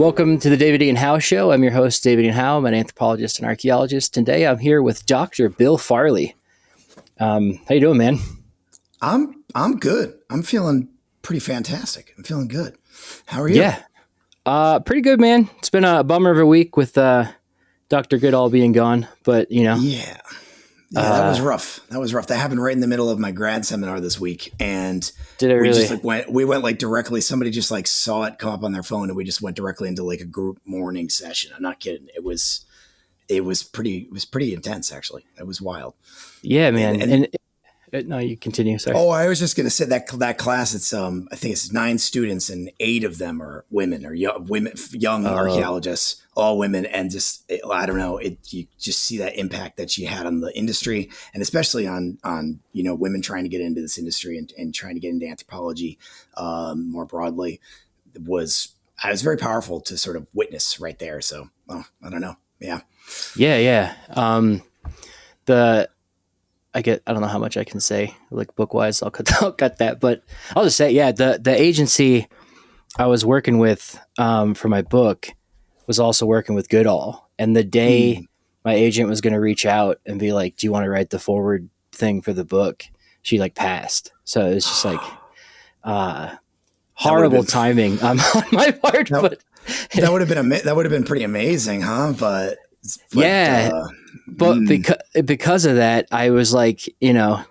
Welcome to the David Ian Howe Show. I'm your host, David Ian Howe. I'm an anthropologist and archaeologist. Today I'm here with Dr. Bill Farley. How you doing, man? I'm good. I'm feeling pretty fantastic. I'm feeling good. How are you? Yeah, pretty good, man. It's been a bummer of a week with Dr. Goodall being gone, but you know. Yeah, that was rough. That happened right in the middle of my grad seminar this week, and did it really? We went like directly. Somebody just like saw it come up on their phone, and we just went directly into like a group morning session. I'm not kidding. It was pretty intense, actually. It was wild. Yeah, man. And no, you continue. Sorry. Oh, I was just going to say that class. It's I think it's 9 students, and 8 of them are women or young archaeologists, all women, and just I don't know. You just see that impact that she had on the industry, and especially on women trying to get into this industry and trying to get into anthropology more broadly. It was very powerful to sort of witness right there. So I don't know. Yeah. I don't know how much I can say, like book wise. I'll cut that, but I'll just say, yeah, the agency I was working with for my book was also working with Goodall. And the day my agent was going to reach out and be like, "Do you want to write the forward thing for the book?" She like passed. So it was just like horrible timing on my part. But that would have been pretty amazing, huh? But yeah. But because of that, I was like,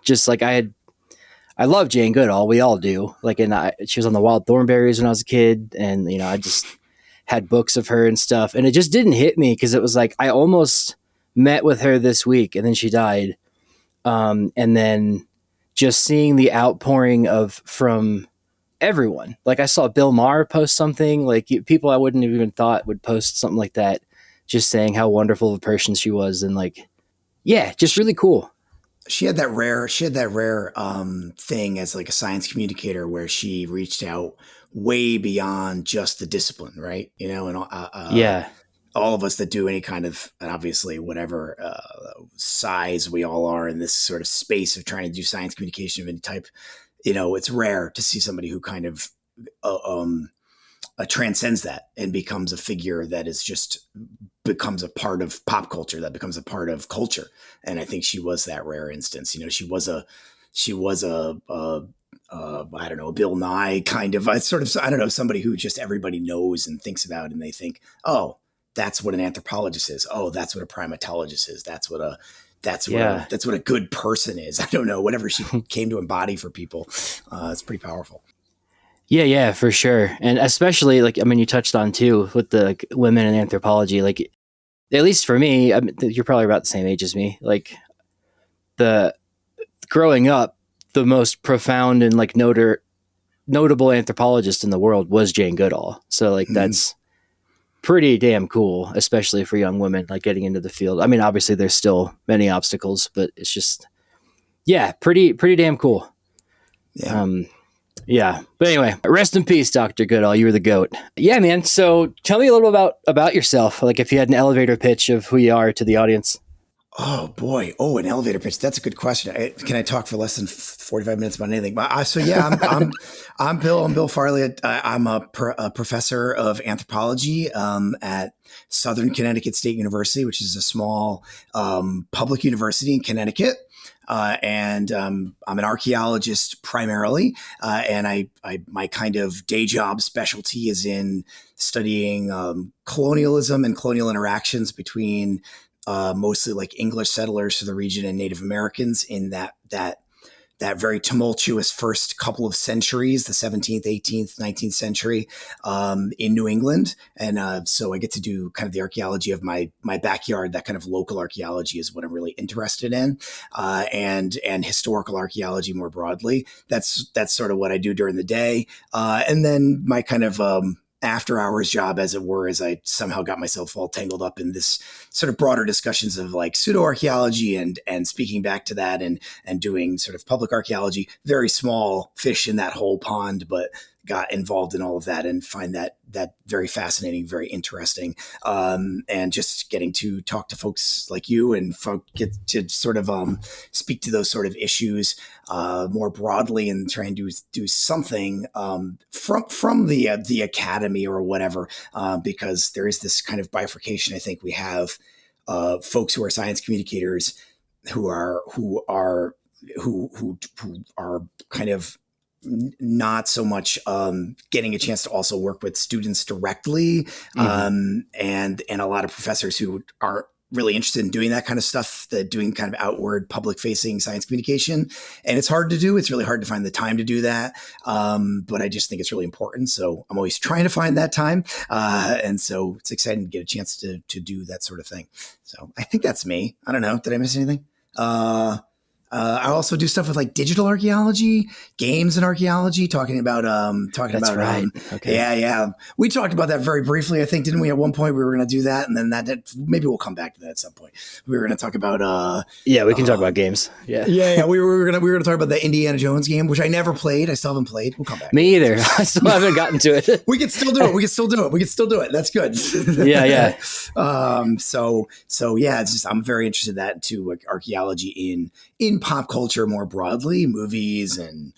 just like I love Jane Goodall. We all do. Like, she was on the Wild Thornberries when I was a kid, and I just had books of her and stuff, and it just didn't hit me because it was like I almost met with her this week, and then she died, and then just seeing the outpouring from everyone. Like I saw Bill Maher post something, like people I wouldn't have even thought would post something like that. Just saying how wonderful of a person she was, and like, yeah, just really cool. She had that rare thing as like a science communicator where she reached out way beyond just the discipline, right? And all of us that do any kind of, and obviously whatever size we all are in this sort of space of trying to do science communication of any type, it's rare to see somebody who kind of transcends that and becomes a figure that is just becomes a part of pop culture, that becomes a part of culture. And I think she was that rare instance. She was a I don't know, a Bill Nye kind of, somebody who just everybody knows and thinks about, and they think, oh, that's what an anthropologist is. Oh, that's what a primatologist is. That's what a good person is. I don't know, whatever she came to embody for people. It's pretty powerful. Yeah, for sure. And especially you touched on too with the women in anthropology, like at least for me, you're probably about the same age as me. Like growing up, the most profound and like notable anthropologist in the world was Jane Goodall. So like that's pretty damn cool, especially for young women, like getting into the field. I mean, obviously there's still many obstacles, but it's just, pretty damn cool. Yeah. Yeah. But anyway, rest in peace, Dr. Goodall. You were the GOAT. Yeah, man. So tell me a little about yourself. Like if you had an elevator pitch of who you are to the audience. Oh boy. Oh, an elevator pitch. That's a good question. Can I talk for less than 45 minutes about anything? I'm Bill. I'm Bill Farley. I'm a professor of anthropology at Southern Connecticut State University, which is a small public university in Connecticut. And I'm an archaeologist primarily, and my kind of day job specialty is in studying colonialism and colonial interactions between mostly like English settlers to the region and Native Americans in that very tumultuous first couple of centuries, the 17th, 18th, 19th century in New England. And so I get to do kind of the archaeology of my backyard. That kind of local archaeology is what I'm really interested in, and historical archaeology more broadly. That's sort of what I do during the day. And then my kind of after hours job, as it were, as I somehow got myself all tangled up in this sort of broader discussions of like pseudoarchaeology and speaking back to that and doing sort of public archaeology, very small fish in that whole pond, but got involved in all of that and find that very fascinating, very interesting. And just getting to talk to folks like you and get to sort of speak to those sort of issues more broadly and trying to do something from the academy or whatever, because there is this kind of bifurcation. I think we have folks who are science communicators who are kind of not so much getting a chance to also work with students directly, and a lot of professors who are really interested in doing that kind of stuff, doing kind of outward public facing science communication. And it's hard to do. It's really hard to find the time to do that. But I just think it's really important. So I'm always trying to find that time. And so it's exciting to get a chance to do that sort of thing. So I think that's me. I don't know. Did I miss anything? I also do stuff with like digital archaeology, games and archaeology, talking about. Right. Okay. Yeah. We talked about that very briefly, I think, didn't we? At one point, we were going to do that, and then that maybe we'll come back to that at some point. We were going to talk about. Yeah, we can talk about games. Yeah. Yeah. We were going to talk about the Indiana Jones game, which I never played. I still haven't played. We'll come back. Me either. I still haven't gotten to it. We can still do it. That's good. Yeah. So yeah, it's just I'm very interested in that too, like archaeology in pop culture more broadly, movies and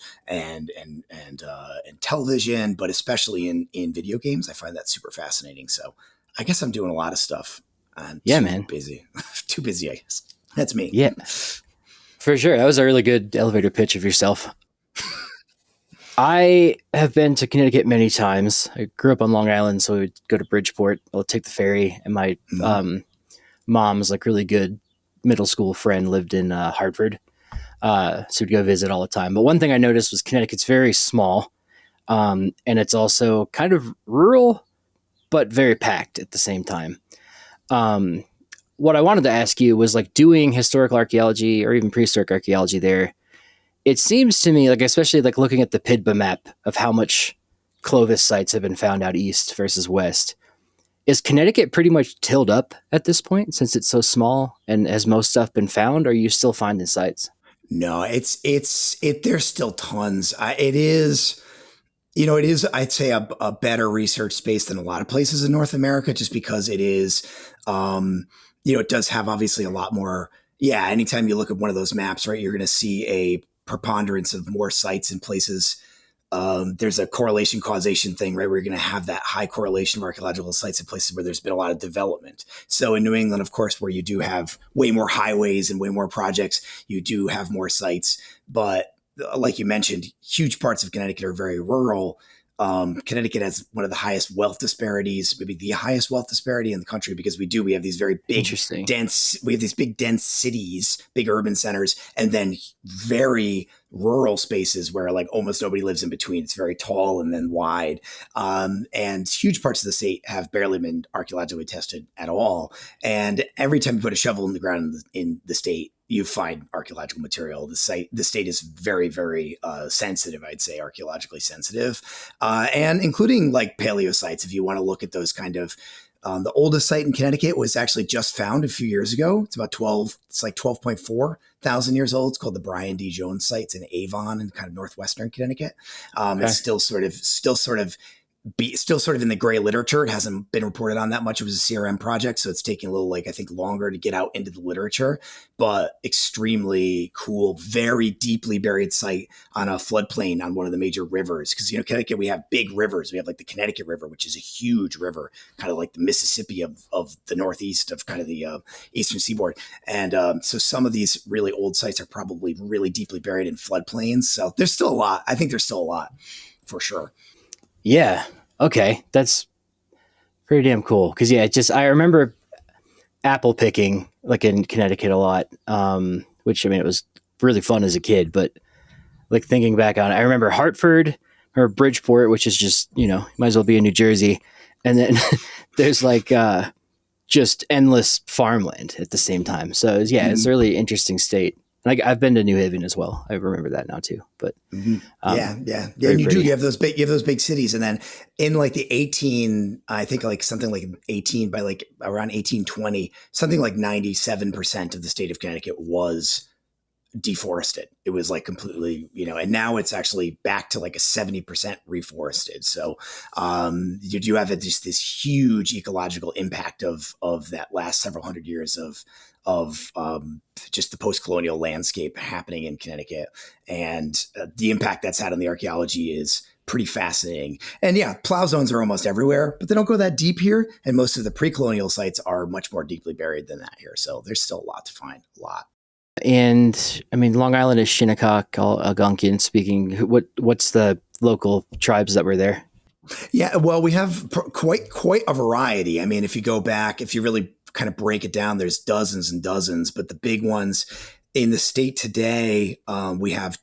television, but especially in video games. I find that super fascinating. So I guess I'm doing a lot of stuff. I'm busy. Too busy, I guess. That's me. Yeah, for sure. That was a really good elevator pitch of yourself. I have been to Connecticut many times. I grew up on Long Island, so we'd go to Bridgeport. I'll take the ferry, and my mom's like really good middle school friend lived in Hartford. So we'd go visit all the time. But one thing I noticed was Connecticut's very small, and it's also kind of rural, but very packed at the same time. What I wanted to ask you was like doing historical archaeology or even prehistoric archaeology there. It seems to me like, especially like looking at the PIDBA map of how much Clovis sites have been found out east versus west. Is Connecticut pretty much tilled up at this point since it's so small, and has most stuff been found? Or are you still finding sites? No, there's still tons. It is, I'd say a better research space than a lot of places in North America, just because it is, it does have obviously a lot more. Yeah. Anytime you look at one of those maps, right, you're going to see a preponderance of more sites in places. There's a correlation causation thing, right? Where you're going to have that high correlation of archaeological sites in places where there's been a lot of development. So in New England, of course, where you do have way more highways and way more projects, you do have more sites. But like you mentioned, huge parts of Connecticut are very rural. Connecticut has one of the highest wealth disparities, maybe the highest wealth disparity in the country, because we have these very big, dense cities, big urban centers, and then very rural spaces where like almost nobody lives in between. It's very tall and then wide. And huge parts of the state have barely been archaeologically tested at all. And every time you put a shovel in the ground in the state, you find archaeological material. The state is very, very sensitive, I'd say, archaeologically sensitive, and including like paleo sites. If you want to look at those kind of, the oldest site in Connecticut was actually just found a few years ago. It's about 12.4 thousand years old. It's called the Brian D. Jones site. It's in Avon in kind of northwestern Connecticut. Okay. It's still sort of in the gray literature. It hasn't been reported on that much. It was a CRM project, so it's taking a little, I think, longer to get out into the literature, but extremely cool, very deeply buried site on a floodplain on one of the major rivers. Because, Connecticut, we have big rivers. We have like the Connecticut River, which is a huge river, kind of like the Mississippi of the Northeast of kind of the Eastern Seaboard. And so some of these really old sites are probably really deeply buried in floodplains. So there's still a lot. I think there's still a lot for sure. Yeah. Okay. That's pretty damn cool. Cause I remember apple picking like in Connecticut a lot. Which it was really fun as a kid, but like thinking back on it, I remember Hartford or Bridgeport, which is just, might as well be in New Jersey. And then there's like, just endless farmland at the same time. So it's a really interesting state. Like I've been to New Haven as well. I remember that now too. But yeah. And you have those big cities, and then in like the 18, I think like something like 18 by like around 1820, something like 97% of the state of Connecticut was deforested. It was like completely, and now it's actually back to like a 70% reforested. So you do have just this huge ecological impact of that last several hundred years of just the post-colonial landscape happening in Connecticut, and the impact that's had on the archaeology is pretty fascinating. And yeah, plow zones are almost everywhere, but they don't go that deep here. And most of the pre-colonial sites are much more deeply buried than that here. So there's still a lot to find, a lot. And I mean, Long Island is Shinnecock, Algonquian speaking. What's the local tribes that were there? Yeah, well, we have quite a variety. I mean, if you really kind of break it down, there's dozens and dozens, but the big ones in the state today, we have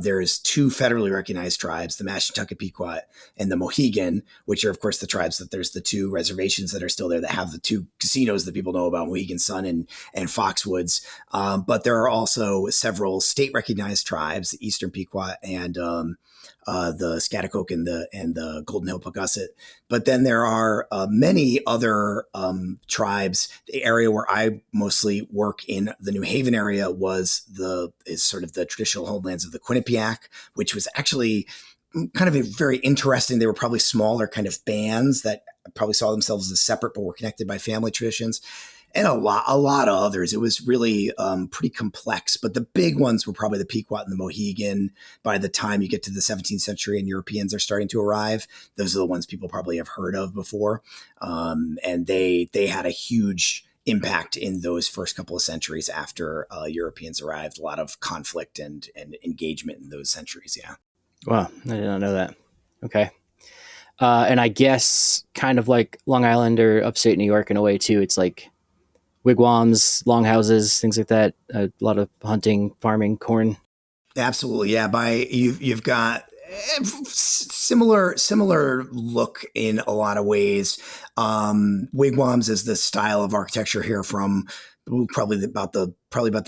there's two federally recognized tribes, the Mashantucket Pequot and the Mohegan, which are, of course, the tribes that there's the two reservations that are still there that have the two casinos that people know about, Mohegan Sun and Foxwoods. But there are also several state recognized tribes, the Eastern Pequot and the Schaghticoke and the Golden Hill Pawcusset. But then there are many other tribes. The area where I mostly work in, the New Haven area, is sort of the traditional homelands of the Quinnipiac, which was actually kind of a very interesting. They were probably smaller kind of bands that probably saw themselves as separate, but were connected by family traditions. And a lot of others. It was really pretty complex, but the big ones were probably the Pequot and the Mohegan. By the time you get to the 17th century and Europeans are starting to arrive, those are the ones people probably have heard of before. And they had a huge impact in those first couple of centuries after Europeans arrived. A lot of conflict and engagement in those centuries. Yeah. Wow, I did not know that. Okay. And I guess kind of like Long Island or upstate New York in a way too. It's like wigwams, longhouses, things like that. A lot of hunting, farming, corn. Absolutely, yeah. You've got similar look in a lot of ways. Wigwams is the style of architecture here from probably about the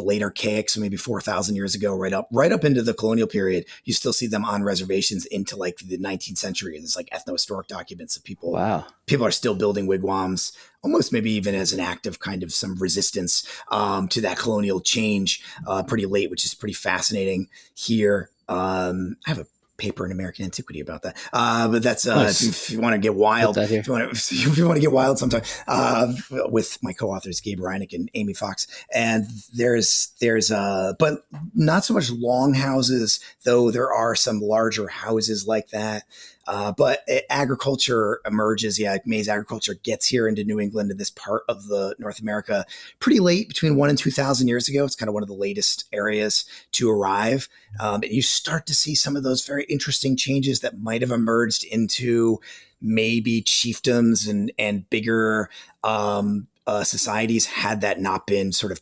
late Archaic, so maybe 4,000 years ago, right up into the colonial period. You still see them on reservations into like the 19th century. There's like ethnohistoric documents of people. Wow. People are still building wigwams, almost maybe even as an act of kind of some resistance to that colonial change pretty late, which is pretty fascinating here. I have a paper in American Antiquity about that. But that's nice. If you want to get wild, if you want to get wild sometime, with my co-authors Gabe Reineck and Amy Fox. And there's but not so much longhouses, though there are some larger houses like that. But agriculture emerges. Yeah, maize agriculture gets here into New England, in this part of the North America, pretty late, between 1,000 and 2,000 years ago. It's kind of one of the latest areas to arrive. And you start to see some of those very interesting changes that might have emerged into maybe chiefdoms and bigger societies, had that not been sort of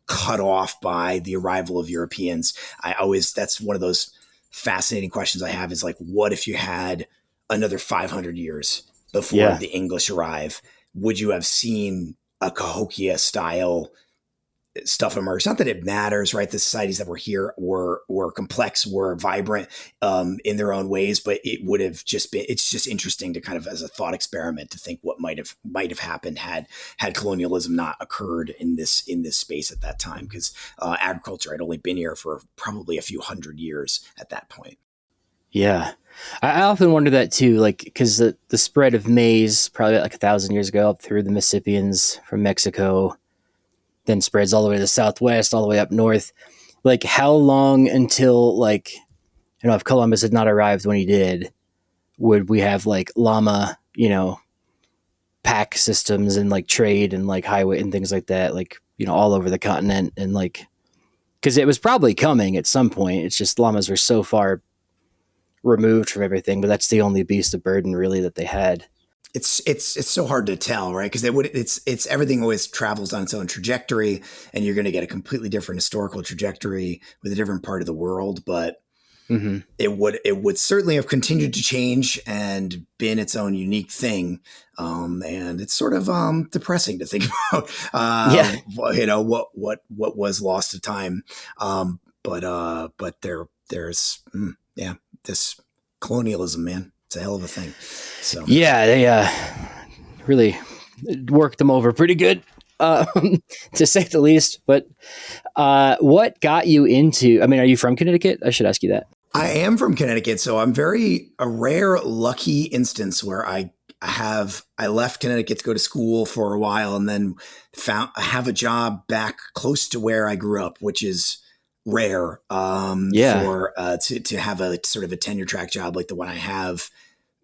cut off by the arrival of Europeans. That's one of those fascinating questions I have, is like, what if you had another 500 years before the English arrive? Would you have seen a Cahokia style stuff emerge? Not that it matters, right? The societies that were here were complex, were vibrant in their own ways, but it would have just been, it's just interesting to kind of, as a thought experiment, to think what might have happened had colonialism not occurred in this space at that time, because agriculture had only been here for probably a few hundred years at that point. Yeah. I often wonder that too, like, because the spread of maize probably like 1,000 years ago up through the Mississippians from Mexico, then spreads all the way to the Southwest, all the way up north. Like, how long until, like, if Columbus had not arrived when he did, would we have like llama, pack systems and like trade and like highway and things like that, like, all over the continent? And like, because it was probably coming at some point. It's just llamas were so far removed from everything, but that's the only beast of burden really that they had. It's so hard to tell, right? Because it's everything always travels on its own trajectory, and you're going to get a completely different historical trajectory with a different part of the world. But it would certainly have continued to change and been its own unique thing. And it's sort of depressing to think about. What was lost to time. But there's this colonialism, man. It's a hell of a thing. So yeah, they really worked them over pretty good. to say the least. But what got you into? I mean, are you from Connecticut? I should ask you that. I am from Connecticut, so I'm a rare lucky instance where I left Connecticut to go to school for a while, and then have a job back close to where I grew up, which is rare. For to have a sort of a tenure track job like the one I have,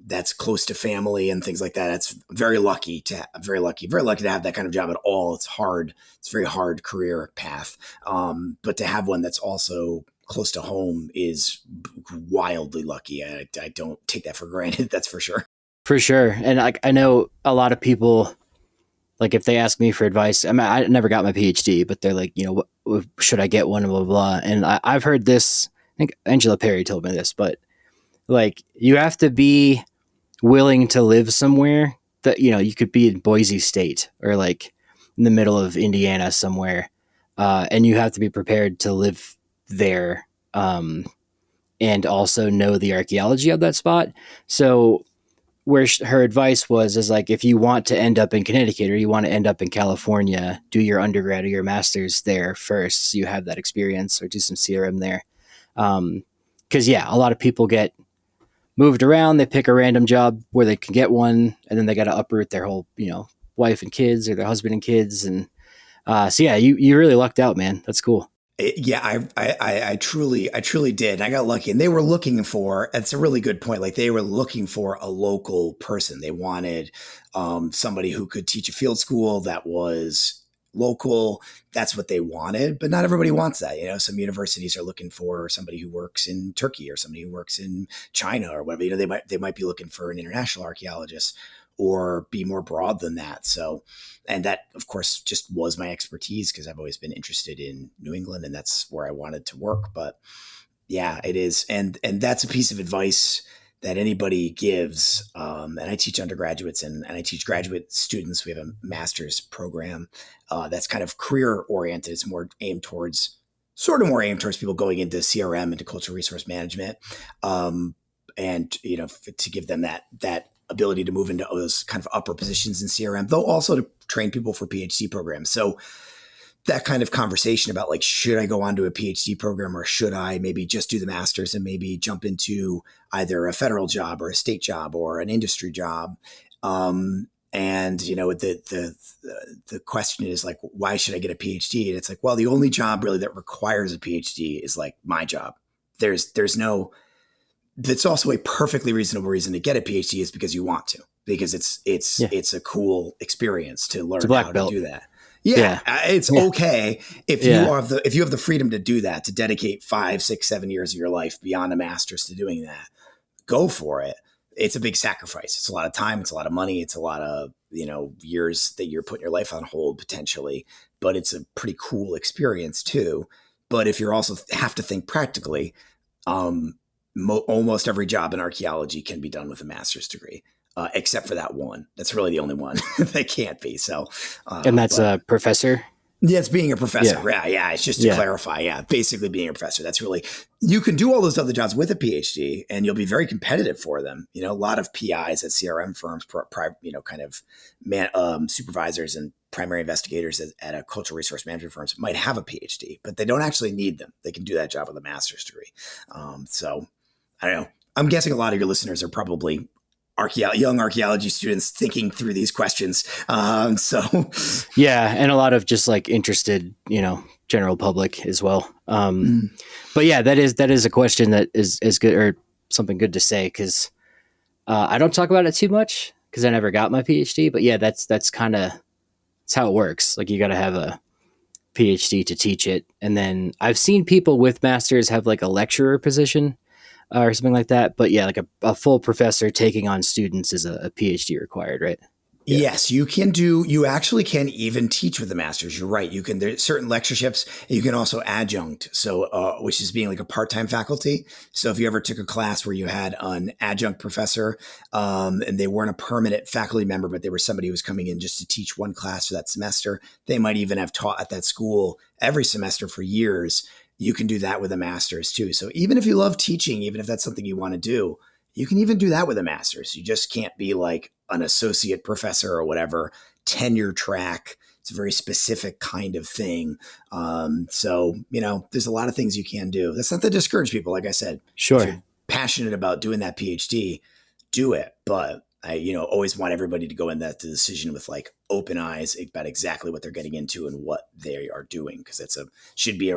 that's close to family and things like that. It's very lucky to have that kind of job at all. It's hard. It's a very hard career path. But to have one that's also close to home is wildly lucky. I don't take that for granted. That's for sure. For sure. And I know a lot of people, like if they ask me for advice, I mean, I never got my PhD, but they're like, what should I get one, blah, blah, blah. And I've heard this, I think Angela Perry told me this, but like you have to be willing to live somewhere that, you could be in Boise State or like in the middle of Indiana somewhere. And you have to be prepared to live there and also know the archaeology of that spot. So where her advice is like, if you want to end up in Connecticut or you want to end up in California, do your undergrad or your master's there first, so you have that experience, or do some CRM there. Because a lot of people get moved around. They pick a random job where they can get one, and then they got to uproot their whole, wife and kids or their husband and kids. And you really lucked out, man. That's cool. I truly did. I got lucky, and they were looking for, it's a really good point. Like they were looking for a local person. They wanted somebody who could teach a field school that was local. That's what they wanted, but not everybody wants that. Some universities are looking for somebody who works in Turkey or somebody who works in China or whatever. They might be looking for an international archaeologist or be more broad than that. So, and that of course just was my expertise because I've always been interested in New England and that's where I wanted to work. But yeah, it is. And that's a piece of advice that anybody gives. And I teach undergraduates and I teach graduate students. We have a master's program that's kind of career oriented. It's more aimed towards people going into CRM, into cultural resource management. And, to give them that ability to move into those kind of upper positions in CRM, though also to train people for PhD programs. So that kind of conversation about like, should I go on to a PhD program or should I maybe just do the master's and maybe jump into either a federal job or a state job or an industry job? And, the question is like, why should I get a PhD? And it's like, well, the only job really that requires a PhD is like my job. That's also a perfectly reasonable reason to get a PhD is because you want to, because it's a cool experience to learn how to do that. Yeah. It's okay if you have the freedom to do that, to dedicate 5, 6, 7 years of your life beyond a master's to doing that. Go for it. It's a big sacrifice. It's a lot of time. It's a lot of money. It's a lot of, years that you're putting your life on hold potentially, but it's a pretty cool experience too. But if you're also have to think practically, almost every job in archaeology can be done with a master's degree, except for that one. That's really the only one that can't be. So, and that's a professor. Yeah, it's being a professor. Yeah. It's just to clarify. Yeah, basically being a professor. That's really, you can do all those other jobs with a PhD, and you'll be very competitive for them. A lot of PIs at CRM firms, supervisors and primary investigators at a cultural resource management firms might have a PhD, but they don't actually need them. They can do that job with a master's degree. So I don't know. I'm guessing a lot of your listeners are probably young archaeology students thinking through these questions. Yeah. And a lot of just like interested, general public as well. But yeah, that is a question that is good, or something good to say. Cause I don't talk about it too much because I never got my PhD, but yeah, that's how it works. Like you got to have a PhD to teach it. And then I've seen people with masters have like a lecturer position or something like that. But yeah, like a full professor taking on students is a PhD required, right? Yeah. Yes, you actually can even teach with the master's. You're right. There's certain lectureships. You can also adjunct. So, which is being like a part-time faculty. So if you ever took a class where you had an adjunct professor, and they weren't a permanent faculty member, but they were somebody who was coming in just to teach one class for that semester, they might even have taught at that school every semester for years. You can do that with a master's too. So even if you love teaching, even if that's something you want to do, you can even do that with a master's. You just can't be like an associate professor or whatever, tenure track, It's a very specific kind of thing. So, there's a lot of things you can do. That's not to discourage people. Like I said, Sure. if you're passionate about doing that PhD, do it. But I, always want everybody to go in that decision with like open eyes about exactly what they're getting into and what they are doing, because it's should be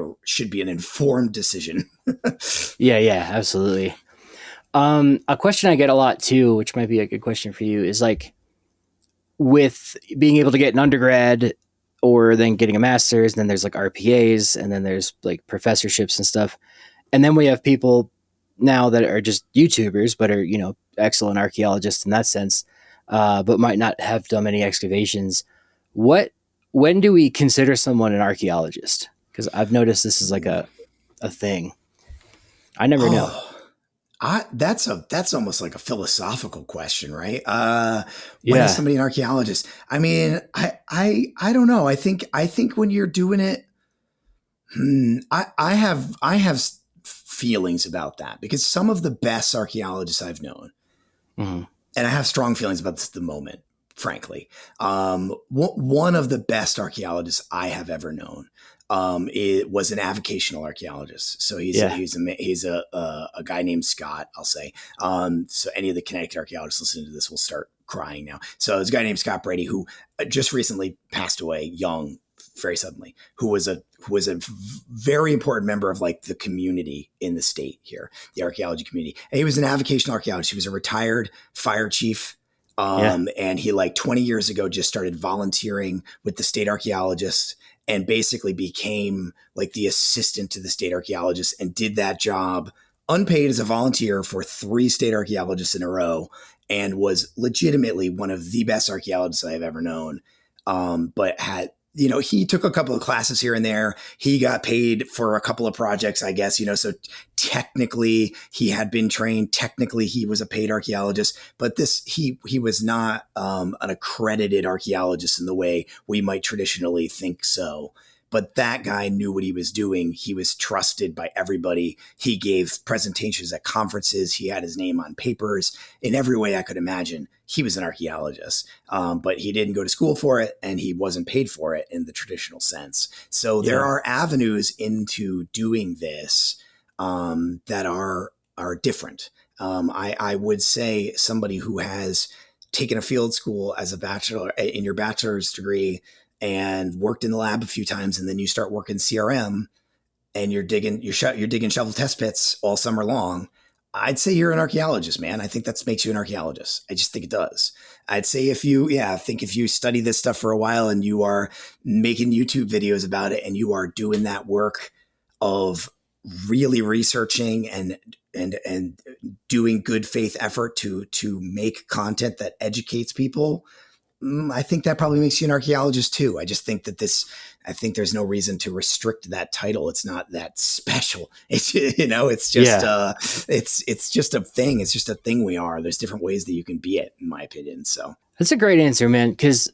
an informed decision. Yeah, absolutely. A question I get a lot too, which might be a good question for you, is like, with being able to get an undergrad or then getting a master's, and then there's like RPAs, and then there's like professorships and stuff. And then we have people now that are just YouTubers, but are, excellent archaeologists in that sense, but might not have done any excavations. When do we consider someone an archaeologist? Because I've noticed this is like a thing. I never know. That's almost like a philosophical question, right? Yeah. Is somebody an archaeologist? I mean, I don't know. I think when you're doing it, I have feelings about that, because some of the best archaeologists I've known, and I have strong feelings about this at the moment, frankly. One of the best archaeologists I have ever known it was an avocational archaeologist. So he's a guy named Scott, I'll say. So any of the Connecticut archaeologists listening to this will start crying now. So there's a guy named Scott Brady who just recently passed away young, very suddenly, who was a very important member of like the community in the state here, the archaeology community. And he was an avocational archaeologist. He was a retired fire chief. And he, like 20 years ago, just started volunteering with the state archaeologist and basically became like the assistant to the state archaeologist and did that job unpaid as a volunteer for 3 state archaeologists in a row, and was legitimately one of the best archaeologists I've ever known. But had, he took a couple of classes here and there. He got paid for a couple of projects, I guess, so technically he had been trained. Technically he was a paid archaeologist, but he was not an accredited archaeologist in the way we might traditionally think so. But that guy knew what he was doing. He was trusted by everybody. He gave presentations at conferences. He had his name on papers. In every way I could imagine, he was an archaeologist. But he didn't go to school for it, and he wasn't paid for it in the traditional sense. So there are avenues into doing this that are different. I would say somebody who has taken a field school as a bachelor in your bachelor's degree and worked in the lab a few times, and then you start working CRM and you're digging shovel test pits all summer long, I'd say you're an archaeologist, man. I think that makes you an archaeologist. I just think it does. I'd say if you study this stuff for a while and you are making YouTube videos about it and you are doing that work of really researching and doing good faith effort to make content that educates people, I think that probably makes you an archaeologist too. I just think that I think there's no reason to restrict that title. It's not that special. It's, it's just, it's just a thing. It's just a thing we are. There's different ways that you can be it, in my opinion. So that's a great answer, man. Because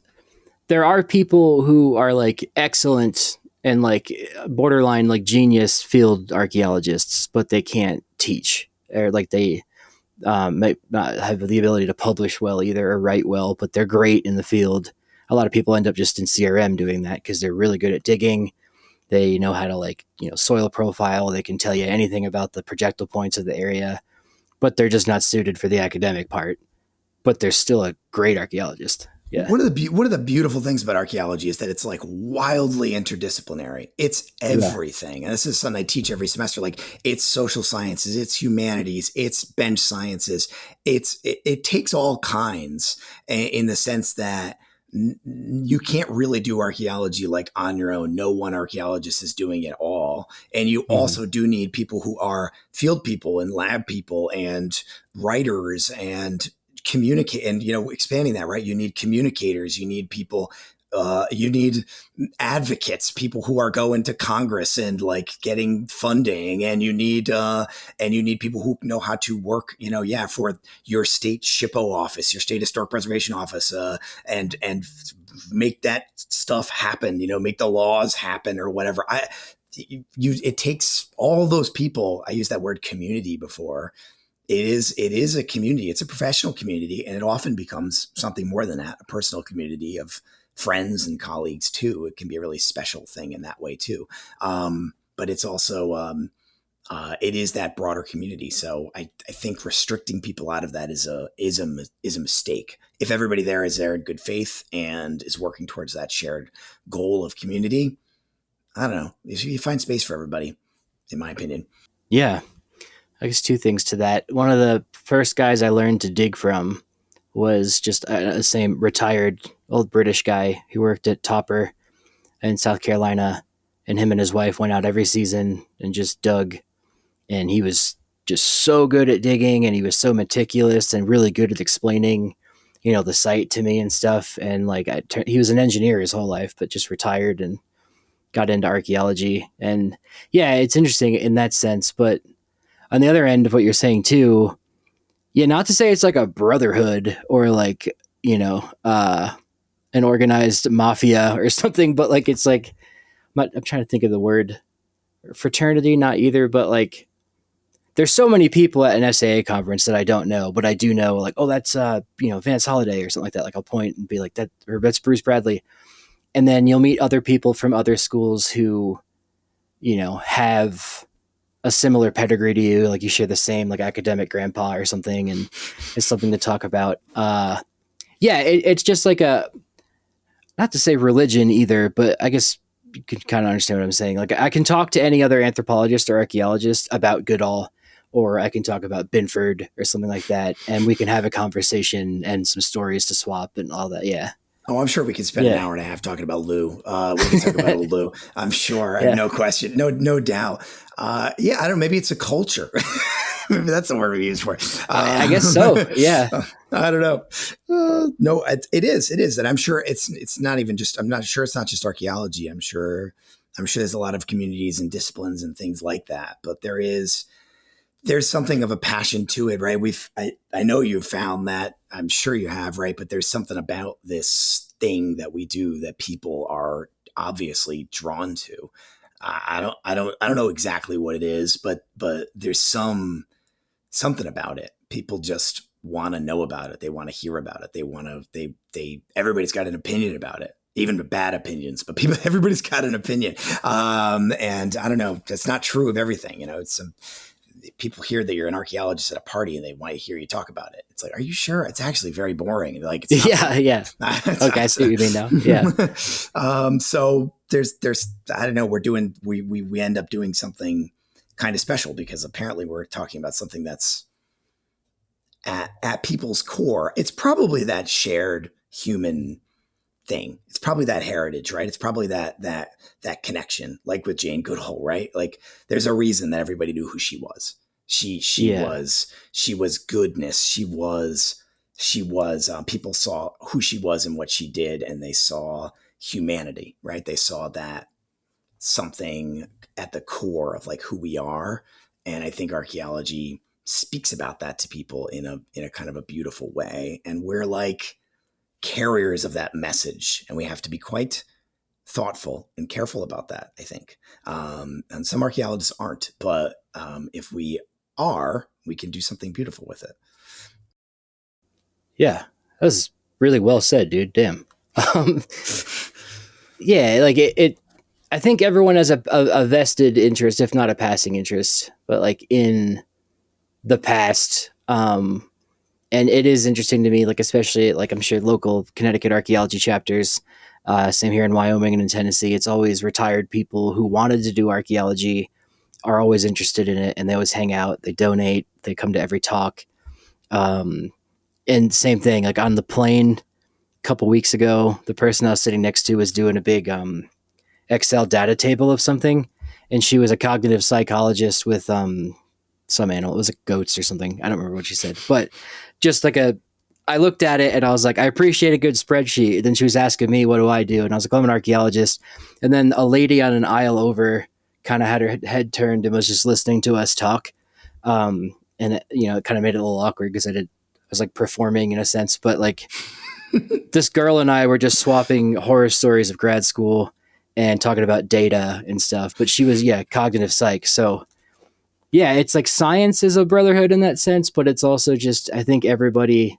there are people who are like excellent and like borderline like genius field archaeologists, but they can't teach, or like they might not have the ability to publish well either or write well, but they're great in the field. A lot of people end up just in CRM doing that because they're really good at digging. They know how to soil profile. They can tell you anything about the projectile points of the area, but they're just not suited for the academic part. But they're still a great archaeologist. Yeah. One of the beautiful things about archaeology is that it's like wildly interdisciplinary. It's everything. And this is something I teach every semester. Like, it's social sciences, it's humanities, it's bench sciences. It takes all kinds, in the sense that you can't really do archaeology like on your own. No one archaeologist is doing it all. And you also do need people who are field people and lab people and writers and communicate, and expanding that, right? You need communicators, you need people, you need advocates, people who are going to Congress and like getting funding, and you need people who know how to work, for your state SHPO office, your state historic preservation office, and make that stuff happen, make the laws happen or whatever. It takes all those people. I used that word community before. It is a community. It's a professional community, and it often becomes something more than that, a personal community of friends and colleagues too. It can be a really special thing in that way too. But it's also, it is that broader community. So I think restricting people out of that is a mistake. If everybody there is there in good faith and is working towards that shared goal of community, I don't know, you find space for everybody, in my opinion. Yeah. I guess two things to that. One of the first guys I learned to dig from was just the same retired old British guy who worked at Topper in South Carolina, and him and his wife went out every season and just dug. And he was just so good at digging, and he was so meticulous and really good at explaining, the site to me and stuff. And like, he was an engineer his whole life, but just retired and got into archaeology. And yeah, it's interesting in that sense. But on the other end of what you're saying too, yeah, not to say it's like a brotherhood or like, an organized mafia or something, but like, it's like, I'm trying to think of the word fraternity, not either, but like, there's so many people at an SAA conference that I don't know, but I do know like, oh, that's, Vance Holiday or something like that. Like I'll point and be like that, or that's Bruce Bradley. And then you'll meet other people from other schools who, have a similar pedigree to you. Like you share the same like academic grandpa or something. And it's something to talk about. It's just like not to say religion either, but I guess you can kind of understand what I'm saying. Like I can talk to any other anthropologist or archaeologist about Goodall, or I can talk about Binford or something like that. And we can have a conversation and some stories to swap and all that. Yeah. Oh, I'm sure we could spend an hour and a half talking about Lou. We can talk about Lou. I'm sure. Yeah. No question. No doubt. I don't know. Maybe it's a culture. Maybe that's the word we use for it. I guess so. Yeah. I don't know. No, it is. It is. And I'm sure it's not even just, I'm not sure it's not just archaeology. I'm sure there's a lot of communities and disciplines and things like that, but there's something of a passion to it, right? I know you've found that. I'm sure you have, right? But there's something about this thing that we do that people are obviously drawn to. I don't know exactly what it is, but there's something about it. People just want to know about it. They want to hear about it. Everybody's got an opinion about it, even bad opinions, but everybody's got an opinion. And I don't know, that's not true of everything. It's people hear that you're an archaeologist at a party and they want to hear you talk about it. It's like, are you sure? It's actually very boring. And like, it's yeah. Okay. I see what you mean now. Yeah. So there's, I don't know, we end up doing something kind of special because apparently we're talking about something that's at people's core. It's probably that shared human thing. It's probably that heritage, right? It's probably that connection, like with Jane Goodall, right? Like there's a reason that everybody knew who she was. She was goodness. She was people saw who she was and what she did, and they saw humanity, right? They saw that something at the core of like who we are. And I think archaeology speaks about that to people in a kind of a beautiful way. And we're like carriers of that message, and we have to be quite thoughtful and careful about that, I think. And some archaeologists aren't, but if we are, we can do something beautiful with it. Yeah, that was really well said, dude. Damn. Yeah, like it I think everyone has a vested interest, if not a passing interest, but like in the past. And it is interesting to me, like, especially like I'm sure local Connecticut archaeology chapters, same here in Wyoming and in Tennessee, it's always retired people who wanted to do archaeology are always interested in it, and they always hang out, they donate, they come to every talk. And same thing, like on the plane a couple weeks ago, the person I was sitting next to was doing a big Excel data table of something, and she was a cognitive psychologist with some animal. It was like goats or something. I don't remember what she said, but just like I looked at it and I was like, I appreciate a good spreadsheet. Then she was asking me, what do I do? And I was like, I'm an archaeologist. And then a lady on an aisle over kind of had her head turned and was just listening to us talk. And it, it kind of made it a little awkward because I was like performing in a sense, but like this girl and I were just swapping horror stories of grad school and talking about data and stuff. But she was, cognitive psych. So yeah, it's like science is a brotherhood in that sense, but it's also just, I think everybody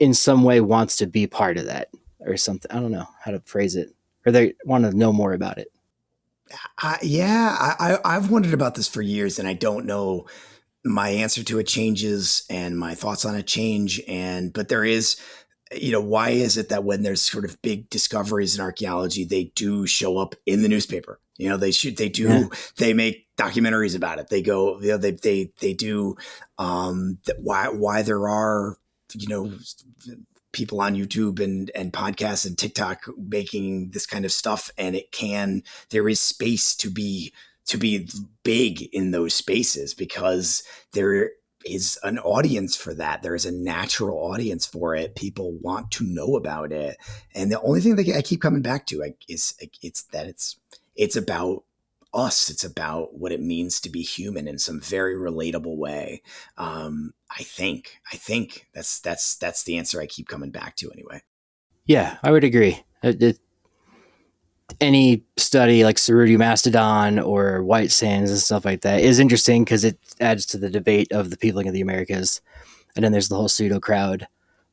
in some way wants to be part of that. or something. I don't know how to phrase it, or they want to know more about it. I've wondered about this for years, and I don't know. My answer to it changes, and my thoughts on it change. But there is, why is it that when there's sort of big discoveries in archaeology, they do show up in the newspaper? They make documentaries about it. They go, they do, why there are, people on YouTube and podcasts and TikTok making this kind of stuff. And there is space to be big in those spaces because there is an audience for that. There is a natural audience for it. People want to know about it. And the only thing that I keep coming back to is it's about us. It's about what it means to be human in some very relatable way. I think that's the answer I keep coming back to anyway. Yeah, I would agree. Any study like Cerutti Mastodon or White Sands and stuff like that is interesting because it adds to the debate of the peopling of the Americas. And then there's the whole pseudo crowd.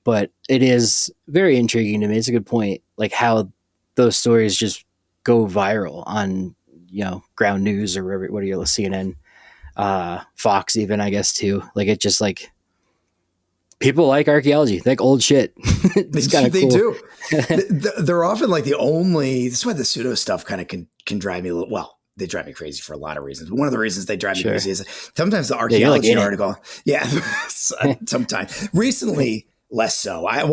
But it is very intriguing to me. It's a good point, like how those stories just go viral on, ground news or wherever, what are you, CNN, Fox even, I guess, too. Like it just like people like archaeology, like old shit. It's kind of cool. They do. They're often like the only. That's why the pseudo stuff kind of can drive me a little. Well, they drive me crazy for a lot of reasons. But one of the reasons they drive me crazy is sometimes the archaeology article. Yeah, sometimes. Recently, less so. I've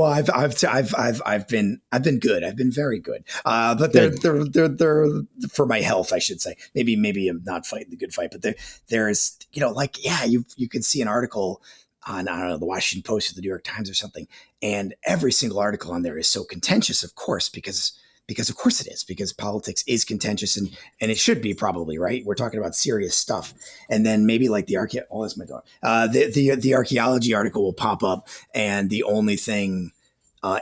been good. I've been very good. But they're for my health, I should say. Maybe I'm not fighting the good fight, but there's you can see an article on, I don't know, the Washington Post or the New York Times or something. And every single article on there is so contentious, of course, because of course it is, because politics is contentious and it should be probably, right? We're talking about serious stuff. And then maybe like that's my dog. The archaeology article will pop up and the only thing,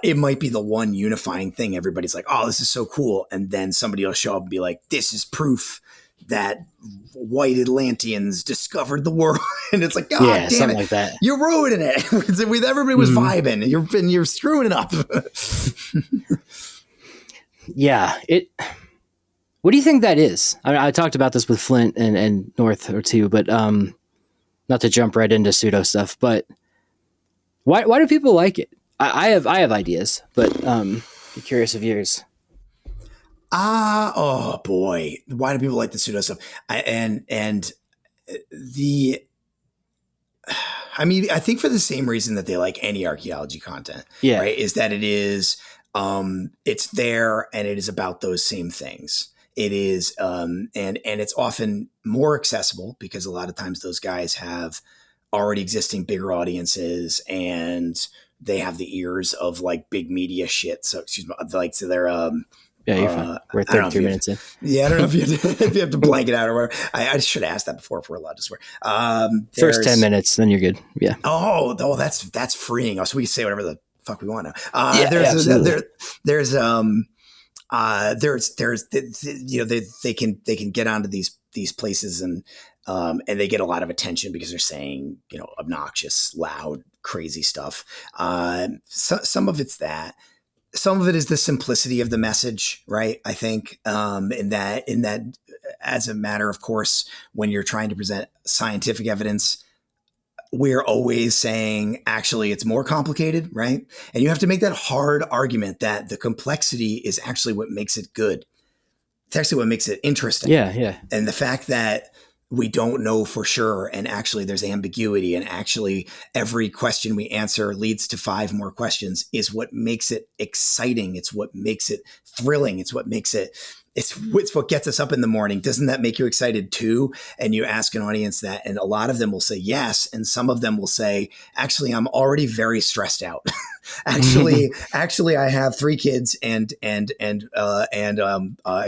it might be the one unifying thing. Everybody's like, oh, this is so cool. And then somebody will show up and be like, this is proof that white Atlanteans discovered the world. And it's like, God damn it. Like that. You're ruining it. Everybody was vibing and you're screwing it up. Yeah. What do you think that is? I talked about this with Flint and North or two, but not to jump right into pseudo stuff, but why do people like it? I have ideas, but be curious of yours. Oh boy. Why do people like the pseudo stuff? I think for the same reason that they like any archaeology content, right? Is that it is, it's there and it is about those same things. It is, and it's often more accessible because a lot of times those guys have already existing bigger audiences and they have the ears of like big media shit. So so they're, yeah, you're fine. We're 33 minutes in. Yeah, I don't know if you have to blank it out or whatever. I should have asked that before if we're allowed to swear. First 10 minutes, then you're good. Yeah. Oh, that's freeing. So we can say whatever the fuck we want now. They can get onto these places and they get a lot of attention because they're saying, obnoxious, loud, crazy stuff. Some of it's that. Some of it is the simplicity of the message, right? I think in that, as a matter of course, when you're trying to present scientific evidence, we're always saying, actually, it's more complicated, right? And you have to make that hard argument that the complexity is actually what makes it good. It's actually what makes it interesting. Yeah. And the fact that we don't know for sure. And actually there's ambiguity and actually every question we answer leads to 5 more questions is what makes it exciting. It's what makes it thrilling. It's what makes it, it's what gets us up in the morning. Doesn't that make you excited too? And you ask an audience that, and a lot of them will say yes. And some of them will say, actually, I'm already very stressed out. Actually, I have 3 kids and I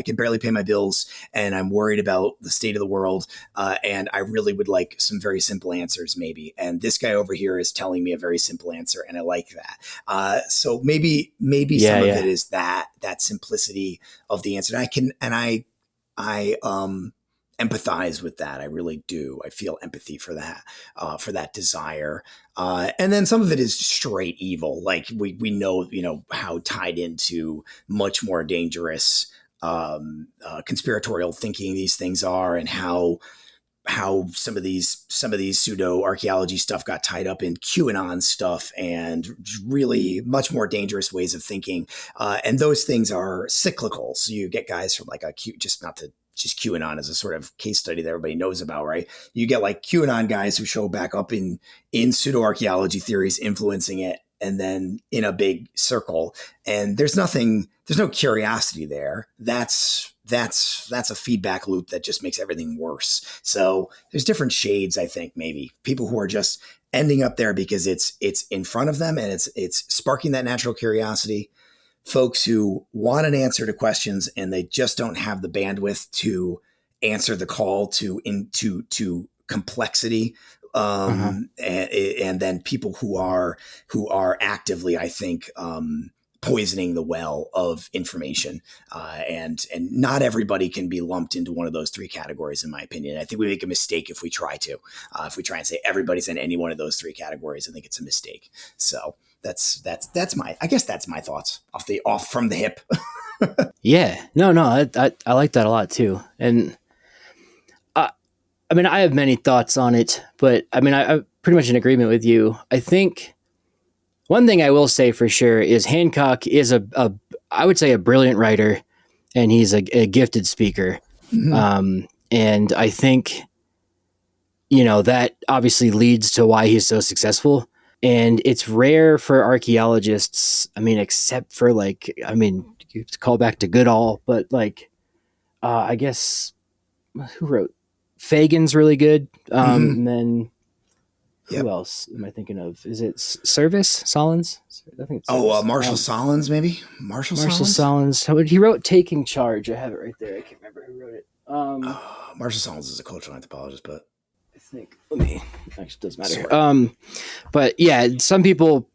can barely pay my bills and I'm worried about the state of the world. And I really would like some very simple answers maybe. And this guy over here is telling me a very simple answer. And I like that. So maybe some of it is that simplicity of the answer. And empathize with that. I really do. I feel empathy for that desire. And then some of it is straight evil. Like we know, how tied into much more dangerous conspiratorial thinking these things are, and how some of these pseudo archaeology stuff got tied up in QAnon stuff and really much more dangerous ways of thinking. And those things are cyclical. So you get guys from like just QAnon as a sort of case study that everybody knows about, right? You get like QAnon guys who show back up in pseudo archaeology theories influencing it, and then in a big circle. And there's no curiosity there. That's a feedback loop that just makes everything worse. So there's different shades, I think, maybe people who are just ending up there because it's in front of them and it's sparking that natural curiosity. Folks who want an answer to questions and they just don't have the bandwidth to answer the call to complexity. And then people who are actively, I think, poisoning the well of information. And not everybody can be lumped into one of those three categories, in my opinion. I think we make a mistake if we try to. If we try and say everybody's in any one of those three categories, I think it's a mistake. So that's my thoughts off from the hip. Yeah, no, I like that a lot too. And I have many thoughts on it, but I'm pretty much in agreement with you. I think one thing I will say for sure is Hancock is I would say a brilliant writer, and he's a gifted speaker. Mm-hmm. And I think, that obviously leads to why he's so successful. And it's rare for archaeologists, except for you call back to Goodall, but I guess who wrote? Fagin's really good. And then who else am I thinking of? Is it Service Solons? I think it's Marshall Solons, maybe? Marshall Solons. He wrote Taking Charge. I have it right there. I can't remember who wrote it. Marshall Solons is a cultural anthropologist, but I think, actually doesn't matter. But yeah, some people,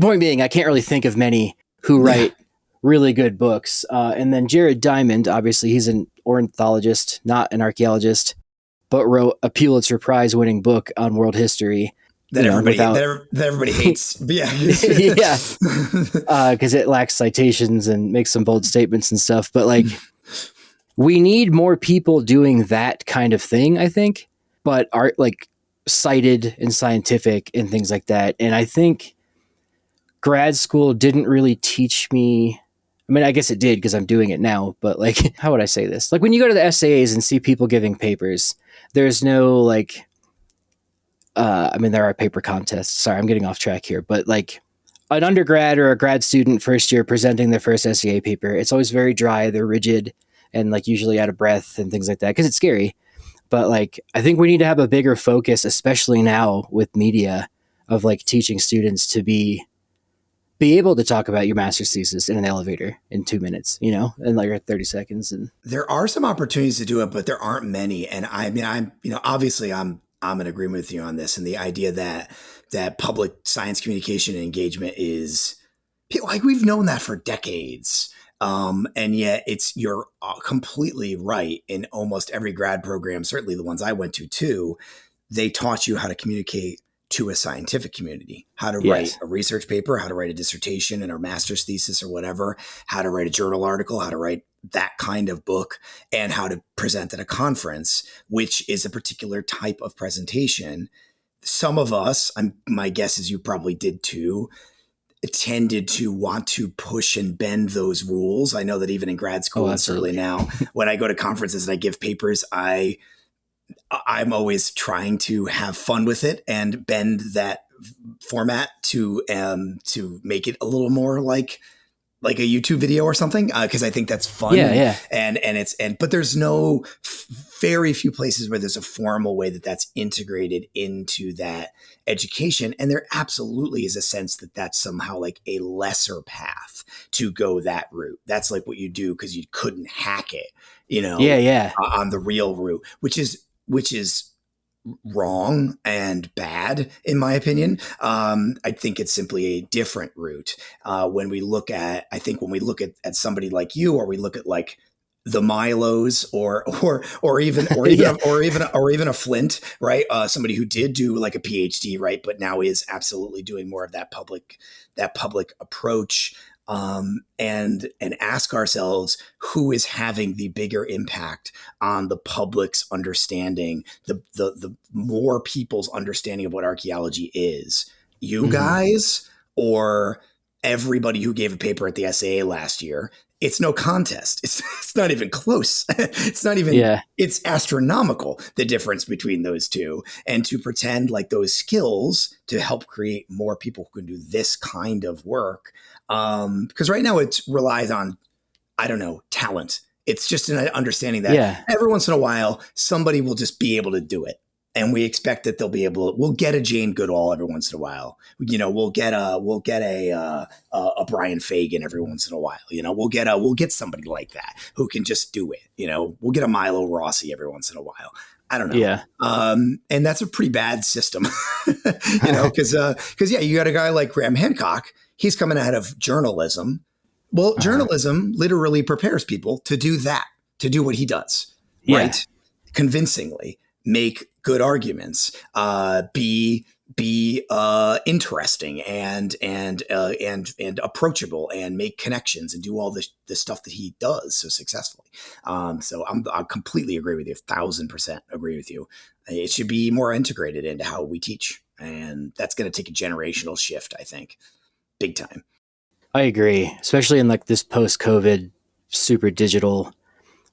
point being, I can't really think of many who write really good books. And then Jared Diamond, obviously he's an ornithologist, not an archaeologist, but wrote a Pulitzer Prize winning book on world history. That everybody hates. Yeah. Because it lacks citations and makes some bold statements and stuff. But we need more people doing that kind of thing, I think, but are cited and scientific and things like that. And I think grad school didn't really teach me. I guess it did because I'm doing it now, but how would I say this? When you go to the SAAs and see people giving papers, there's no there are paper contests. Sorry, I'm getting off track here, but an undergrad or a grad student first year presenting their first SAA paper, it's always very dry. They're rigid and usually out of breath and things like that because it's scary. But I think we need to have a bigger focus, especially now with media, of teaching students to be able to talk about your master's thesis in an elevator in 2 minutes, in 30 seconds. And there are some opportunities to do it, but there aren't many. And I'm obviously I'm in agreement with you on this. And the idea that public science communication and engagement is we've known that for decades. And yet you're completely right. In almost every grad program, certainly the ones I went to too, they taught you how to communicate to a scientific community, how to write a research paper, how to write a dissertation and a master's thesis or whatever, how to write a journal article, how to write that kind of book, and how to present at a conference, which is a particular type of presentation. Some of us, my guess is you probably did too, tended to want to push and bend those rules. I know that even in grad school, and certainly now when I go to conferences and I give papers, I'm always trying to have fun with it and bend that format to make it a little more like a YouTube video or something. Cause I think that's fun. Yeah. But there's very few places where there's a formal way that's integrated into that education. And there absolutely is a sense that that's somehow a lesser path to go that route. That's what you do because you couldn't hack it, on the real route, which is wrong and bad, in my opinion. I think it's simply a different route. When we look at somebody like you, or we look at the Milos or even a Flint, right? Somebody who did do like a PhD, right, but now is absolutely doing more of that public approach, and ask ourselves who is having the bigger impact on the public's understanding, the more people's understanding of what archaeology is, you guys or everybody who gave a paper at the SAA last year. It's no contest. It's not even close. It's not even, It's astronomical, the difference between those two. And to pretend like those skills to help create more people who can do this kind of work. Because right now it relies on, I don't know, talent. It's just an understanding that every once in a while, somebody will just be able to do it. And we expect that they'll be able to, we'll get a Jane Goodall every once in a while. You know, we'll get a Brian Fagan every once in a while. You know, we'll get somebody like that who can just do it. You know, we'll get a Milo Rossi every once in a while. I don't know. Yeah. And that's a pretty bad system, you know, because you got a guy like Graham Hancock. He's coming out of journalism. Well, journalism literally prepares people to do that, to do what he does, right? Convincingly. Make good arguments, be interesting and approachable, and make connections and do all the stuff that he does so successfully. So I completely agree with you, 1,000% agree with you. It should be more integrated into how we teach, and that's going to take a generational shift, I think, big time. I agree, especially in like this post-COVID super digital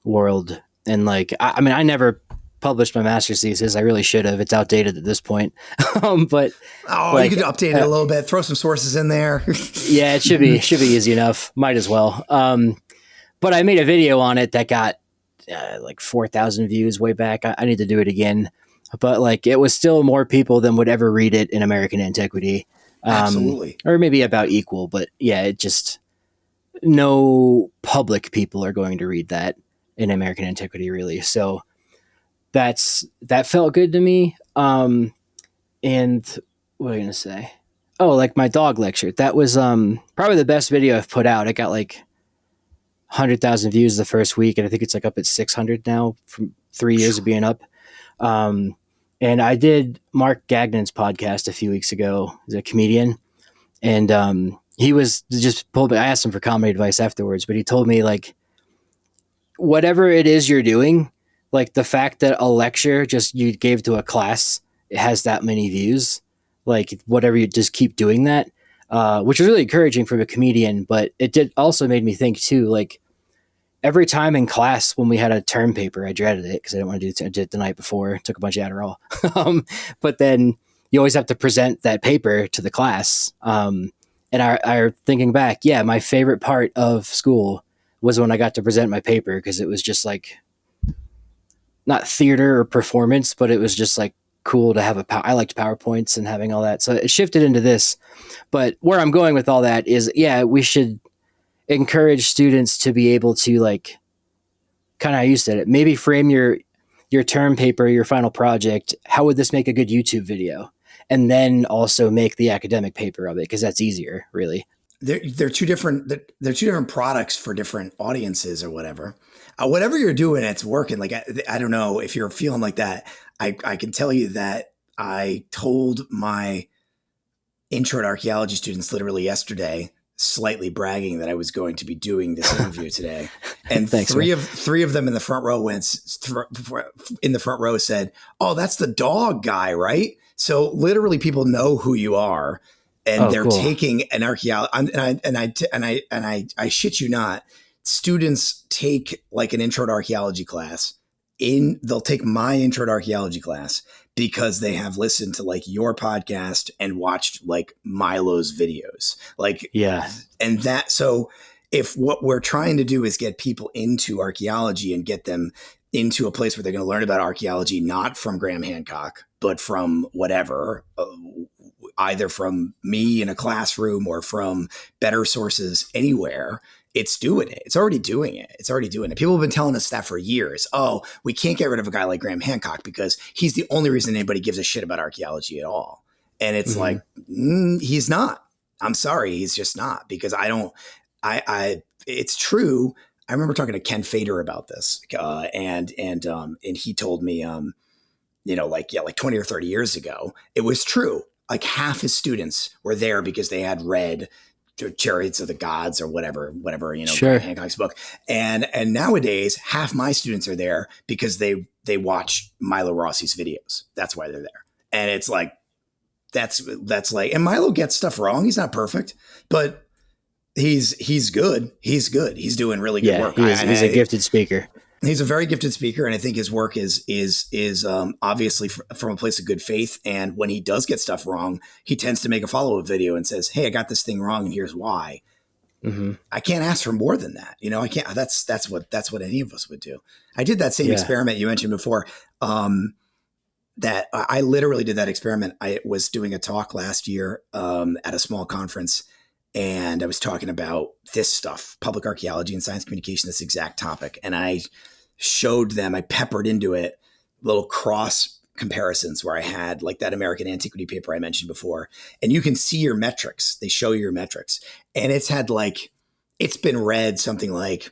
world. And like, I mean, I never published my master's thesis. I really should have. It's outdated at this point. But you could update it a little bit, throw some sources in there. Yeah, it should be easy enough. Might as well. But I made a video on it that got like 4,000 views way back. I need to do it again. But like, it was still more people than would ever read it in American antiquity. Absolutely. Or maybe about equal, but yeah, it just, no public people are going to read that in American antiquity, really. So that felt good to me. And what am I going to say? Oh, like my dog lecture. That was probably the best video I've put out. It got like 100,000 views the first week, and I think it's like up at 600 now from 3 years of being up. And I did Mark Gagnon's podcast a few weeks ago. He's a comedian, and he was just pulled me. I asked him for comedy advice afterwards, but he told me, like, whatever it is you're doing, like the fact that a lecture just you gave to a class, it has that many views, like whatever, you just keep doing that, which was really encouraging from a comedian. But it did also made me think too, like every time in class when we had a term paper, I dreaded it because I didn't want to do it. I did it the night before, took a bunch of Adderall. But then you always have to present that paper to the class. And I thinking back, yeah, my favorite part of school was when I got to present my paper, because it was just like, not theater or performance, but it was just like cool to have I liked PowerPoints and having all that. So it shifted into this. But where I'm going with all that is, yeah, we should encourage students to be able to, like, kind of how you said it, maybe frame your term paper, your final project. How would this make a good YouTube video? And then also make the academic paper of it, because that's easier, really. They're two different products for different audiences or whatever. Whatever you're doing, it's working. Like, I don't know if you're feeling like that. I can tell you that I told my intro to archaeology students literally yesterday, slightly bragging that I was going to be doing this interview today. And Thanks, three of them in the front row said, "Oh, that's the dog guy, right?" So literally people know who you are. And they're cool. Taking an archaeology, and I shit you not, students take like an intro to archaeology class. They'll take my intro to archaeology class because they have listened to like your podcast and watched like Milo's videos. Like, yeah. And so if what we're trying to do is get people into archaeology and get them into a place where they're going to learn about archaeology, not from Graham Hancock, but from whatever, either from me in a classroom or from better sources anywhere, it's doing it. It's already doing it. People have been telling us that for years. Oh, we can't get rid of a guy like Graham Hancock because he's the only reason anybody gives a shit about archaeology at all. And it's like, he's not. I'm sorry. He's just not, because it's true. I remember talking to Ken Fader about this, and he told me, like 20 or 30 years ago, it was true. Like half his students were there because they had read Chariots of the Gods or whatever, Sure. Hancock's book. And nowadays, half my students are there because they watch Milo Rossi's videos. That's why they're there. And it's like, that's like, and Milo gets stuff wrong. He's not perfect, but he's good. He's good. He's doing really good work. He's a gifted speaker. He's a very gifted speaker, and I think his work is obviously from a place of good faith. And when he does get stuff wrong, he tends to make a follow-up video and says, "Hey, I got this thing wrong, and here's why." Mm-hmm. I can't ask for more than that. I can't. That's what any of us would do. I did that same experiment you mentioned before. That I literally did that experiment. I was doing a talk last year at a small conference. And I was talking about this stuff, public archaeology and science communication, this exact topic. And I showed them, I peppered into it little cross comparisons where I had like that American antiquity paper I mentioned before. And you can see your metrics. They show you your metrics. And it's been read something like,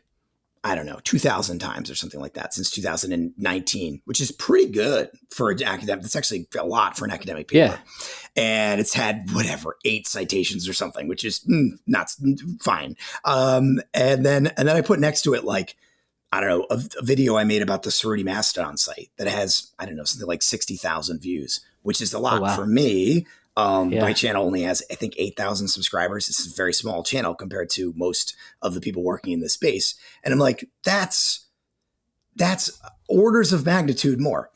I don't know, 2,000 times or something like that since 2019, which is pretty good for an academic. That's actually a lot for an academic paper. Yeah. And it's had 8 citations or something, which is not fine. And then I put next to it, I don't know, a video I made about the Cerruti Mastodon site that has, I don't know, something like 60,000 views, which is a lot for me. My channel only has, I think, 8,000 subscribers. It's a very small channel compared to most of the people working in this space. And I'm like, that's orders of magnitude more.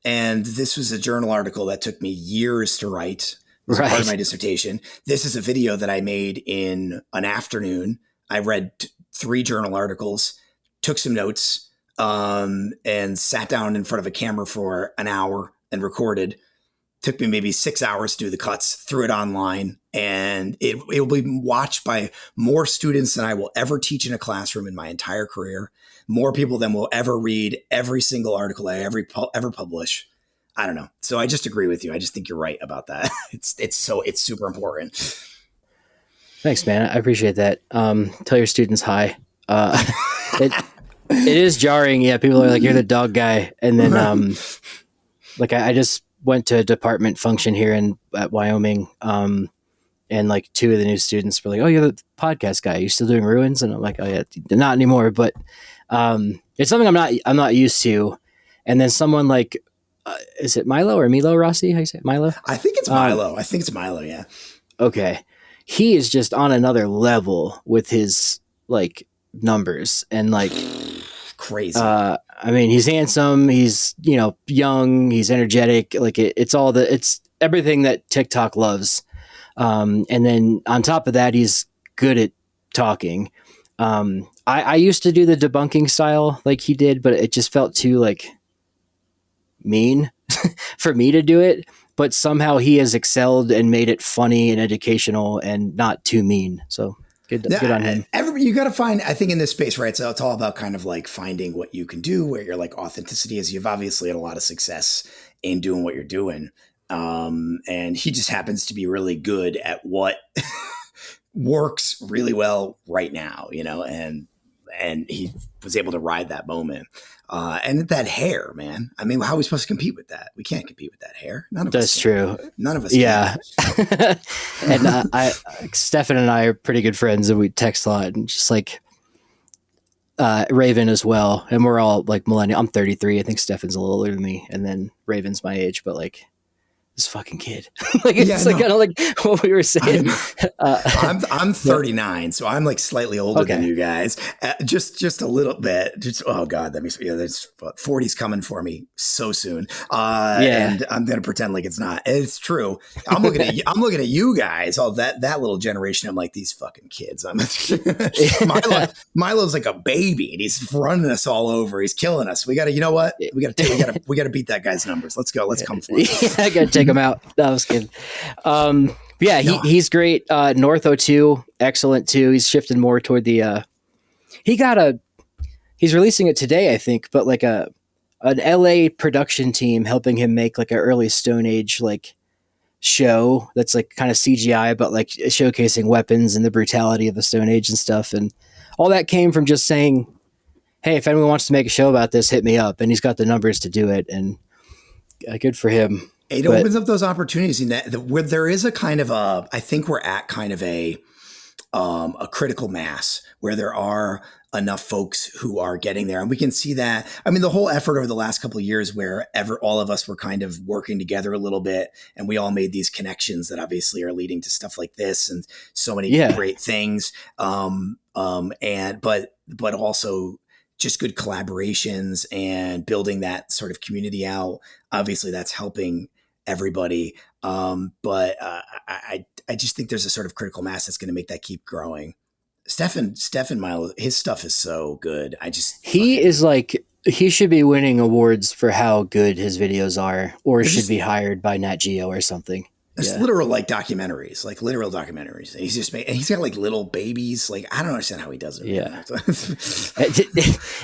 And this was a journal article that took me years to write as part of my dissertation. This is a video that I made in an afternoon. I read 3 journal articles, took some notes, and sat down in front of a camera for an hour and recorded. Took me maybe 6 hours to do the cuts, threw it online, and it will be watched by more students than I will ever teach in a classroom in my entire career. More people than will ever read every single article I ever publish. I don't know. So I just agree with you. I just think you're right about that. It's super important. Thanks, man. I appreciate that. Tell your students hi. It is jarring. Yeah. People are like, you're the dog guy. And then, I just went to a department function here at Wyoming. And 2 of the new students were like, "Oh, you're the podcast guy. You still doing ruins?" And I'm like, "Oh yeah, not anymore." But it's something I'm not used to. And then someone is it Milo or Milo Rossi? How you say it? Milo? I think it's Milo. I think it's Milo. Yeah. Okay. He is just on another level with his numbers and crazy. I mean, he's handsome. He's, young. He's energetic. It's everything that TikTok loves. And then on top of that, he's good at talking. I used to do the debunking style like he did, but it just felt too mean for me to do it. But somehow he has excelled and made it funny and educational and not too mean. So good on him. You got to find, I think in this space, right? So it's all about kind of finding what you can do, where your authenticity is. You've obviously had a lot of success in doing what you're doing. And he just happens to be really good at what works really well right now, and he was able to ride that moment. And that hair, man. I mean, how are we supposed to compete with that? We can't compete with that hair. None of us. That's true. None of us. Yeah. And Stefan and I are pretty good friends, and we text a lot, and just Raven as well. And we're all millennial. I'm 33. I think Stefan's a little older than me, and then Raven's my age, but this fucking kid. Kind of what we were saying. I'm 39, so I'm slightly older than you guys. Just a little bit. Oh God, that means there's 40's coming for me so soon. And I'm gonna pretend like it's not. It's true. I'm looking at I'm looking at you guys. All that little generation. I'm like, these fucking kids. Milo's like a baby, and he's running us all over. He's killing us. We got to. You know what? We got to beat that guy's numbers. Let's go. Let's come for it. I got to take him out. That was good. He's great. North 02, excellent too. He's shifting more toward the. He's releasing it today, I think, but an LA production team helping him make an early Stone Age show that's kind of CGI, but showcasing weapons and the brutality of the Stone Age and stuff, and all that came from just saying, hey, if anyone wants to make a show about this, hit me up. And he's got the numbers to do it, and good for him. It opens up those opportunities in that where there is a kind of I think we're at kind of a critical mass where there are enough folks who are getting there. And we can see that. I mean, the whole effort over the last couple of years where all of us were kind of working together a little bit, and we all made these connections that obviously are leading to stuff like this and so many great things. But also just good collaborations and building that sort of community out. Obviously that's helping everybody. But I just think there's a sort of critical mass that's going to make that keep growing. Stefan Milo, his stuff is so good. He should be winning awards for how good his videos are, or should be hired by Nat Geo or something. It's literal documentaries. He's got like little babies. Like, I don't understand how he does it. Yeah.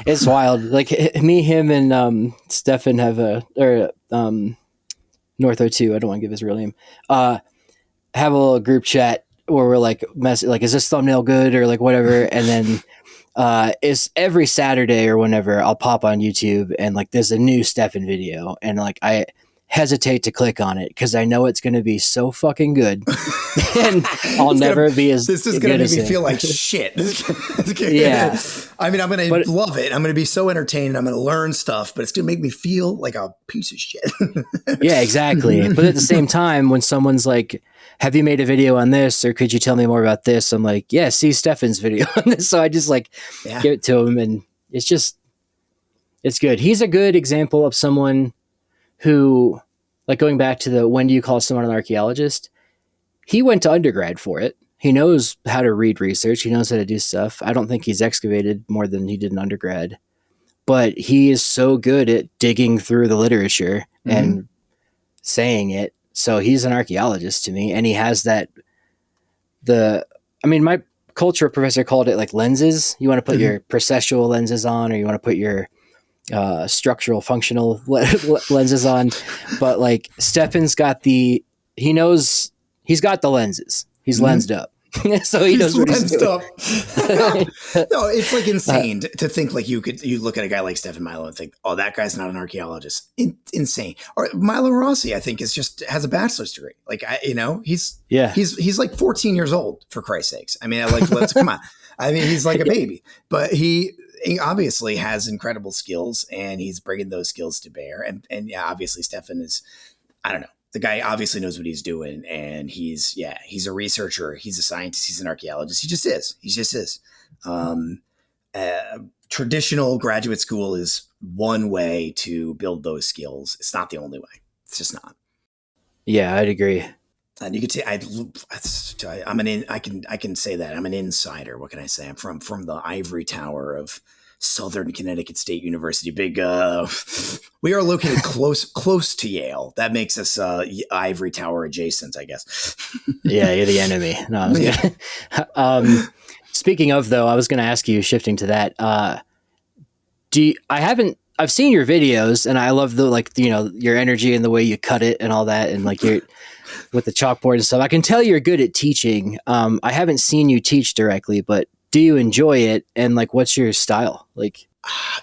It's wild. Like him and Stefan have Northo2, I don't want to give his real name, have a little group chat where we're like, is this thumbnail good or like whatever? And then it's every Saturday or whenever I'll pop on YouTube and like there's a new Stefan video, and like I hesitate to click on it because I know it's going to be so fucking good, and I'll never be as. This is going to make me feel like shit. Yeah, I mean, I'm going to love it. I'm going to be so entertained. I'm going to learn stuff, but it's going to make me feel like a piece of shit. Yeah, exactly. But at the same time, when someone's like, have you made a video on this, or could you tell me more about this? I'm like, yeah, see Stefan's video on this. So I just give it to him, and it's good. He's a good example of someone who, like going back to the, when do you call someone an archaeologist? He went to undergrad for it. He knows how to read research. He knows how to do stuff. I don't think he's excavated more than he did in undergrad, but he is so good at digging through the literature and saying it. So he's an archaeologist to me, and he has my culture professor called it like lenses. You want to put your processual lenses on, or you want to put your structural functional lenses on. But like Stefan's got he's got the lenses. He's lensed up. So he knows what he's doing. No, it's like insane to think like you look at a guy like Stefan Milo and think, oh, that guy's not an archaeologist. Insane. Or Milo Rossi, I think, has a bachelor's degree. Like, he's like 14 years old, for Christ's sakes. I mean, come on. I mean, he's like a baby, but he obviously has incredible skills, and he's bringing those skills to bear. And yeah, obviously Stefan is, I don't know. The guy obviously knows what he's doing, and he's a researcher. He's a scientist. He's an archaeologist. He just is. Traditional graduate school is one way to build those skills. It's not the only way. It's just not. Yeah, I'd agree. And you could say I can say that I'm an insider. What can I say? I'm from the ivory tower of Southern Connecticut State University. We are located close to Yale. That makes us ivory tower adjacent, I guess. Yeah, you're the enemy. No, speaking of, though, I was going to ask you, shifting to that. I've seen your videos, and I love your energy and the way you cut it and all that, and like you're with the chalkboard and stuff. I can tell you're good at teaching. I haven't seen you teach directly, but do you enjoy it? And like, what's your style? Like, I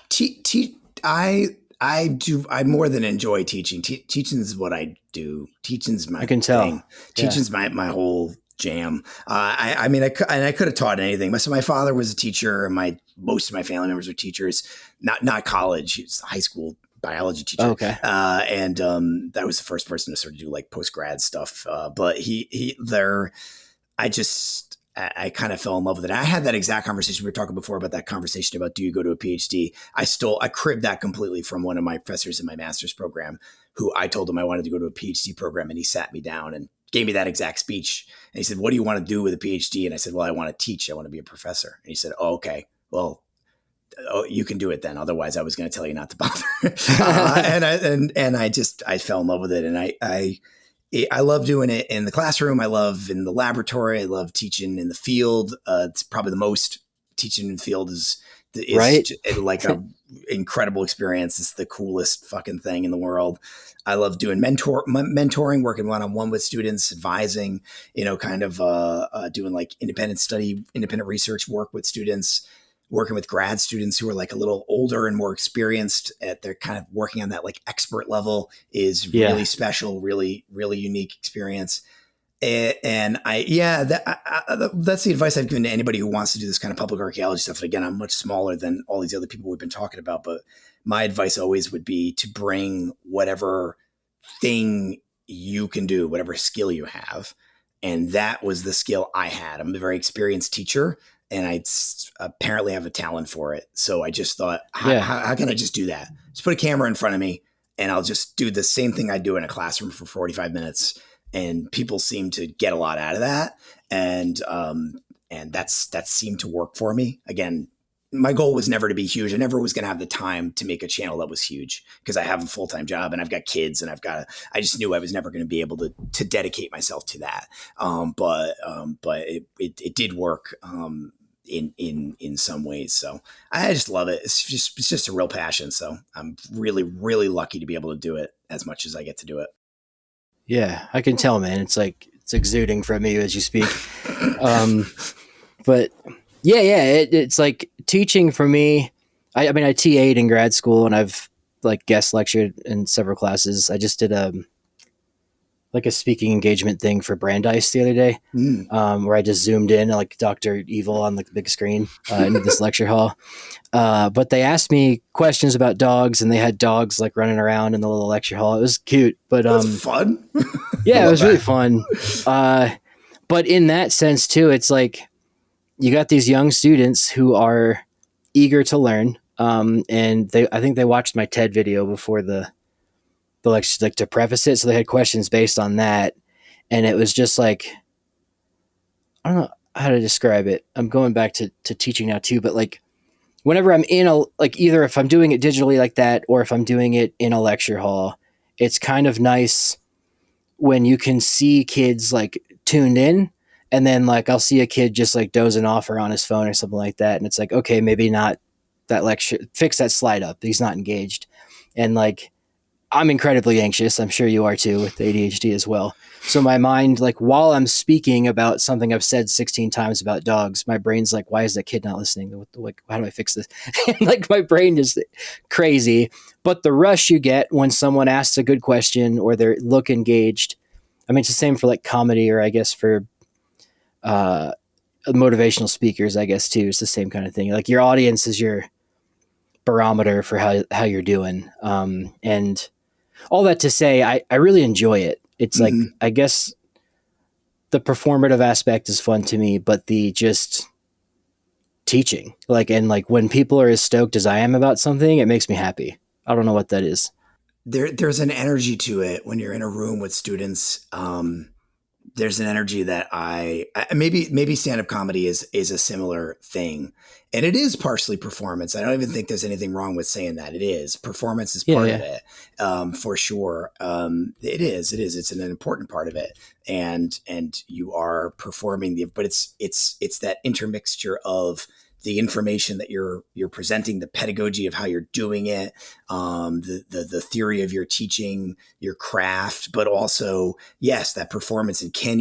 do. I more than enjoy teaching. Teaching is what I do. Teaching's my thing. Tell. Teaching's my whole jam. I mean, I could have taught anything. So my father was a teacher, and most of my family members are teachers. Not college. He was a high school biology teacher. Okay. And that was the first person to sort of do like post grad stuff. But I kind of fell in love with it. I had that exact conversation. We were talking before about that conversation about, do you go to a PhD? I cribbed that completely from one of my professors in my master's program, who I told him I wanted to go to a PhD program, and he sat me down and gave me that exact speech. And he said, what do you want to do with a PhD? And I said, well, I want to teach. I want to be a professor. And he said, oh, okay, well, you can do it then. Otherwise I was going to tell you not to bother. I fell in love with it. And I love doing it in the classroom. I love in the laboratory. I love teaching in the field. It's probably the most teaching in the field is right. Like an incredible experience. It's the coolest fucking thing in the world. I love doing mentoring, working one-on-one with students, advising, doing like independent research work with students. working with grad students who are like a little older and more experienced at their kind of working on that like expert level is really special, really, really unique experience. And that's the advice I've given to anybody who wants to do this kind of public archaeology stuff. And again, I'm much smaller than all these other people we've been talking about, but my advice always would be to bring whatever thing you can do, whatever skill you have. And that was the skill I had. I'm a very experienced teacher, and I apparently have a talent for it. So I just thought, how can I just do that? Just put a camera in front of me and I'll just do the same thing I do in a classroom for 45 minutes. And people seem to get a lot out of that. And that seemed to work for me. Again, my goal was never to be huge. I never was going to have the time to make a channel that was huge because I have a full-time job and I've got kids and I just knew I was never going to be able to dedicate myself to that. But it did work in some ways. So I just love it. It's just a real passion. So I'm really, really lucky to be able to do it as much as I get to do it. Yeah, I can tell, man. It's like it's exuding from you as you speak. But it's like teaching for me. I mean, I TA'd in grad school and I've like guest lectured in several classes. I just did a speaking engagement thing for Brandeis the other day, where I just zoomed in like Dr. Evil on the big screen into this lecture hall. But they asked me questions about dogs, and they had dogs like running around in the little lecture hall. It was cute, but it was fun. Yeah, it was really fun. But in that sense too, it's like you got these young students who are eager to learn, and I think they watched my TED video before the lecture, like to preface it, so they had questions based on that, and it was just like, I don't know how to describe it. I'm going back to teaching now too, but like whenever I'm in either if I'm doing it digitally like that or if I'm doing it in a lecture hall, it's kind of nice when you can see kids like tuned in, and then like I'll see a kid just like dozing off or on his phone or something like that, and it's like, okay, maybe not that lecture, fix that slide up, he's not engaged. And like I'm incredibly anxious. I'm sure you are too with ADHD as well. So my mind, like while I'm speaking about something I've said 16 times about dogs, my brain's like, why is that kid not listening? Like, how do I fix this? And like my brain is crazy. But the rush you get when someone asks a good question or they look engaged. I mean, it's the same for like comedy, or I guess for motivational speakers, I guess too. It's the same kind of thing. Like your audience is your barometer for how you're doing. And all that to say, I really enjoy it. It's like, I guess the performative aspect is fun to me, but the just teaching, and when people are as stoked as I am about something, it makes me happy. I don't know what that is. There's an energy to it when you're in a room with students. There's an energy that maybe stand-up comedy is a similar thing. And it is partially performance. I don't even think there's anything wrong with saying that. It is. Performance is part of it, for sure. It is. It's an important part of it. And you are performing but it's that intermixture of the information that you're presenting, the pedagogy of how you're doing it, the theory of your teaching, your craft, but also, yes, that performance. And can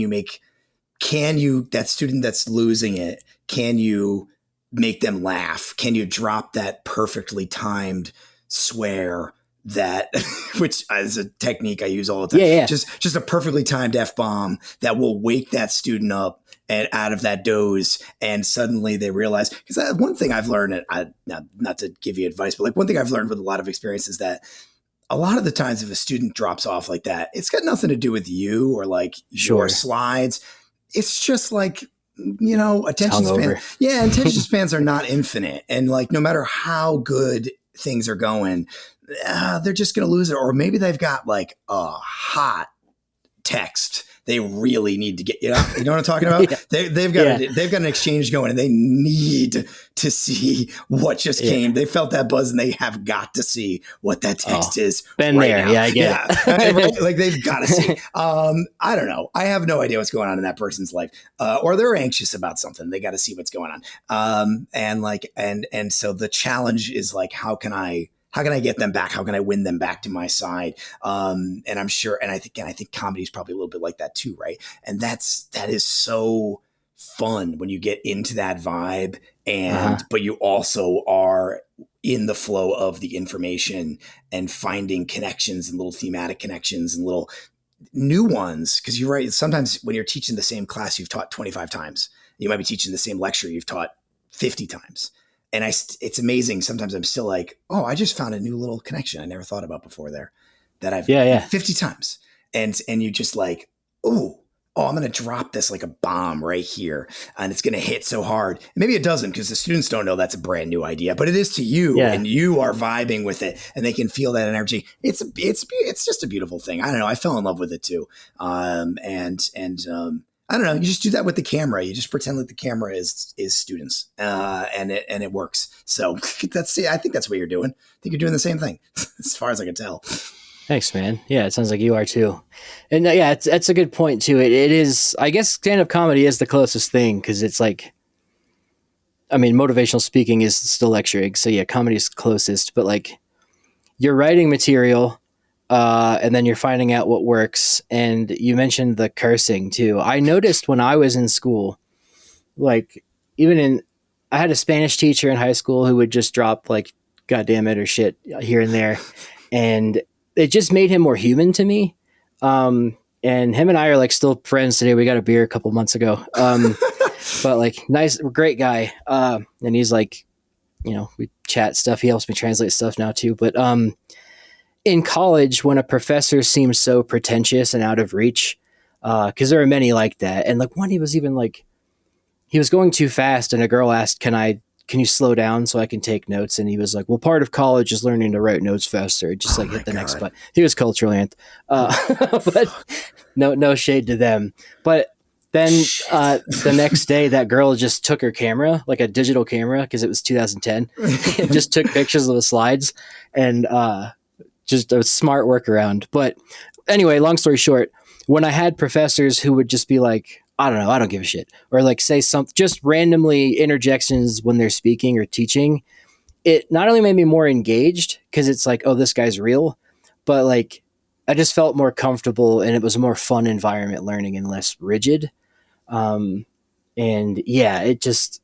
you, that student that's losing it, can you make them laugh? Can you drop that perfectly timed swear that, which is a technique I use all the time. Yeah. Just a perfectly timed F-bomb that will wake that student up and out of that doze, and suddenly they realize, because one thing I've learned, not to give you advice, but like one thing I've learned with a lot of experience is that a lot of the times if a student drops off like that, it's got nothing to do with you or like your slides. It's just like, attention span. Yeah, attention spans are not infinite, and like no matter how good things are going, they're just going to lose it. Or maybe they've got like a hot text they really need to get, you know what I'm talking about? They've got an exchange going, and they need to see what just came. They felt that buzz, and they have got to see what that text is. Been right there, now. I get it. Right? Like they've got to see. I don't know. I have no idea what's going on in that person's life, or they're anxious about something. They got to see what's going on. And so the challenge is like, how can I get them back? How can I win them back to my side? And I'm sure, and I think comedy is probably a little bit like that too, right? And that is so fun when you get into that vibe but you also are in the flow of the information and finding connections and little thematic connections and little new ones. Because you're right. Sometimes when you're teaching the same class you've taught 25 times, you might be teaching the same lecture you've taught 50 times. And it's amazing. Sometimes I'm still like, oh, I just found a new little connection I never thought about before there that I've 50 times. And you just like, oh, I'm going to drop this like a bomb right here and it's going to hit so hard. And maybe it doesn't because the students don't know that's a brand new idea, but it is to you and you are vibing with it and they can feel that energy. It's just a beautiful thing. I don't know. I fell in love with it too. And I don't know. You just do that with the camera. You just pretend like the camera is students and it works. So I think that's what you're doing. I think you're doing the same thing as far as I can tell. Thanks, man. Yeah, it sounds like you are too. And that's a good point too. It is, I guess stand-up comedy is the closest thing because it's like, I mean, motivational speaking is still lecturing. So yeah, comedy is closest, but like you're writing material and then you're finding out what works. And you mentioned the cursing too. I noticed when I was in school, like I had a Spanish teacher in high school who would just drop like, God damn it or shit here and there. And it just made him more human to me. And him and I are like still friends today. We got a beer a couple months ago. But like nice, great guy. And he's like, we chat stuff. He helps me translate stuff now too. But in college, when a professor seems so pretentious and out of reach, because there are many like that. And like one, he was even like, he was going too fast and a girl asked, can you slow down so I can take notes? And he was like, well, part of college is learning to write notes faster. Just hit the next button. He was culturally but no shade to them. But then the next day, that girl just took her camera, like a digital camera, because it was 2010, and just took pictures of the slides and just a smart workaround. But anyway, long story short, when I had professors who would just be like, I don't know, I don't give a shit. Or like say something, just randomly interjections when they're speaking or teaching. It not only made me more engaged because it's like, oh, this guy's real, but like I just felt more comfortable and it was a more fun environment learning and less rigid. And yeah, it just,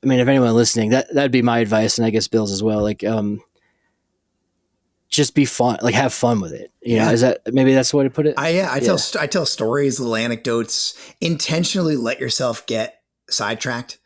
I mean, if anyone listening, that'd be my advice. And I guess Bill's as well. Like, just be fun, like have fun with it. You know, is that maybe that's the way to put it? I tell stories, little anecdotes, intentionally let yourself get sidetracked.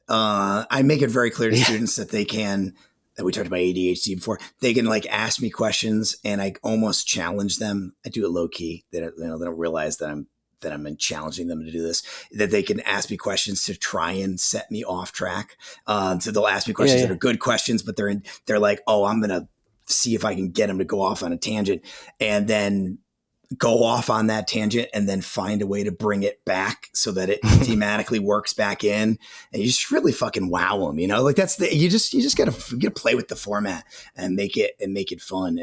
I make it very clear to students that that we talked about ADHD before, they can like ask me questions and I almost challenge them. I do it low key. They don't realize that I'm challenging them to do this, that they can ask me questions to try and set me off track. So they'll ask me questions that are good questions, but they're like, oh, I'm going to see if I can get them to go off on a tangent and then go off on that tangent and then find a way to bring it back so that it thematically works back in. And you just really fucking wow them, like you just gotta play with the format and make it fun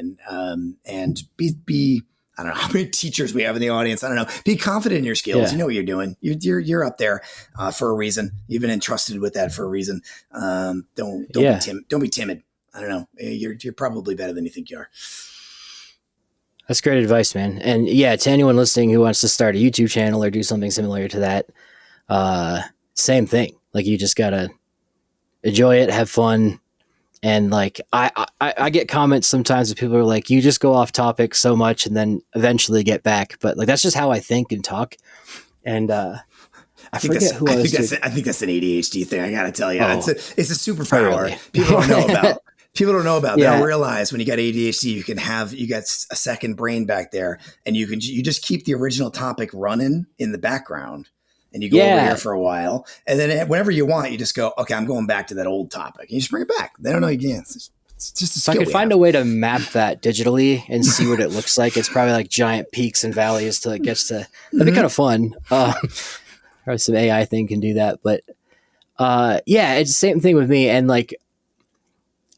and be, I don't know how many teachers we have in the audience. I don't know. Be confident in your skills. Yeah. You know what you're doing. You're up there for a reason. You've been entrusted with that for a reason. Don't be timid. I don't know. You're probably better than you think you are. That's great advice, man. And yeah, to anyone listening who wants to start a YouTube channel or do something similar to that, same thing. Like you just gotta enjoy it, have fun. And like, I get comments sometimes that people are like, you just go off topic so much and then eventually get back. But like, that's just how I think and talk. And, I think that's an ADHD thing. I gotta tell you, it's a superpower. Really? People don't know about. They don't realize when you got ADHD, you got a second brain back there, and you just keep the original topic running in the background, and you go over here for a while, and then whenever you want, you just go, okay, I'm going back to that old topic, and you just bring it back. They don't know you can. It's just a skill. If I could find a way to map that digitally and see what it looks like, it's probably like giant peaks and valleys till it gets to. That'd be kind of fun. Probably some AI thing can do that, but it's the same thing with me. And like,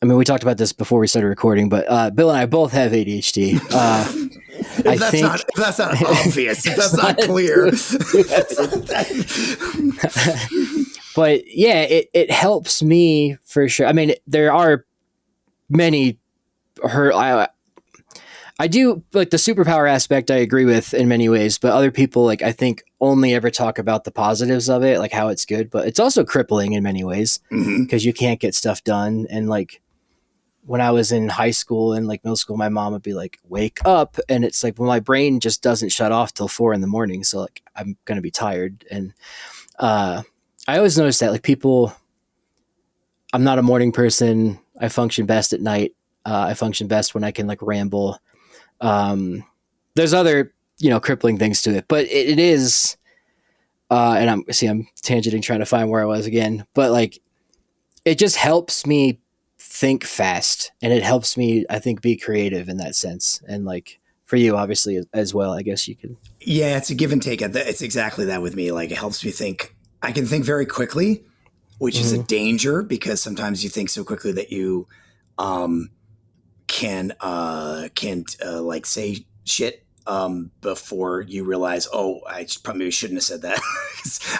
I mean, we talked about this before we started recording, but Bill and I both have ADHD. If that's not obvious, if that's not clear. But yeah, it helps me for sure. I mean, there are many I do like the superpower aspect. I agree with in many ways, but other people like I think only ever talk about the positives of it, like how it's good. But it's also crippling in many ways because you can't get stuff done. And like when I was in high school and like middle school, my mom would be like, "Wake up!" And it's like, well, my brain just doesn't shut off till 4 a.m. So like I'm gonna be tired. And I always notice that like people, I'm not a morning person. I function best at night. I function best when I can like ramble. There's other, crippling things to it, but it is, and I'm tangenting trying to find where I was again, but like, it just helps me think fast and it helps me, I think, be creative in that sense. And like for you, obviously as well, I guess you could. Yeah, it's a give and take. It's exactly that with me. Like it helps me think. I can think very quickly, which is a danger because sometimes you think so quickly that you, can't like say shit before you realize, I probably shouldn't have said that.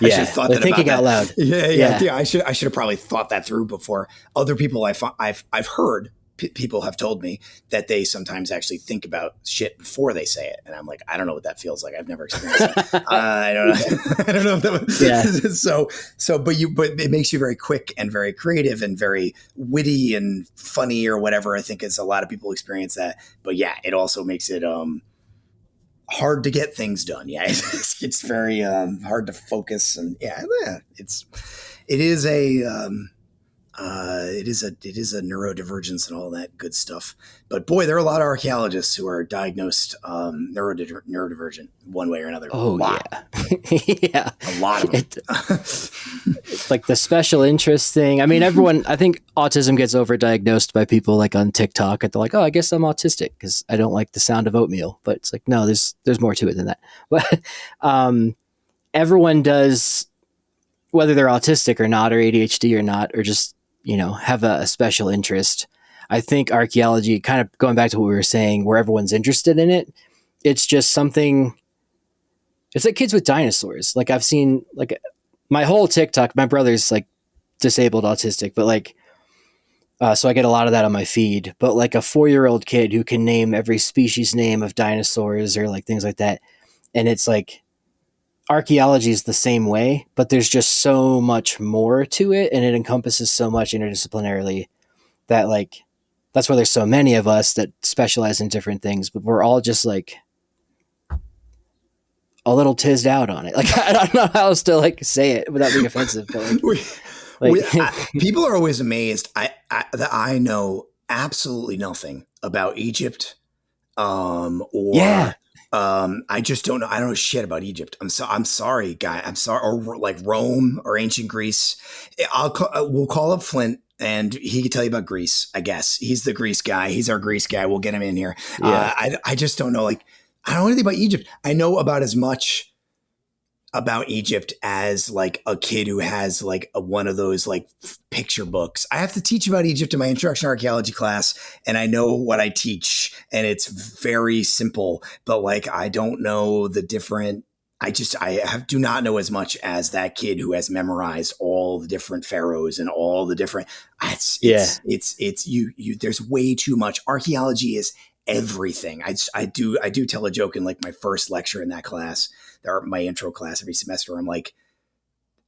I should have thought that thinking about out loud. Yeah. I should have probably thought that through before. Other people I've heard people have told me that they sometimes actually think about shit before they say it, and I'm like, I don't know what that feels like. I've never experienced it. I don't know. I don't know if that was, but it makes you very quick and very creative and very witty and funny or whatever. I think is a lot of people experience that, but yeah, it also makes it hard to get things done. Yeah, it's very hard to focus, and it is a neurodivergence and all that good stuff. But boy, there are a lot of archaeologists who are diagnosed neurodivergent one way or another. Oh, yeah. A lot of them. It's like the special interest thing. I mean, everyone, I think autism gets overdiagnosed by people like on TikTok. And they're like, oh, I guess I'm autistic because I don't like the sound of oatmeal. But it's like, no, there's more to it than that. But everyone does, whether they're autistic or not, or ADHD or not, or just, have a special interest. I think archaeology, kind of going back to what we were saying, where everyone's interested in it, it's just something, it's like kids with dinosaurs. Like I've seen like my whole TikTok, my brother's like disabled autistic, but like, so I get a lot of that on my feed, but like a 4-year-old kid who can name every species name of dinosaurs or like things like that. And it's like, archaeology is the same way, but there's just so much more to it, and it encompasses so much interdisciplinarily that like that's why there's so many of us that specialize in different things, but we're all just like a little tizzed out on it. Like I don't know how else to like say it without being offensive, but people are always amazed that I know absolutely nothing about Egypt I just don't know. I don't know shit about Egypt. I'm sorry, guy. I'm sorry. Or like Rome or ancient Greece. We'll call up Flint and he can tell you about Greece. I guess he's the Greece guy. He's our Greece guy. We'll get him in here. Yeah. I just don't know. Like, I don't know anything about Egypt. I know about as much about Egypt as like a kid who has like one of those like picture books. I have to teach about Egypt in my introduction to archaeology class, and I know what I teach, and it's very simple, but like I don't know the different. Do not know as much as that kid who has memorized all the different pharaohs and all the different. It's you. There's way too much. Archaeology is everything. I do tell a joke in like my first lecture in that class, or my intro class every semester. I'm like,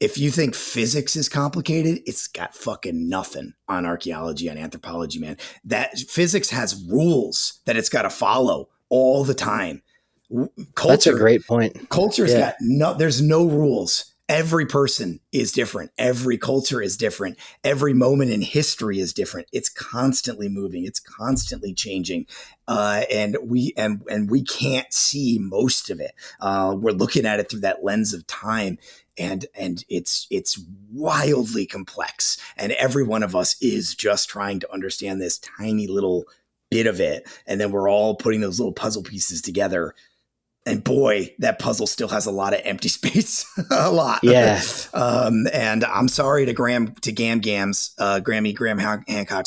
if you think physics is complicated, it's got fucking nothing on archaeology and anthropology, man. That physics has rules that it's got to follow all the time. Culture, that's a great point. Culture's got there's no rules. Every person is different. Every culture is different. Every moment in history is different. It's constantly moving. It's constantly changing. And we can't see most of it. We're looking at it through that lens of time, and it's wildly complex. And every one of us is just trying to understand this tiny little bit of it. And then we're all putting those little puzzle pieces together. And boy, that puzzle still has a lot of empty space, a lot. Yeah. And I'm sorry to Graham Hancock's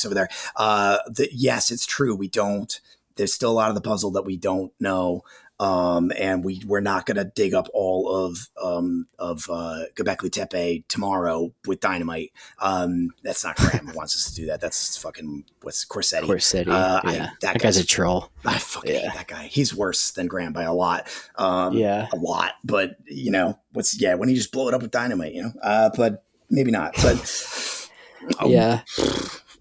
over there. Yes, it's true. There's still a lot of the puzzle that we don't know. And we're not going to dig up all of Göbekli Tepe tomorrow with dynamite. That's not Graham who wants us to do that. That's fucking Corsetti. Corsetti. That guy's a troll. I fucking hate that guy. He's worse than Graham by a lot. A lot. But when you just blow it up with dynamite, but maybe not. But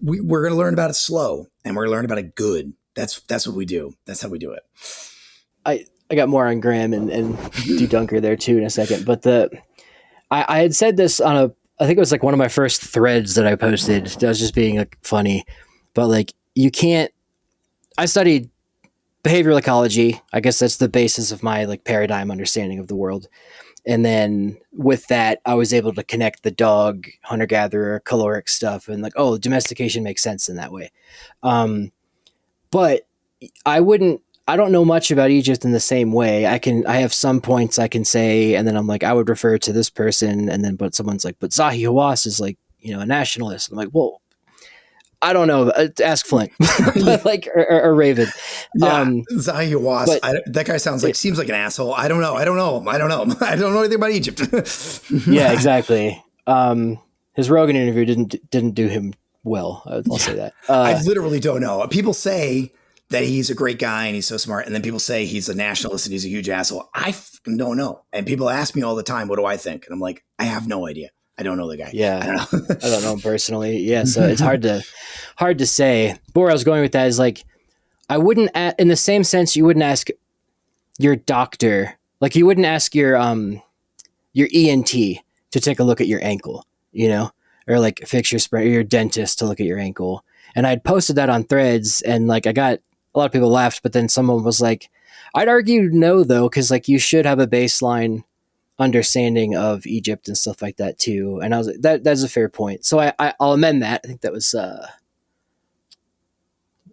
we're going to learn about it slow, and we're going to learn about it good. That's what we do. That's how we do it. I got more on Graham and do Dunker there too in a second, but I had said this on I think it was like one of my first threads that I posted. I was just being like funny, but like I studied behavioral ecology. I guess that's the basis of my like paradigm understanding of the world. And then with that, I was able to connect the dog, hunter-gatherer, caloric stuff, and like, oh, domestication makes sense in that way. But I don't know much about Egypt in the same way. I have some points I can say, and then I'm like, I would refer to this person, and then, but someone's like, but Zahi Hawass is like, a nationalist. I'm like, well, I don't know. Ask Flint, but like, or Raven. Yeah, Zahi Hawass. That guy seems like an asshole. I don't know. I don't know anything about Egypt. Yeah, exactly. His Rogan interview didn't do him well. I'll say that. I literally don't know. People say that he's a great guy and he's so smart, and then people say he's a nationalist and he's a huge asshole. I don't know. And people ask me all the time, what do I think? And I'm like, I have no idea. I don't know the guy. Yeah, I don't know him personally. Yeah, so it's hard to say. But where I was going with that is like, I wouldn't, in the same sense, you wouldn't ask your doctor, like you wouldn't ask your ENT to take a look at your ankle, or like fix your sprain, or your dentist to look at your ankle. And I'd posted that on Threads, and like I got a lot of people laughed, but then someone was like, I'd argue no though, because like you should have a baseline understanding of Egypt and stuff like that too. And I was like, that's a fair point. So I'll amend that. I think that was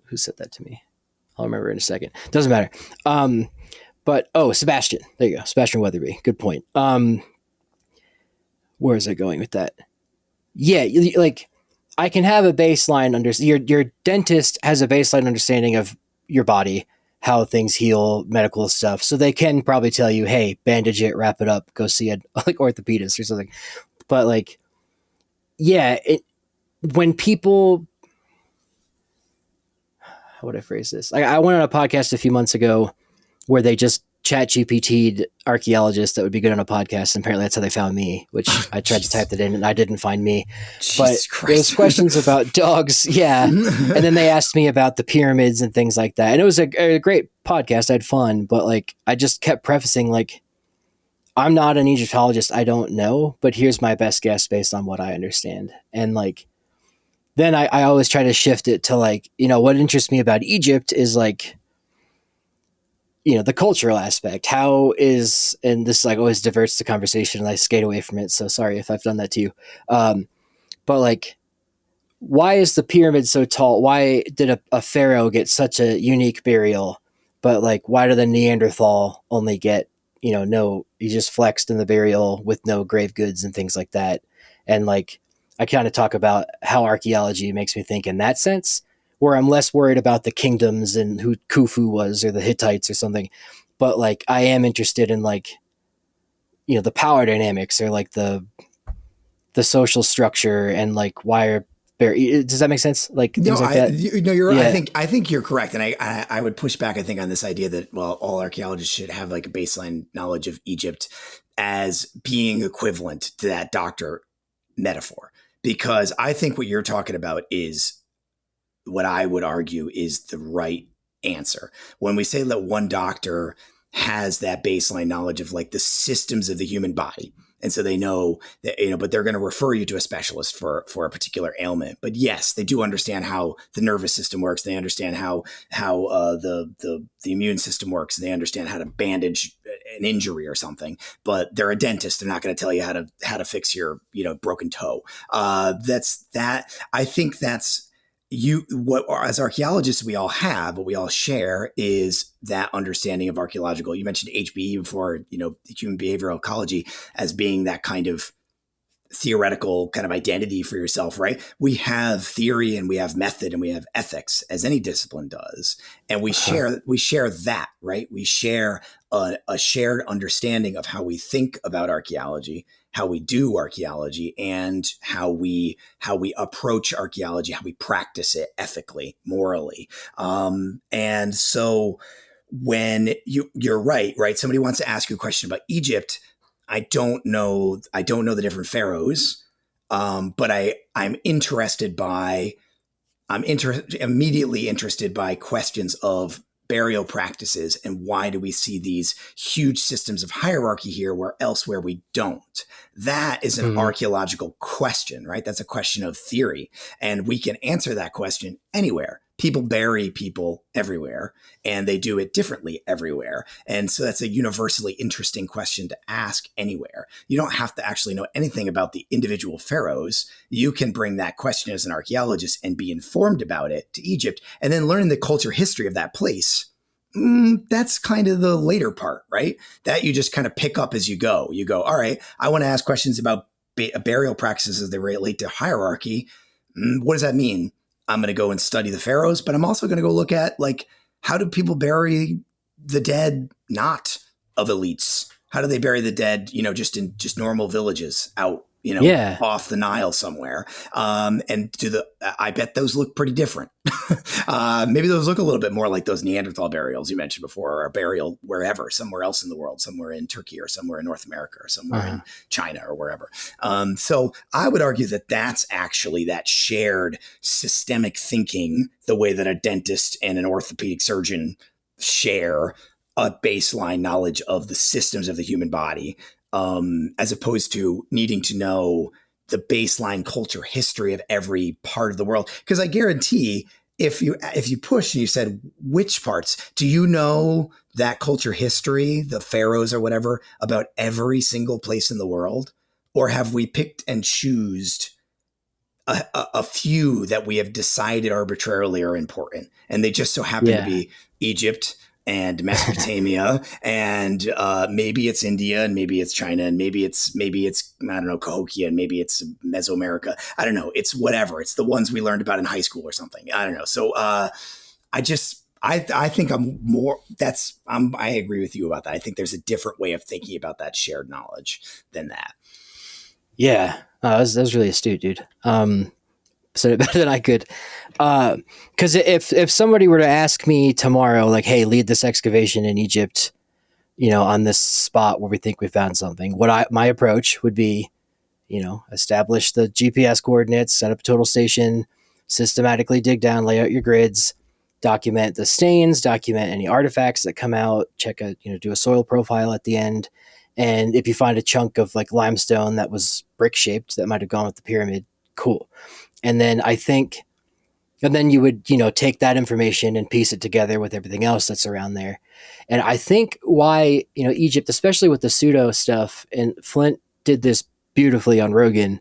who said that to me? I'll remember in a second. Doesn't matter. But Sebastian. There you go. Sebastian Weatherby. Good point. Where is I going with that? Yeah, like I can have a baseline your dentist has a baseline understanding of your body, how things heal, medical stuff. So they can probably tell you, hey, bandage it, wrap it up, go see a like orthopedist or something. But like, yeah, when people, how would I phrase this? I went on a podcast a few months ago where they just chat GPT'd archaeologists that would be good on a podcast. And apparently that's how they found me, which I tried to type that in and I didn't find me. But there was questions about dogs. Yeah. And then they asked me about the pyramids and things like that. And it was a great podcast. I had fun, but like, I just kept prefacing like, I'm not an Egyptologist. I don't know, but here's my best guess based on what I understand. And like, then I always try to shift it to like, what interests me about Egypt is like, the cultural aspect, and this like always diverts the conversation and I skate away from it. So sorry if I've done that to you. But like, why is the pyramid so tall? Why did a pharaoh get such a unique burial? But like, why did the Neanderthal only get, he just flexed in the burial with no grave goods and things like that. And like, I kind of talk about how archaeology makes me think in that sense, where I'm less worried about the kingdoms and who Khufu was or the Hittites or something. But like, I am interested in like, the power dynamics or like the social structure and like why does that make sense? Like things like that? You're right. I think you're correct. And I would push back, I think, on this idea that, well, all archaeologists should have like a baseline knowledge of Egypt as being equivalent to that doctor metaphor. Because I think what you're talking about is what I would argue is the right answer. When we say that one doctor has that baseline knowledge of like the systems of the human body, and so they know that, but they're going to refer you to a specialist for a particular ailment. But yes, they do understand how the nervous system works. They understand how the immune system works. They understand how to bandage an injury or something. But they're a dentist. They're not going to tell you how to fix your broken toe. That's that. I think that's what as archaeologists what we all share is that understanding of you mentioned HBE before, human behavioral ecology as being that kind of theoretical kind of identity for yourself, right? We have theory and we have method and we have ethics, as any discipline does, and we share that, right? We share a shared understanding of how we think about archaeology, how we do archaeology, and how we approach archaeology, how we practice it ethically, morally, and so when you're right, somebody wants to ask you a question about Egypt. I don't know the different pharaohs, but I'm immediately interested by questions of burial practices and why do we see these huge systems of hierarchy here where elsewhere we don't. That is an archaeological question, right? That's a question of theory, and we can answer that question anywhere. People bury people everywhere, and they do it differently everywhere. And so that's a universally interesting question to ask anywhere. You don't have to actually know anything about the individual pharaohs. You can bring that question as an archaeologist and be informed about it to Egypt, and then learn the culture history of that place. That's kind of the later part, right? That you just kind of pick up as you go. You go, all right, I want to ask questions about burial practices as they relate to hierarchy. What does that mean? I'm going to go and study the pharaohs, but I'm also going to go look at, like, how do people bury the dead not of elites? How do they bury the dead, just in just normal villages out, off the Nile somewhere? And I bet those look pretty different. Maybe those look a little bit more like those Neanderthal burials you mentioned before, or a burial wherever, somewhere else in the world, somewhere in Turkey or somewhere in North America or somewhere in China or wherever. So I would argue that that's actually that shared systemic thinking, the way that a dentist and an orthopedic surgeon share a baseline knowledge of the systems of the human body, as opposed to needing to know the baseline culture history of every part of the world. Because I guarantee if you push and you said, which parts, do you know that culture history, the pharaohs or whatever, about every single place in the world? Or have we picked and choosed a few that we have decided arbitrarily are important, and they just so happen to be Egypt and Mesopotamia, and maybe it's India, and maybe it's China, and maybe it's I don't know, Cahokia, and maybe it's Mesoamerica. I don't know. It's whatever. It's the ones we learned about in high school or something. I don't know. So I think I agree with you about that. I think there's a different way of thinking about that shared knowledge than that. Yeah, that was really astute, dude. Said it better than I could. Because if somebody were to ask me tomorrow, like, hey, lead this excavation in Egypt, on this spot where we think we found something, my approach would be, establish the GPS coordinates, set up a total station, systematically dig down, lay out your grids, document the stains, document any artifacts that come out, do a soil profile at the end. And if you find a chunk of like limestone that was brick shaped that might have gone with the pyramid, cool. And then you would, take that information and piece it together with everything else that's around there. And I think why, Egypt, especially with the pseudo stuff, and Flint did this beautifully on Rogan,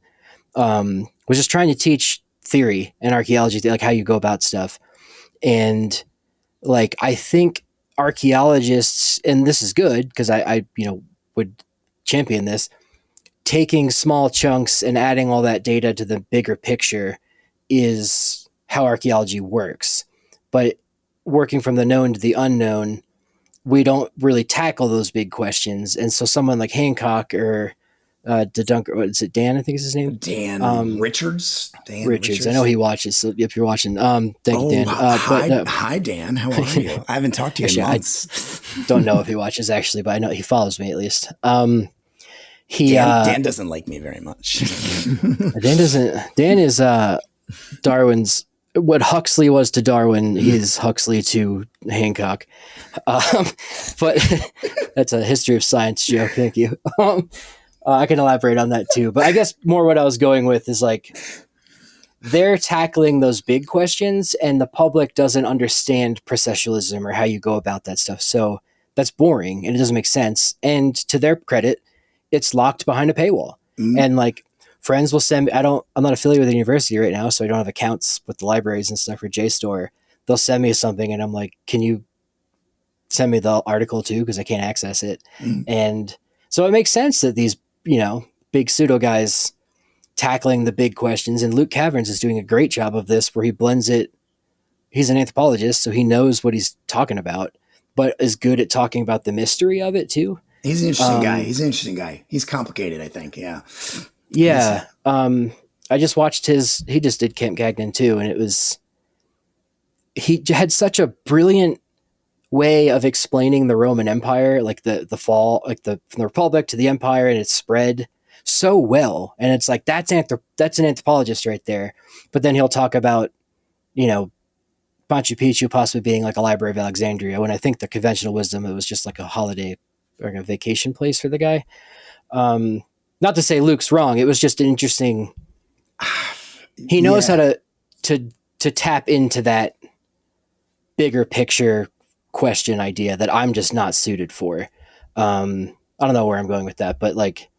was just trying to teach theory and archaeology, like how you go about stuff. And like, I think archaeologists, and this is good because I would champion this, taking small chunks and adding all that data to the bigger picture is how archaeology works. But working from the known to the unknown, we don't really tackle those big questions. And so someone like Hancock or Dunker, what is it, Dan, I think is his name? Dan Richards. Dan Richards. I know he watches. So if you're watching, thank you, Dan. Hi, Dan. How are you? I haven't talked to you in months. I don't know if he watches actually, but I know he follows me at least. Dan doesn't like me very much. Dan is Darwin's, what Huxley was to Darwin, he's Huxley to Hancock. But that's a history of science joke. Thank you. I can elaborate on that too. But I guess more what I was going with is like, they're tackling those big questions and the public doesn't understand processualism or how you go about that stuff. So that's boring and it doesn't make sense. And to their credit, it's locked behind a paywall. And like, friends will send me, I'm not affiliated with the university right now, so I don't have accounts with the libraries and stuff for JSTOR. They'll send me something and I'm like, can you send me the article too? Because I can't access it. And so it makes sense that these, big pseudo guys tackling the big questions. And Luke Caverns is doing a great job of this, where he blends it. He's an anthropologist, so he knows what he's talking about, but is good at talking about the mystery of it too. He's an interesting guy. He's complicated, I think. Yeah. Yeah. I just watched he just did Camp Gagnon too. And he had such a brilliant way of explaining the Roman Empire, like the fall, like from the Republic to the Empire and its spread so well. And it's like, that's an anthropologist right there. But then he'll talk about, Machu Picchu possibly being like a Library of Alexandria, when I think the conventional wisdom, it was just like a holiday or a vacation place for the guy. Not to say Luke's wrong. It was just an interesting, he knows how to tap into that bigger picture question idea that I'm just not suited for. I don't know where I'm going with that, but like,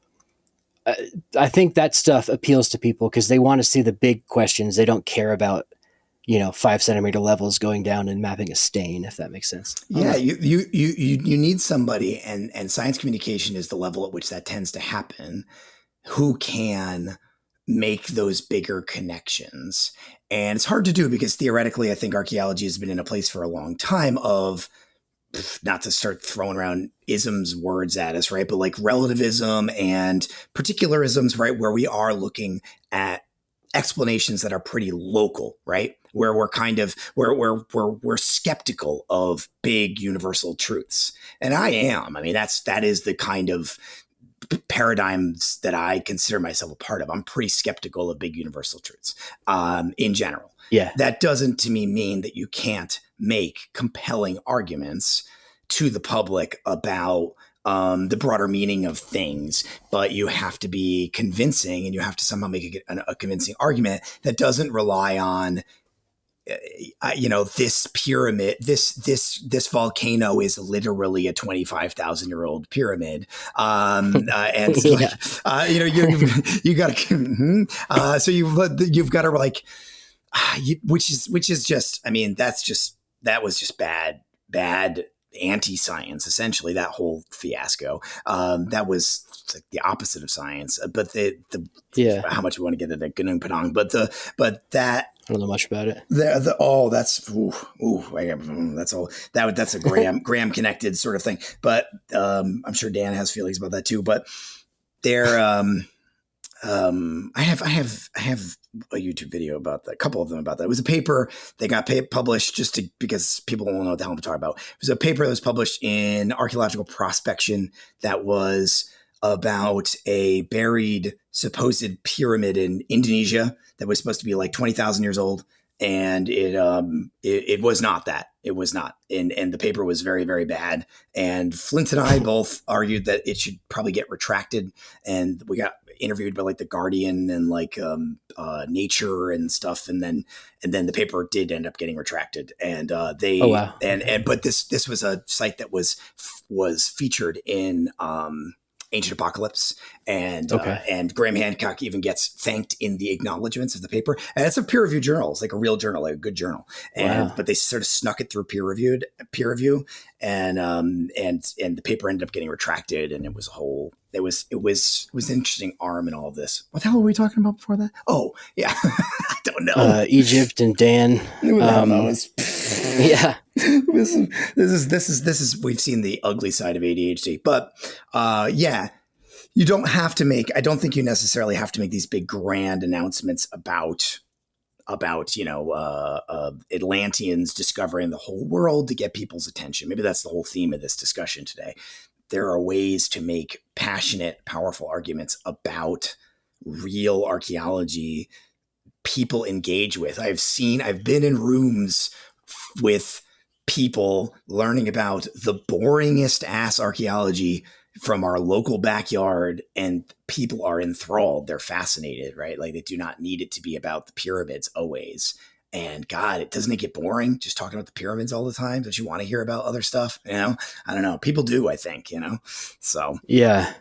I think that stuff appeals to people because they want to see the big questions. They don't care about, 5 centimeter levels going down and mapping a stain, if that makes sense. Yeah. You need somebody, and science communication is the level at which that tends to happen, who can make those bigger connections. And it's hard to do because theoretically, I think archaeology has been in a place for a long time of, not to start throwing around isms words at us, right? But like relativism and particularisms, right? Where we are looking at explanations that are pretty local, right? Where we're kind of, we're skeptical of big universal truths. And I am. I mean, that is the kind of paradigms that I consider myself a part of. I'm pretty skeptical of big universal truths in general. Yeah. That doesn't to me mean that you can't make compelling arguments to the public about the broader meaning of things, but you have to be convincing, and you have to somehow make a convincing argument that doesn't rely on this pyramid, this volcano is literally a 25,000-year-old pyramid. And you got to, so you've got to like, which is just, I mean, that was just bad anti-science, essentially, that whole fiasco. That was like the opposite of science, but how much we want to get into Gunung Padang, but that, I don't know much about it. That's all. That's a Graham connected sort of thing. But I'm sure Dan has feelings about that too. But there, I have a YouTube video about that. A couple of them about that. It was a paper that got published because people won't know what the hell I'm talking about. It was a paper that was published in Archaeological Prospection that was about a buried supposed pyramid in Indonesia that was supposed to be like 20,000 years old. And it was not that. It was not. And the paper was very, very bad. And Flint and I both argued that it should probably get retracted. And we got interviewed by like The Guardian and like Nature and stuff. And then the paper did end up getting retracted. And but this was a site that was featured in Ancient Apocalypse, and Graham Hancock even gets thanked in the acknowledgments of the paper. And it's a peer-reviewed journal. It's like a real journal, like a good journal. But they sort of snuck it through peer review, and the paper ended up getting retracted. And it was it was an interesting arm in all of this. What the hell were we talking about before that? Oh yeah, I don't know. Egypt and Dan. Yeah. This is we've seen the ugly side of ADHD, but you don't have to I don't think you necessarily have to make these big grand announcements about Atlanteans discovering the whole world to get people's attention. Maybe that's the whole theme of this discussion today. There are ways to make passionate, powerful arguments about real archaeology people engage with. I've been in rooms with people learning about the boringest ass archaeology from our local backyard, and people are enthralled. They're fascinated, right? Like, they do not need it to be about the pyramids always. And God, doesn't it get boring just talking about the pyramids all the time? Don't you want to hear about other stuff? I don't know. People do, I think, so. Yeah.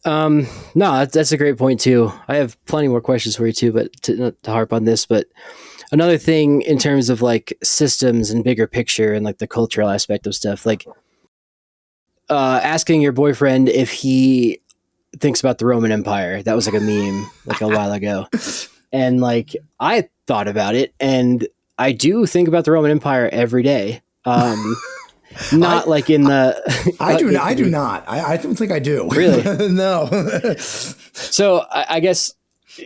No, that's a great point too. I have plenty more questions for you too, but to harp on this, but another thing in terms of like systems and bigger picture and like the cultural aspect of stuff, like asking your boyfriend if he thinks about the Roman Empire. That was like a meme like a while ago. And like, I thought about it, and I do think about the Roman Empire every day. Not like in the. I do not. I don't think I do. Really? No. So I guess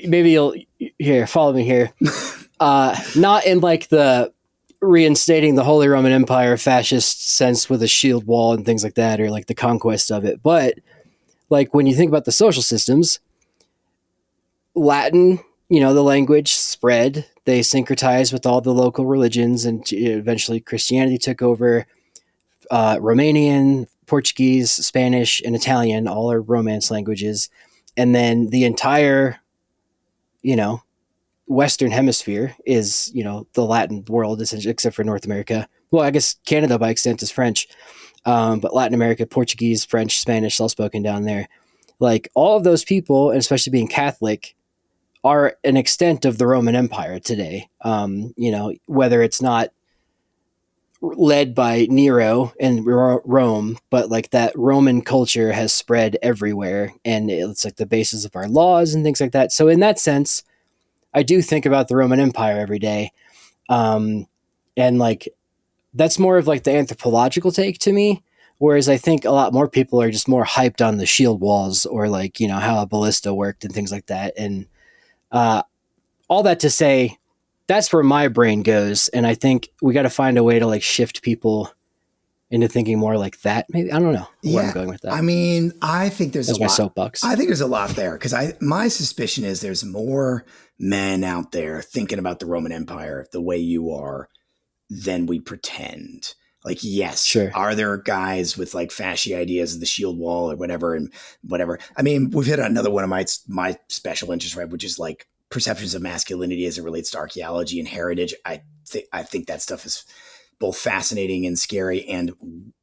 maybe you'll follow me here. Not in like the reinstating the Holy Roman Empire fascist sense with a shield wall and things like that, or like the conquest of it, but like when you think about the social systems, Latin, the language spread, they syncretized with all the local religions, and eventually Christianity took over. Romanian, Portuguese, Spanish, and Italian, all are Romance languages. And then the entire, Western hemisphere is, the Latin world, essentially, except for North America. Well, I guess Canada by extent is French. But Latin America, Portuguese, French, Spanish, all spoken down there. Like all of those people, and especially being Catholic, are an extent of the Roman Empire today. Whether it's not led by Nero and Rome, but like that Roman culture has spread everywhere, and it's like the basis of our laws and things like that. So in that sense, I do think about the Roman Empire every day. And like, that's more of like the anthropological take to me. Whereas I think a lot more people are just more hyped on the shield walls, or like, how a ballista worked and things like that. And all that to say, that's where my brain goes. And I think we got to find a way to like shift people into thinking more like that. Maybe, I don't know where I'm going with that. I mean, I think there's That's a lot. My soapbox. I think there's a lot there, because my suspicion is there's more men out there thinking about the Roman Empire the way you are than we pretend. Like, yes, sure. Are there guys with like fashy ideas of the shield wall or whatever and whatever? I mean, we've hit another one of my special interests, right, which is like perceptions of masculinity as it relates to archaeology and heritage. I think that stuff is both fascinating and scary and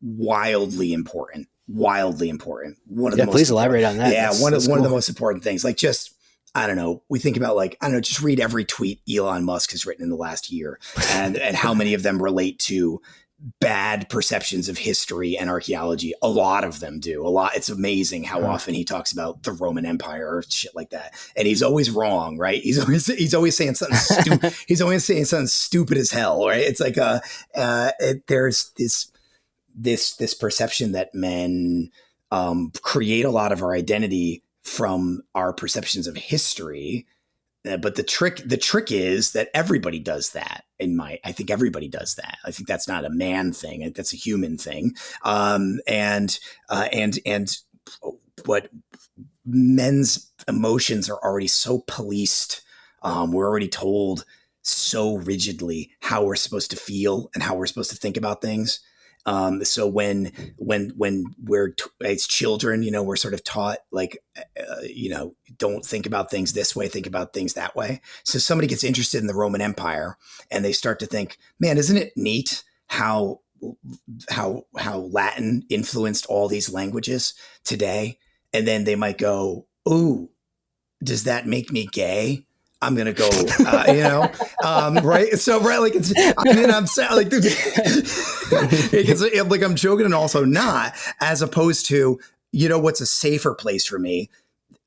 wildly important. Wildly important. One of the most please elaborate on that. Yeah, one of the most important things. Like, just, I don't know. We think about like, I don't know, just read every tweet Elon Musk has written in the last year, and how many of them relate to bad perceptions of history and archaeology. A lot of them do. A lot. It's amazing how often he talks about the Roman Empire or shit like that, and he's always wrong, right? He's always saying something stupid. He's always saying something stupid as hell, right? It's like there's this perception that men create a lot of our identity from our perceptions of history. But the trick is that everybody does that. I think everybody does that. I think that's not a man thing. That's a human thing. And what men's emotions are already so policed. We're already told so rigidly how we're supposed to feel and how we're supposed to think about things. So when we're as children, we're sort of taught like, don't think about things this way, think about things that way. So somebody gets interested in the Roman Empire and they start to think, man, isn't it neat how Latin influenced all these languages today? And then they might go, ooh, does that make me gay? I'm going to go, right. So, right. Like, I'm saying like, it's like I'm joking and also not, as opposed to, what's a safer place for me?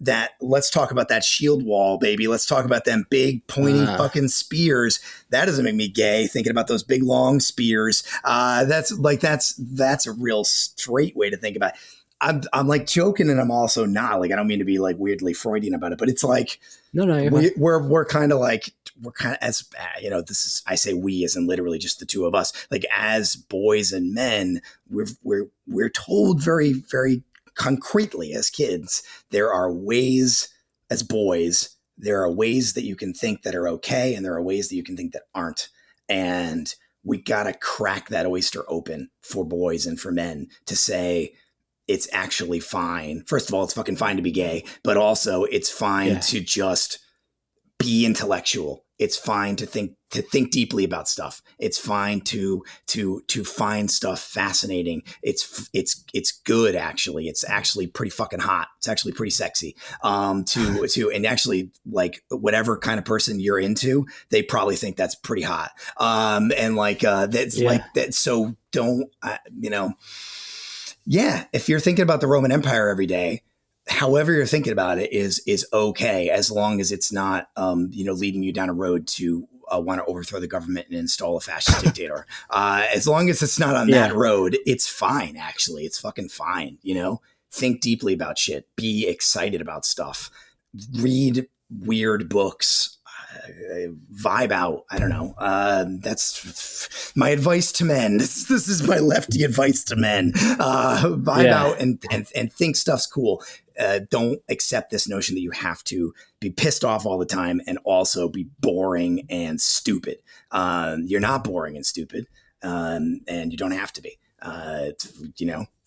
That let's talk about that shield wall, baby. Let's talk about them big pointy fucking spears. That doesn't make me gay. Thinking about those big long spears. That's a real straight way to think about it. I'm like joking, and I'm also not. Like, I don't mean to be like weirdly Freudian about it, but it's like, no, we're kind of as this is, I say we as in literally just the two of us. Like, as boys and men, we're told very, very concretely as kids, there are ways as boys, there are ways that you can think that are okay, and there are ways that you can think that aren't. And we got to crack that oyster open for boys and for men to say, it's actually fine. First of all, it's fucking fine to be gay, but also it's fine to just be intellectual. It's fine to think deeply about stuff. It's fine to find stuff fascinating. It's good, actually. It's actually pretty fucking hot. It's actually pretty sexy. And actually, like, whatever kind of person you're into, they probably think that's pretty hot. Like that. So don't, if you're thinking about the Roman Empire every day, however you're thinking about it is okay, as long as it's not, leading you down a road to want to overthrow the government and install a fascist dictator. As long as it's not on that road, it's fine. Actually, it's fucking fine. Think deeply about shit. Be excited about stuff. Read weird books. Vibe out. I don't know. That's my advice to men. This is my lefty advice to men. Vibe out and think stuff's cool. Don't accept this notion that you have to be pissed off all the time and also be boring and stupid. You're not boring and stupid, and you don't have to be.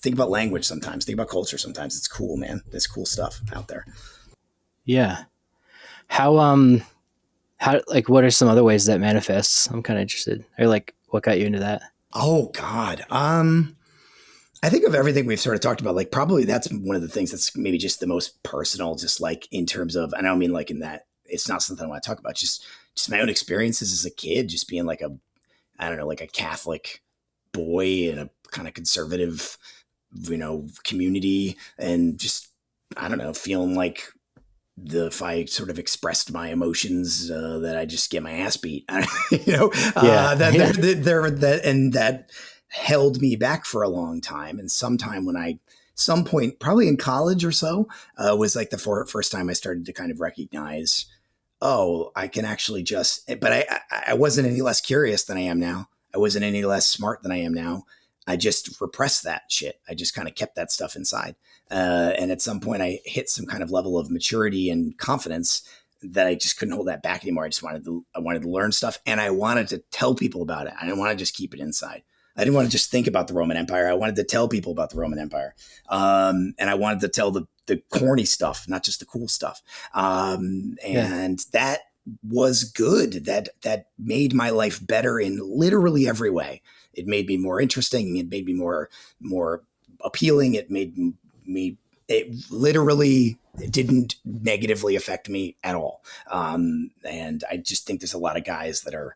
Think about language sometimes. Think about culture sometimes. It's cool, man. There's cool stuff out there. Yeah. How like, what are some other ways that manifests? I'm kind of interested. Or like, what got you into that? Oh God. I think of everything we've sort of talked about, like probably that's one of the things that's maybe just the most personal, just like in terms of, and I don't mean like in that it's not something I want to talk about, just my own experiences as a kid, just being like like a Catholic boy in a kind of conservative, community, and just, I don't know, feeling like if I sort of expressed my emotions, that I just get my ass beat, that held me back for a long time. And some point, probably in college or so, was like the first time I started to kind of recognize, I can actually but I wasn't any less curious than I am now. I wasn't any less smart than I am now. I just repressed that shit. I just kind of kept that stuff inside. And at some point I hit some kind of level of maturity and confidence that I just couldn't hold that back anymore. I wanted to learn stuff, and I wanted to tell people about it. I didn't want to just keep it inside. I didn't want to just think about the Roman Empire. I wanted to tell people about the Roman Empire. And I wanted to tell the corny stuff, not just the cool stuff. That was good. That made my life better in literally every way. It made me more interesting. It made me more appealing. It made me, it literally didn't negatively affect me at all. And I just think there's a lot of guys that are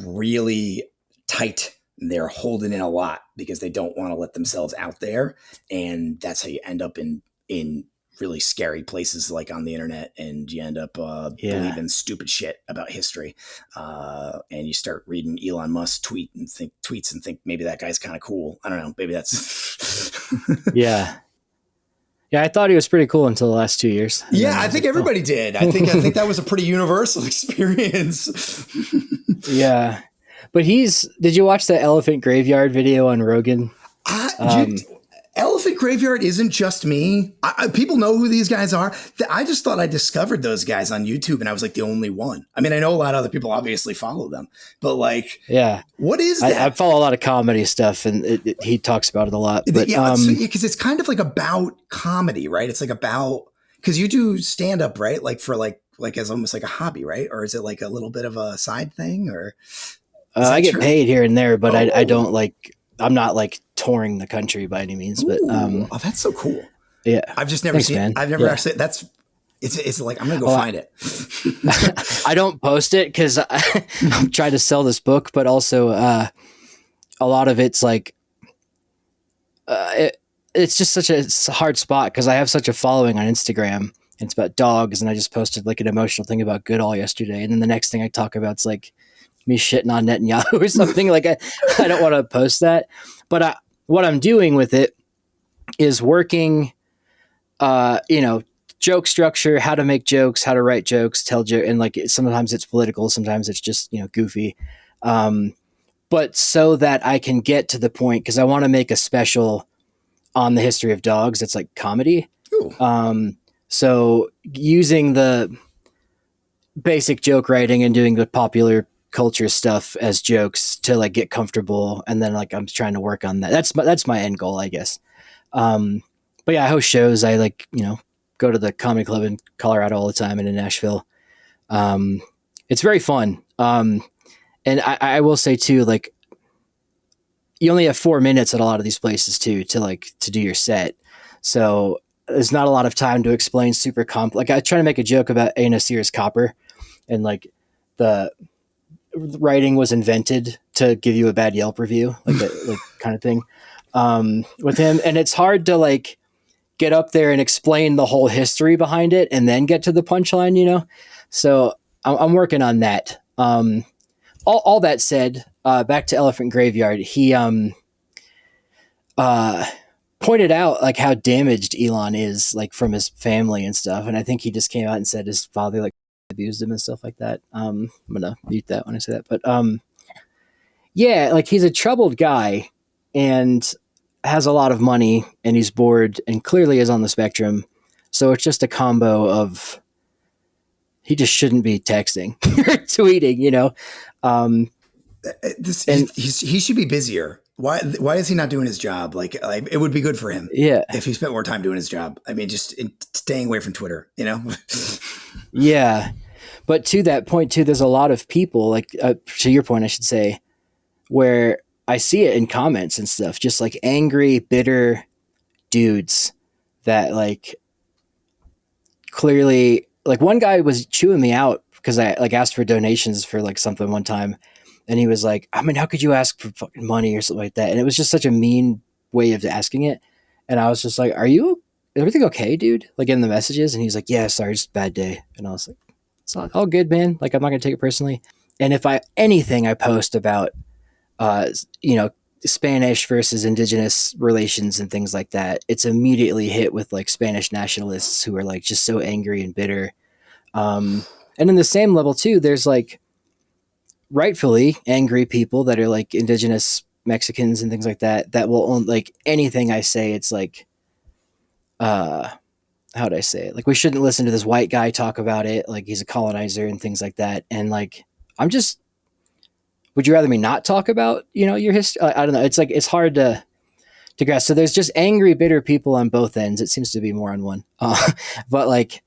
really tight. They're holding in a lot because they don't want to let themselves out there. And that's how you end up in really scary places like on the internet, and you end up believing stupid shit about history. And you start reading Elon Musk tweets and think maybe that guy's kind of cool. I don't know. Maybe that's Yeah, I thought he was pretty cool until the last 2 years. Yeah, I think everybody did. I think that was a pretty universal experience. Yeah. But did you watch the elephant graveyard video on Rogan? Elephant Graveyard isn't just me. People know who these guys are. I just thought I discovered those guys on YouTube, and I was like the only one. I mean, I know a lot of other people obviously follow them, but like, what is that? I follow a lot of comedy stuff, and he talks about it a lot. But, because it's kind of like about comedy, right? It's like about, because you do stand up, right? Like for like as almost like a hobby, right? Or is it like a little bit of a side thing? Or I get paid here and there, but I don't like. I'm not like touring the country by any means, but that's so cool. Yeah, I've just never seen. I've never actually. It's like I'm gonna go find it. I don't post it because I'm trying to sell this book, but also a lot of it's like it's just such a hard spot because I have such a following on Instagram. It's about dogs, and I just posted like an emotional thing about Goodall yesterday, and then the next thing I talk about is like me shitting on Netanyahu or something. Like I don't want to post that, but what I'm doing with it is working, joke structure, how to make jokes, how to write jokes, tell jokes. And like, sometimes it's political, sometimes it's just, goofy. But so that I can get to the point, cause I want to make a special on the history of dogs. It's like comedy. So using the basic joke writing and doing the popular culture stuff as jokes to like get comfortable, and then like I'm trying to work on that. That's my end goal, I guess. But yeah, I host shows. I like go to the comedy club in Colorado all the time and in Nashville. It's very fun. And I will say too, like you only have 4 minutes at a lot of these places too to do your set, so there's not a lot of time to explain super complex. Like I try to make a joke about A. Nasir's copper, and like the writing was invented to give you a bad Yelp review, like that like kind of thing, with him. And it's hard to like get up there and explain the whole history behind it and then get to the punchline, you know? So I'm working on that. All that said, back to Elephant Graveyard, he pointed out like how damaged Elon is, like from his family and stuff. And I think he just came out and said his father like abused him and stuff like that. I'm gonna mute that when I say that. But yeah, like he's a troubled guy and has a lot of money and he's bored and clearly is on the spectrum. So it's just a combo of he just shouldn't be texting or tweeting, you know? He should be busier. Why is he not doing his job? Like it would be good for him. Yeah. If he spent more time doing his job. I mean, just staying away from Twitter, you know? Yeah. But to that point too, there's a lot of people like, to your point, I should say, where I see it in comments and stuff, just like angry, bitter dudes that like clearly, like one guy was chewing me out because I like asked for donations for like something one time. And he was like, I mean, how could you ask for fucking money or something like that? And it was just such a mean way of asking it. And I was just like, is everything okay, dude? Like in the messages. And he's like, yeah, sorry, just a bad day. And I was like, it's all good, man. Like, I'm not going to take it personally. And if anything I post about, Spanish versus indigenous relations and things like that, it's immediately hit with like Spanish nationalists who are like just so angry and bitter. And in the same level too, there's like rightfully angry people that are like indigenous Mexicans and things like that will own like anything I say. It's like, how would I say it? Like we shouldn't listen to this white guy talk about it. Like he's a colonizer and things like that. And like, would you rather me not talk about, your history? I don't know. It's like, it's hard to grasp. So there's just angry, bitter people on both ends. It seems to be more on one. But like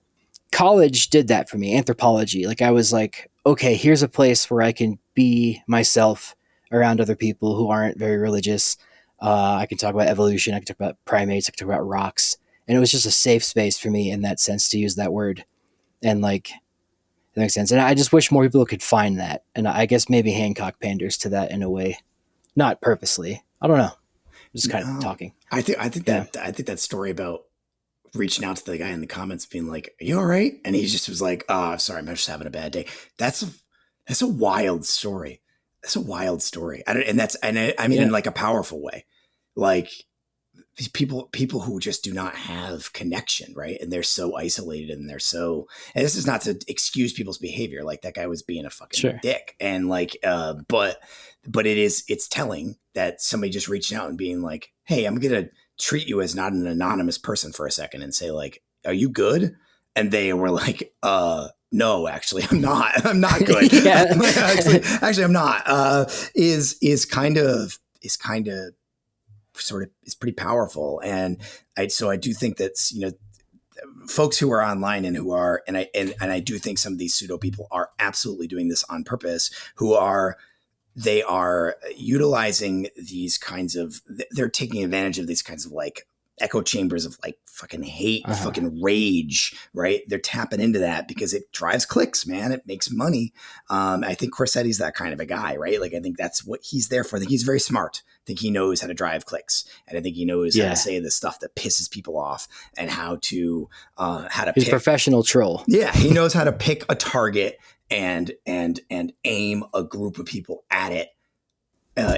college did that for me. Anthropology. Like I was like, okay, here's a place where I can be myself around other people who aren't very religious. I can talk about evolution. I can talk about primates. I can talk about rocks. And it was just a safe space for me in that sense to use that word. And like, that makes sense. And I just wish more people could find that. And I guess maybe Hancock panders to that in a way, not purposely. I don't know. Just kind of talking. I think that story about reaching out to the guy in the comments being like, are you all right? And he just was like, oh, sorry, I'm just having a bad day. That's a wild story. That's a wild story. I mean, in like a powerful way, like these people who just do not have connection. Right. And they're so isolated and and this is not to excuse people's behavior. Like that guy was being a fucking dick. And like, but it's telling that somebody just reaching out and being like, hey, I'm going to treat you as not an anonymous person for a second and say like, are you good? And they were like, no, actually I'm not. I'm not good. actually I'm not, is kind of sort of is pretty powerful. And I do think that's, folks who are online and who are, and I do think some of these pseudo people are absolutely doing this on purpose, they are utilizing these kinds of, they're taking advantage of these kinds of like echo chambers of like fucking hate, fucking rage, right? They're tapping into that because it drives clicks, man. It makes money. I think Corsetti's that kind of a guy, right? Like, I think that's what he's there for. I think he's very smart. I think he knows how to drive clicks. And I think he knows how to say the stuff that pisses people off and how to he's a professional troll. Yeah. He knows how to pick a target and aim a group of people at it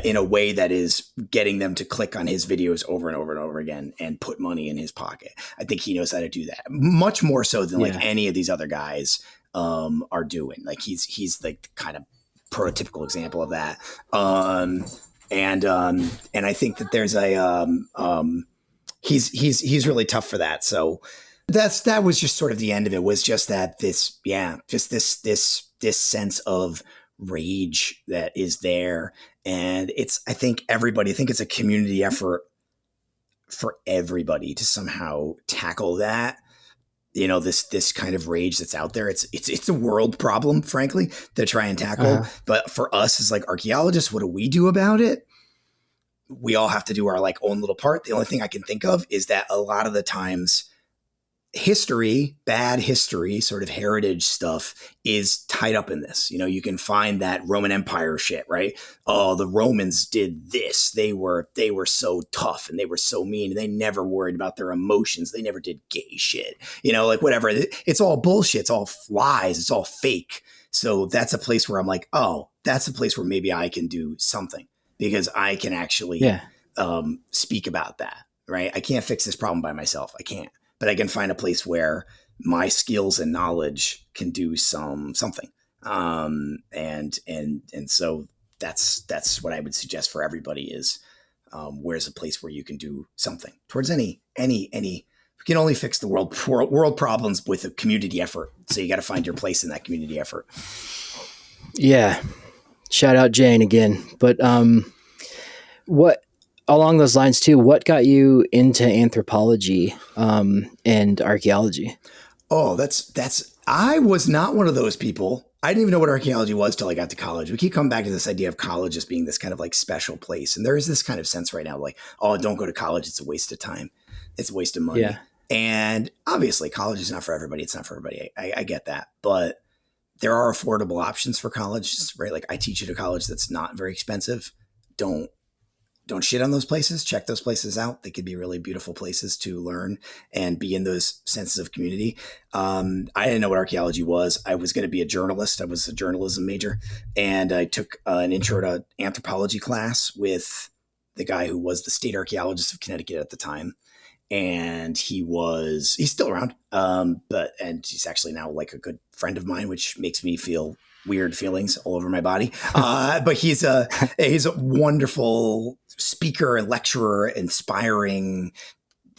in a way that is getting them to click on his videos over and over and over again and put money in his pocket. I think he knows how to do that much more so than like any of these other guys are doing. Like he's like kind of prototypical example of that. And I think that there's he's really tough for that. So that was just sort of the end of it, was just that this sense of rage that is there. And I think it's a community effort for everybody to somehow tackle that, this kind of rage that's out there. It's a world problem, frankly, to try and tackle. But for us as like archaeologists, what do we do about it? We all have to do our like own little part. The only thing I can think of is that a lot of the times history, bad history, sort of heritage stuff is tied up in this. You can find that Roman Empire shit, right? Oh, the Romans did this. They were so tough and they were so mean. And they never worried about their emotions. They never did gay shit, like whatever. It's all bullshit. It's all lies. It's all fake. So that's a place where I'm like, oh, that's a place where maybe I can do something because I can actually speak about that, right? I can't fix this problem by myself. I can't. But I can find a place where my skills and knowledge can do something. And so that's what I would suggest for everybody is where's a place where you can do something towards any we can only fix the world problems with a community effort. So you got to find your place in that community effort. Yeah. Shout out Jane again. But what along those lines too, what got you into anthropology and archaeology? Oh, I was not one of those people. I didn't even know what archaeology was till I got to college. We keep coming back to this idea of college as being this kind of like special place. And there is this kind of sense right now, like, oh, don't go to college. It's a waste of time. It's a waste of money. Yeah. And obviously college is not for everybody. It's not for everybody. I get that. But there are affordable options for college, right? Like I teach at a college that's not very expensive. Don't shit on those places. Check those places out. They could be really beautiful places to learn and be in those senses of community. I didn't know what archaeology was. I was going to be a journalist. I was a journalism major, and I took an intro to anthropology class with the guy who was the state archaeologist of Connecticut at the time. And he's still around. And he's actually now like a good friend of mine, which makes me feel weird feelings all over my body. But he's a wonderful speaker and lecturer, inspiring,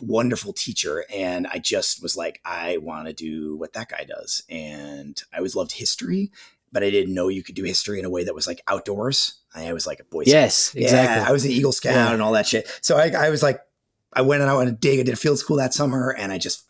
wonderful teacher. And I just was like, I want to do what that guy does. And I always loved history, but I didn't know you could do history in a way that was like outdoors. I was like a Boy Scout. Yes, exactly. Yeah, I was an Eagle Scout and all that shit. So I was like, I went out on a dig. I did a field school that summer and I just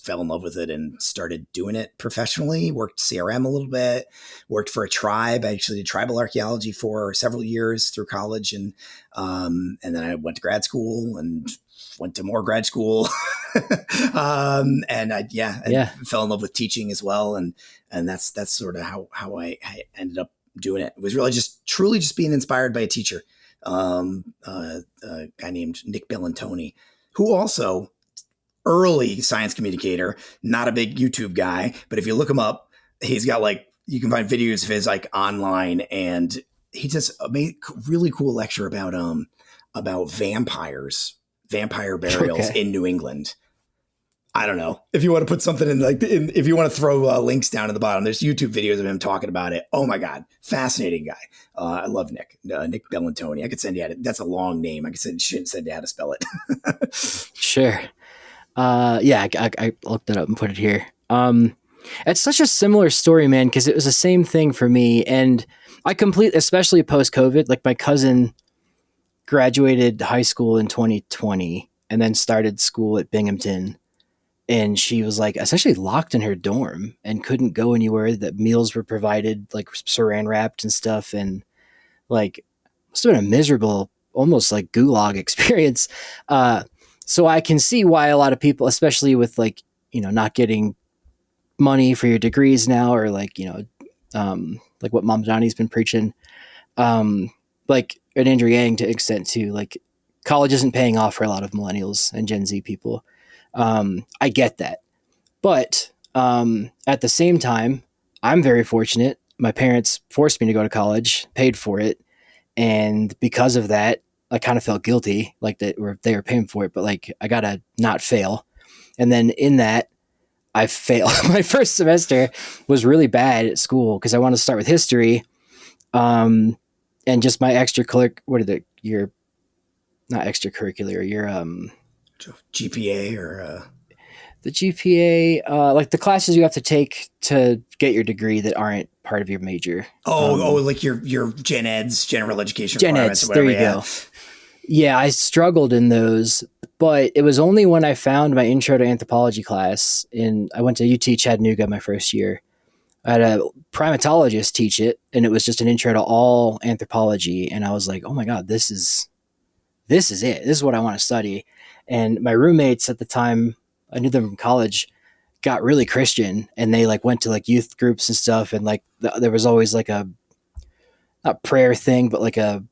fell in love with it and started doing it professionally. Worked CRM a little bit, worked for a tribe. I actually did tribal archaeology for several years through college. And then I went to grad school and went to more grad school. And I fell in love with teaching as well. And that's sort of how I ended up doing it. It was really truly being inspired by a teacher, a guy named Nick Bellantoni, who also early science communicator, not a big YouTube guy, but if you look him up, he's got you can find videos of his online, and he just made really cool lecture about vampire burials in New England. I don't know if you want to put something if you want to throw links down at the bottom, there's YouTube videos of him talking about it. Oh my God. Fascinating guy. I love Nick Bellantoni. I could send you that's a long name. I shouldn't send you how to spell it. Sure. I looked it up and put it here. It's such a similar story, man, because it was the same thing for me. And especially post-COVID, like my cousin graduated high school in 2020 and then started school at Binghamton. And she was like essentially locked in her dorm and couldn't go anywhere. That meals were provided like saran wrapped and stuff. And like, must have been a miserable, almost like gulag experience. So I can see why a lot of people, especially with not getting money for your degrees now, or like what Mom Johnny's been preaching, like an Andrew Yang to extent too, like college isn't paying off for a lot of millennials and Gen Z people. I get that. But at the same time, I'm very fortunate. My parents forced me to go to college, paid for it. And because of that, I kind of felt guilty, like they were paying for it, but like I got to not fail. And then in that, I failed. My first semester was really bad at school because I wanted to start with history. And just my extracurricular, your GPA or the GPA, like the classes you have to take to get your degree that aren't part of your major. Like your gen eds, general education. Gen eds, there you go. Yeah, I struggled in those, but it was only when I found my intro to anthropology class I went to UT Chattanooga my first year. I had a primatologist teach it, and it was just an intro to all anthropology. And I was like, oh my God, this is it. This is what I want to study. And my roommates at the time, I knew them from college. got really Christian, and they like went to like youth groups and stuff. And like, there was always like a, not prayer thing, but like a,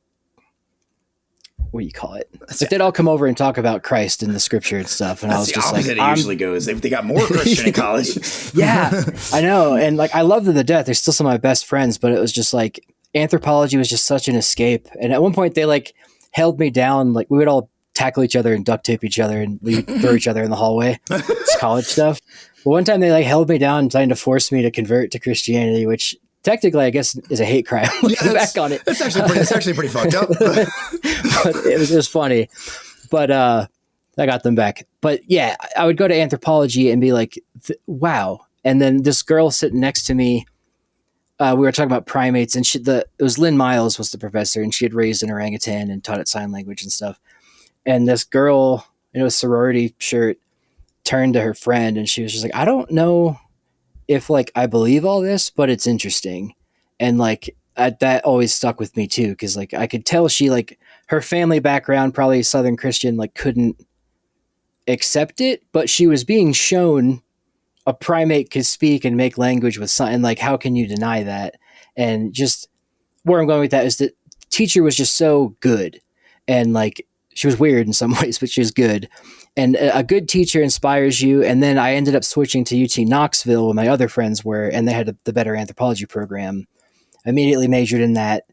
what do you call it? Like they'd all come over and talk about Christ in the scripture and stuff. And I was just like, it usually goes. They got more Christian in college. Yeah, I know. And like, I love them to death. They're still some of my best friends, but it was just like, anthropology was just such an escape. And at one point they like held me down. Like we would all tackle each other and duct tape each other and throw each other in the hallway. It's college stuff. But one time they like held me down trying to force me to convert to Christianity, which technically, I guess, is a hate crime. Looking back on it, it's actually pretty fucked up. But it was just funny. But I got them back. But yeah, I would go to anthropology and be like, "Wow!" And then this girl sitting next to me, we were talking about primates, and it was Lynn Miles was the professor, and she had raised an orangutan and taught it sign language and stuff. And this girl in a sorority shirt turned to her friend, and she was just like, "I don't know if like I believe all this, but it's interesting." And like that always stuck with me too, because like I could tell she like her family background, probably Southern Christian, like couldn't accept it, but she was being shown a primate could speak and make language with something. Like, how can you deny that? And just where I'm going with that is that the teacher was just so good, and like she was weird in some ways, but she was good. And a good teacher inspires you. And then I ended up switching to UT Knoxville where my other friends were, and they had the better anthropology program. I immediately majored in that.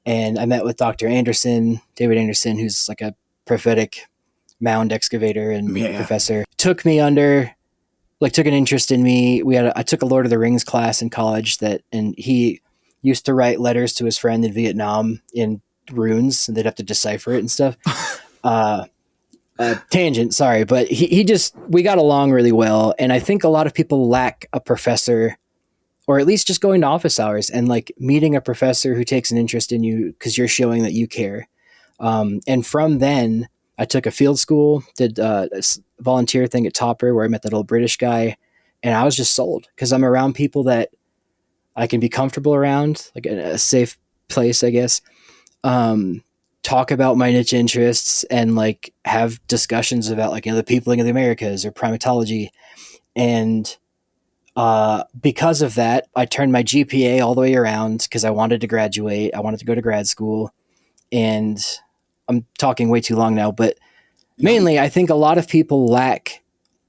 And I met with Dr. Anderson, David Anderson, who's like a prophetic mound excavator and professor. Took me under, like took an interest in me. I took a Lord of the Rings class in college and he used to write letters to his friend in Vietnam in runes, and they'd have to decipher it and stuff. Tangent, sorry, but we got along really well. And I think a lot of people lack a professor, or at least just going to office hours and like meeting a professor who takes an interest in you because you're showing that you care. And from then I took a field school, did a volunteer thing at Topper where I met that old British guy, and I was just sold because I'm around people that I can be comfortable around, like a safe place, I guess. Talk about my niche interests and like have discussions about like, the peopling of the Americas or primatology. And because of that, I turned my GPA all the way around because I wanted to graduate. I wanted to go to grad school, and I'm talking way too long now, but mainly I think a lot of people lack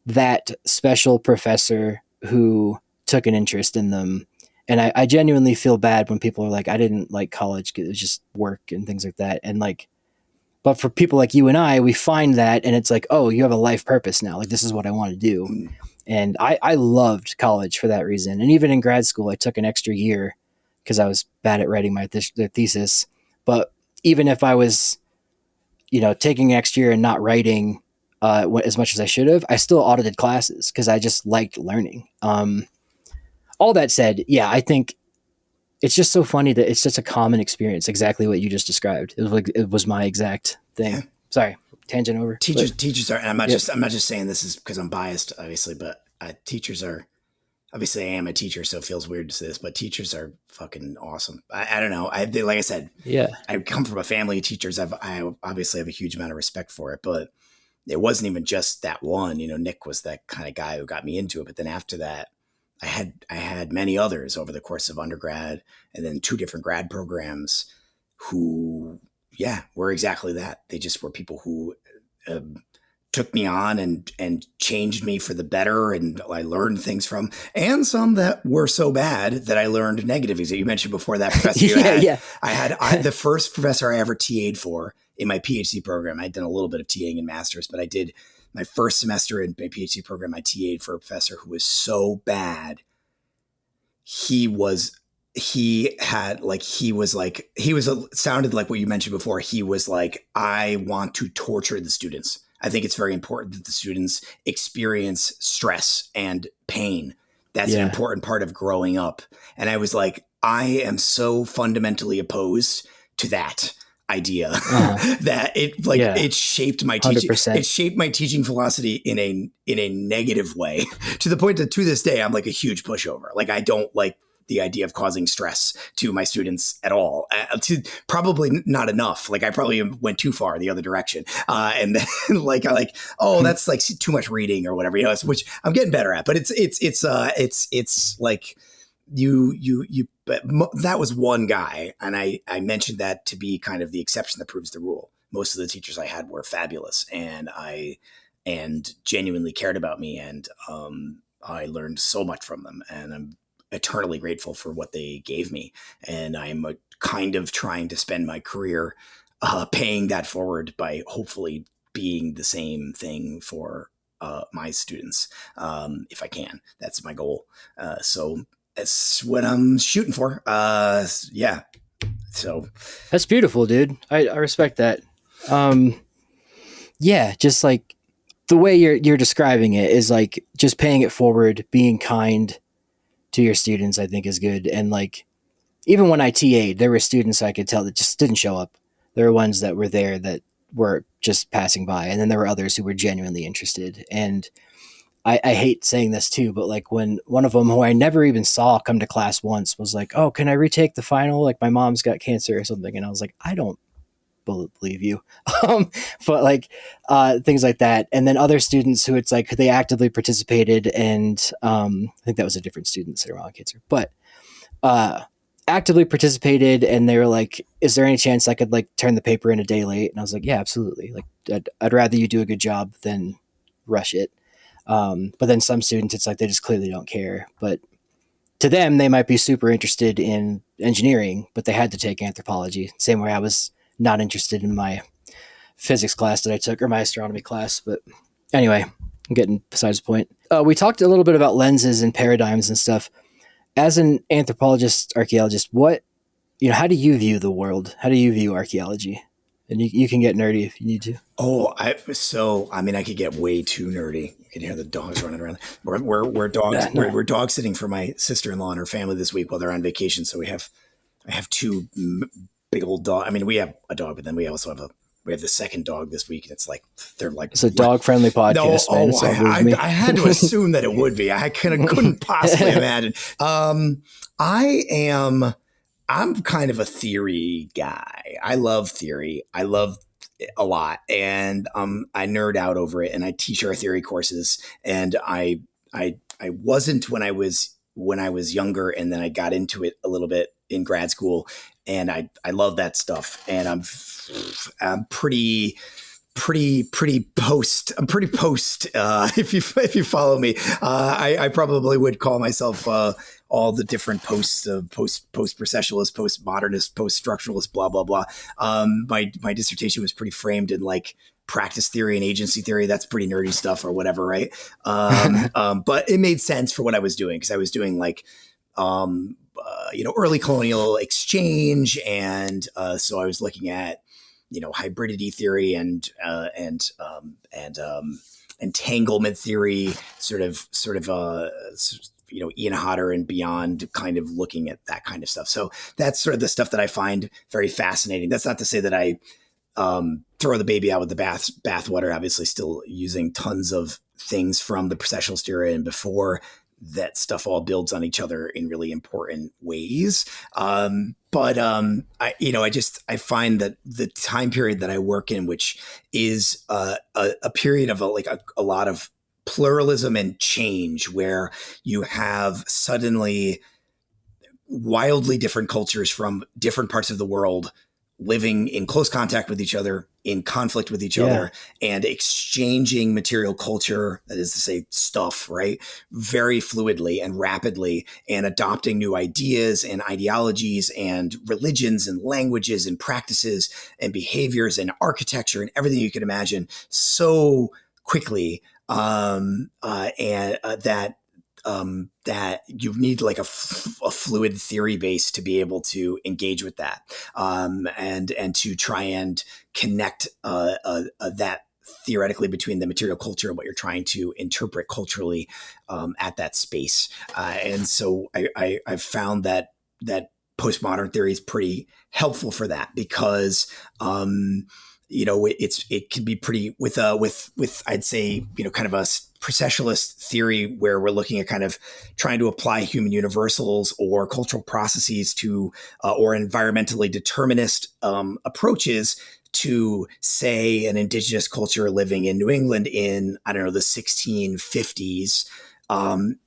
that special professor who took an interest in them. And I genuinely feel bad when people are like, I didn't like college because it was just work and things like that. And like, but for people like you and I, we find that, and it's like, oh, you have a life purpose now. Like, this is what I want to do. And I loved college for that reason. And even in grad school, I took an extra year because I was bad at writing my thesis. But even if I was, taking an extra year and not writing as much as I should have, I still audited classes because I just liked learning. All that said, yeah, I think it's just so funny that it's just a common experience. Exactly what you just described. It was my exact thing. Yeah. Sorry, tangent over. Teachers are, and I'm not just saying this is because I'm biased, obviously, but teachers are, obviously I am a teacher, so it feels weird to say this, but teachers are fucking awesome. I don't know. Like I said, yeah, I come from a family of teachers. I obviously have a huge amount of respect for it, but it wasn't even just that one. Nick was that kind of guy who got me into it. But then after that, I had many others over the course of undergrad, and then 2 different grad programs who, were exactly that. They just were people who took me on and changed me for the better, and I learned things from, and some that were so bad that I learned negative things. You mentioned before that professor you had. Yeah. I had the first professor I ever TA'd for in my PhD program. I'd done a little bit of TAing in masters, but I did my first semester in my PhD program. I TA'd for a professor who was so bad. Sounded like what you mentioned before. He was like, I want to torture the students. I think it's very important that the students experience stress and pain. That's an important part of growing up. And I was like, I am so fundamentally opposed to that idea that it shaped my teaching. 100%. It shaped my teaching philosophy in a negative way, to the point that to this day, I'm like a huge pushover. Like, I don't like the idea of causing stress to my students at all. Probably not enough. Like I probably went too far the other direction. And then oh, that's like too much reading or whatever, which I'm getting better at. But it's like but that was one guy. And I mentioned that to be kind of the exception that proves the rule. Most of the teachers I had were fabulous and genuinely cared about me. And I learned so much from them, and I'm eternally grateful for what they gave me. And I'm kind of trying to spend my career paying that forward by hopefully being the same thing for my students, if I can. That's my goal. So that's what I'm shooting for. Yeah. So that's beautiful, dude. I respect that. Yeah, just like the way you're describing it is like just paying it forward, being kind to your students, I think is good. And like, even when I TA'd, there were students I could tell that just didn't show up. There were ones that were there that were just passing by. And then there were others who were genuinely interested. And I hate saying this too, but like when one of them who I never even saw come to class once was like, oh, can I retake the final? Like my mom's got cancer or something. And I was like, I don't believe you. But like things like that. And then other students who it's like they actively participated, and I think that was a different student sitting around cancer, but actively participated, and they were like, is there any chance I could like turn the paper in a day late? And I was like, yeah, absolutely. Like I'd rather you do a good job than rush it. But then some students, it's like they just clearly don't care. But to them, they might be super interested in engineering, but they had to take anthropology. Same way I was not interested in my physics class that I took, or my astronomy class. But anyway, I'm getting besides the point. We talked a little bit about lenses and paradigms and stuff. As an anthropologist, archaeologist, how do you view the world? How do you view archaeology? And you can get nerdy if you need to. Oh, I could get way too nerdy. You can hear the dogs running around. We're dog sitting for my sister-in-law and her family this week while they're on vacation. So I have two big old dogs. I mean, we have a dog, but then we also have the second dog this week, and it's a dog-friendly podcast. No, I had to assume that it would be. I couldn't possibly imagine. I'm kind of a theory guy. I love theory. I love it a lot, and I nerd out over it. And I teach our theory courses. And I wasn't when I was younger, and then I got into it a little bit in grad school. And I love that stuff. And I'm pretty post. If you follow me, I probably would call myself all the different posts of post-processualist, post-modernist, post-structuralist, blah, blah, blah. My dissertation was pretty framed in like practice theory and agency theory. That's pretty nerdy stuff or whatever, right? But it made sense for what I was doing, because I was doing like early colonial exchange, and so I was looking at hybridity theory and entanglement theory, sort of Ian Hodder and beyond, kind of looking at that kind of stuff. So that's sort of the stuff that I find very fascinating. That's not to say that I throw the baby out with the bathwater. Obviously, still using tons of things from the processionalist era and before. That stuff all builds on each other in really important ways. But I find that the time period that I work in, which is a period of a lot of pluralism and change, where you have suddenly wildly different cultures from different parts of the world living in close contact with each other, in conflict with each other, and exchanging material culture, that is to say stuff, right, very fluidly and rapidly, and adopting new ideas and ideologies and religions and languages and practices and behaviors and architecture and everything you can imagine so quickly, that you need like a fluid theory base to be able to engage with that, and to try and connect that theoretically between the material culture and what you're trying to interpret culturally at that space. And so I've found that postmodern theory is pretty helpful for that, because it can be pretty with I'd say, kind of a processualist theory where we're looking at kind of trying to apply human universals or cultural processes to or environmentally determinist approaches to, say, an indigenous culture living in New England in, I don't know, the 1650s.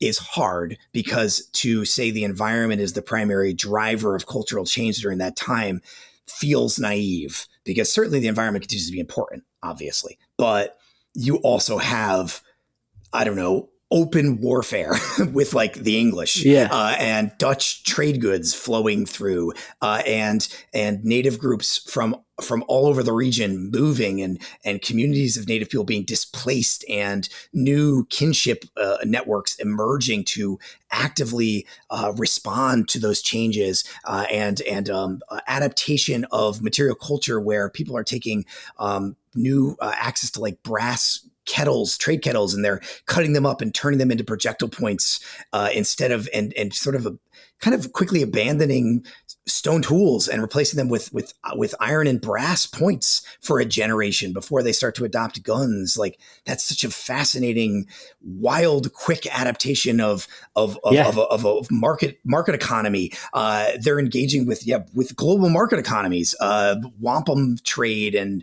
Is hard, because to say the environment is the primary driver of cultural change during that time feels naive, because certainly the environment continues to be important, obviously, but you also have, I don't know, open warfare with like the English, and Dutch trade goods flowing through, and native groups from all over the region moving, and communities of native people being displaced, and new kinship networks emerging to actively respond to those changes, and adaptation of material culture where people are taking new access to like brass kettles, trade kettles, and they're cutting them up and turning them into projectile points instead of, and sort of kind of quickly abandoning stone tools and replacing them with iron and brass points for a generation before they start to adopt guns. Like, that's such a fascinating, wild, quick adaptation of a market economy. They're engaging with global market economies, wampum trade, and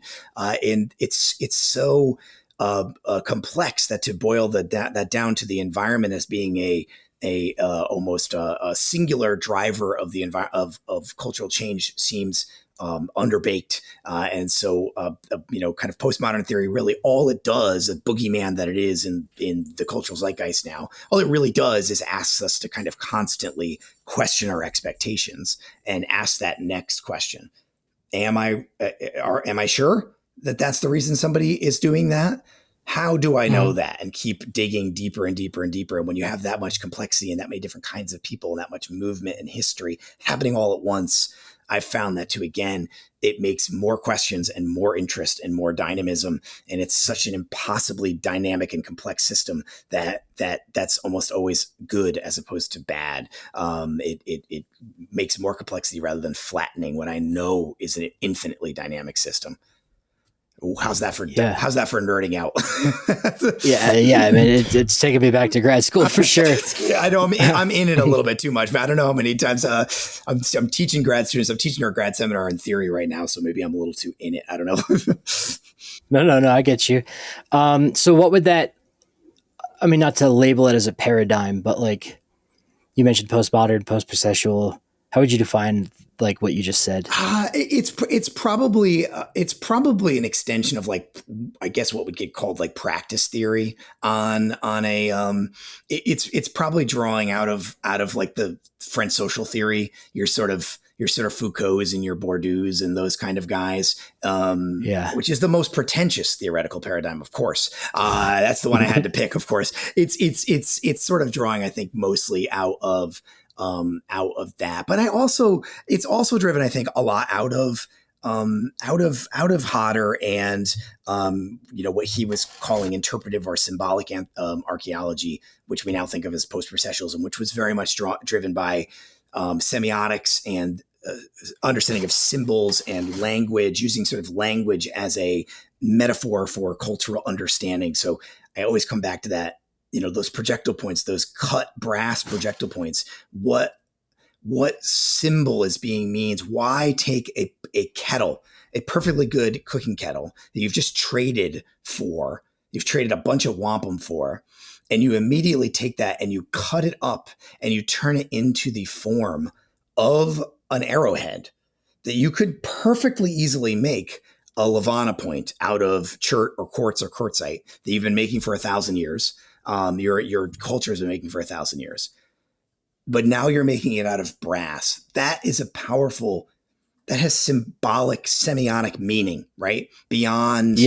it's so complex that to boil that down to the environment as being almost a singular driver of the of cultural change seems underbaked, and so kind of postmodern theory, really all it does, a boogeyman that it is in the cultural zeitgeist now, all it really does is asks us to kind of constantly question our expectations and ask that next question: Am I sure that that's the reason somebody is doing that? How do I know that? And keep digging deeper and deeper and deeper. And when you have that much complexity and that many different kinds of people and that much movement and history happening all at once, I've found that it makes more questions and more interest and more dynamism. And it's such an impossibly dynamic and complex system that's almost always good as opposed to bad. It makes more complexity rather than flattening what I know is an infinitely dynamic system. How's that for nerding out? Yeah. I mean, it's taking me back to grad school for sure. I know I'm in it a little bit too much, but I don't know how many times I'm teaching grad students. I'm teaching our grad seminar in theory right now, so maybe I'm a little too in it. I don't know. No, I get you. So what would that? I mean, not to label it as a paradigm, but like you mentioned, postmodern, post-processual. How would you define like what you just said? It's probably an extension of, like, I guess what would get called like practice theory on a it's probably drawing out of like the French social theory, your sort of Foucault's and your Bourdieu's and those kind of guys, which is the most pretentious theoretical paradigm, of course. That's the one I had to pick, of course. It's sort of drawing, I think, mostly out of that, but it's also driven, I think, a lot out of Hodder and what he was calling interpretive or symbolic archaeology, which we now think of as post-processualism, which was very much driven by semiotics and understanding of symbols and language, using sort of language as a metaphor for cultural understanding. So I always come back to that. Those projectile points, those cut brass projectile points, what symbol is being means? Why take a kettle, a perfectly good cooking kettle that you've just traded a bunch of wampum for, and you immediately take that and you cut it up and you turn it into the form of an arrowhead that you could perfectly easily make a Levana point out of chert or quartz or quartzite that you've been making for 1,000 years. Your culture has been making for 1,000 years, but now you're making it out of brass. That has symbolic semiotic meaning, right? Beyond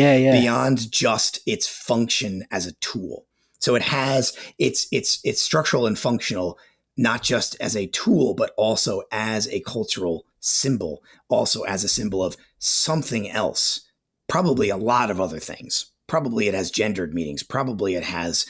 just its function as a tool. So it has it's structural and functional, not just as a tool, but also as a cultural symbol, also as a symbol of something else, probably a lot of other things. Probably it has gendered meanings. Probably it has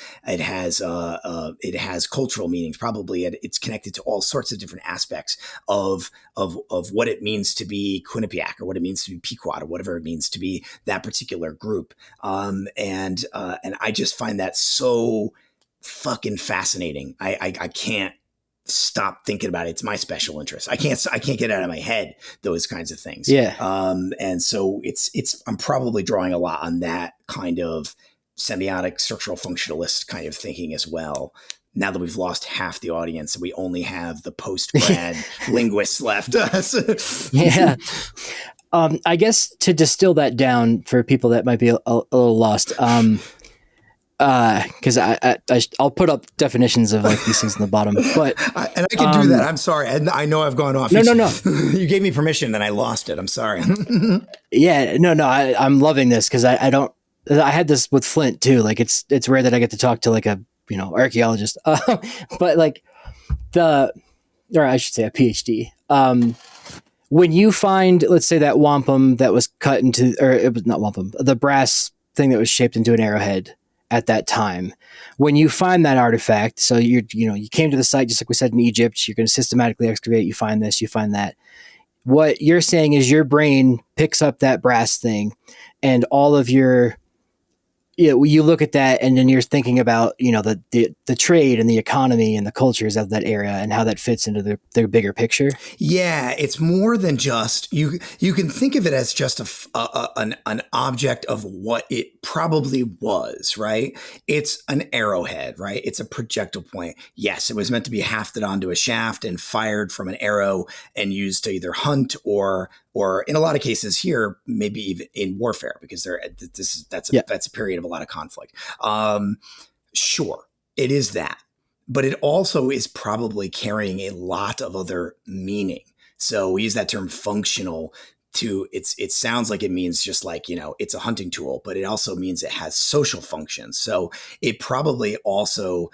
cultural meanings. Probably it's connected to all sorts of different aspects of what it means to be Quinnipiac, or what it means to be Pequot, or whatever it means to be that particular group. And I just find that so fucking fascinating. I can't stop thinking about it. It's my special interest. I can't get out of my head those kinds of things. Yeah. And so I'm probably drawing a lot on that kind of semiotic structural functionalist kind of thinking as well. Now that we've lost half the audience and we only have the post-grad linguists left. Yeah. I guess to distill that down for people that might be a little lost, because I'll put up definitions of like these things in the bottom, but and I can do that. I'm sorry. I know I've gone off. No. You gave me permission, and I lost it. I'm sorry. Yeah, no. I'm loving this because I had this with Flint too. Like it's rare that I get to talk to like a archaeologist, but like or I should say a PhD. When you find, let's say, that wampum that was cut into, or it was not wampum, the brass thing that was shaped into an arrowhead at that time, when you find that artifact, so you came to the site, just like we said in Egypt, you're going to systematically excavate, you find this, you find that. What you're saying is your brain picks up that brass thing, and all of your, you look at that, and then you're thinking about, the trade and the economy and the cultures of that area and how that fits into the bigger picture. Yeah, it's more than just, you can think of it as just an object of what it probably was, right? It's an arrowhead, right? It's a projectile point. Yes, it was meant to be hafted onto a shaft and fired from an arrow and used to either hunt or in a lot of cases here, maybe even in warfare, because that's a period of a lot of conflict. Sure, it is that, but it also is probably carrying a lot of other meaning. So we use that term functional to, it sounds like it means just like, it's a hunting tool, but it also means it has social functions. So it probably also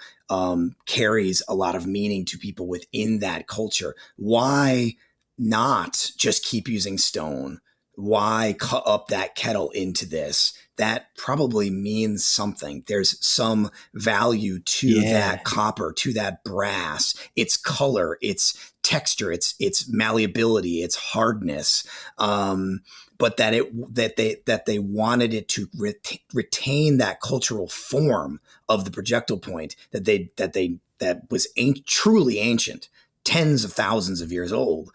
carries a lot of meaning to people within that culture. Why not just keep using stone? Why cut up that kettle into this? That probably means something. There's some value to that copper, to that brass, its color, its texture, its malleability, its hardness. But that they wanted it to retain that cultural form of the projectile point that was truly ancient, tens of thousands of years old,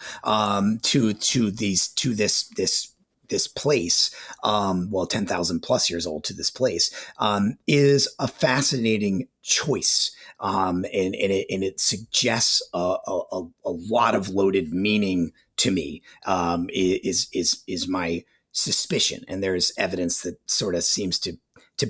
to this place, 10,000 plus years old to this place, is a fascinating choice. And it suggests a lot of loaded meaning to me, is my suspicion. And there's evidence that sort of seems to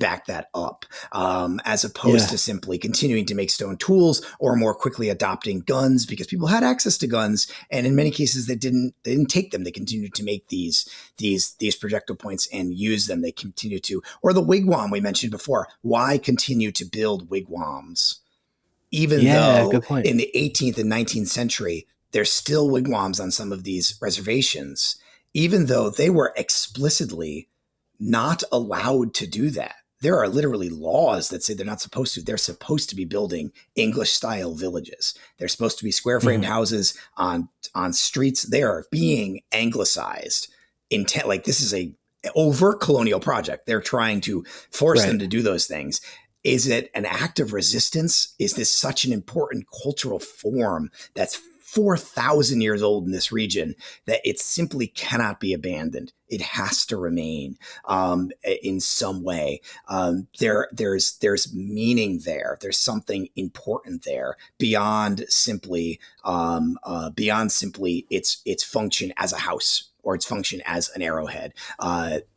back that up, as opposed to simply continuing to make stone tools or more quickly adopting guns, because people had access to guns. And in many cases, they didn't take them. They continued to make these projectile points and use them. They continue to, or the wigwam we mentioned before. Why continue to build wigwams? Even though in the 18th and 19th century, there's still wigwams on some of these reservations, even though they were explicitly not allowed to do that. There are literally laws that say they're not supposed to. They're supposed to be building English-style villages. They're supposed to be square-framed houses on streets. They are being anglicized. Like this is a overt colonial project. They're trying to force them to do those things. Is it an act of resistance? Is this such an important cultural form that's 4,000 years old in this region that it simply cannot be abandoned? It has to remain in some way. There's meaning there. There's something important there beyond simply its function as a house or its function as an arrowhead,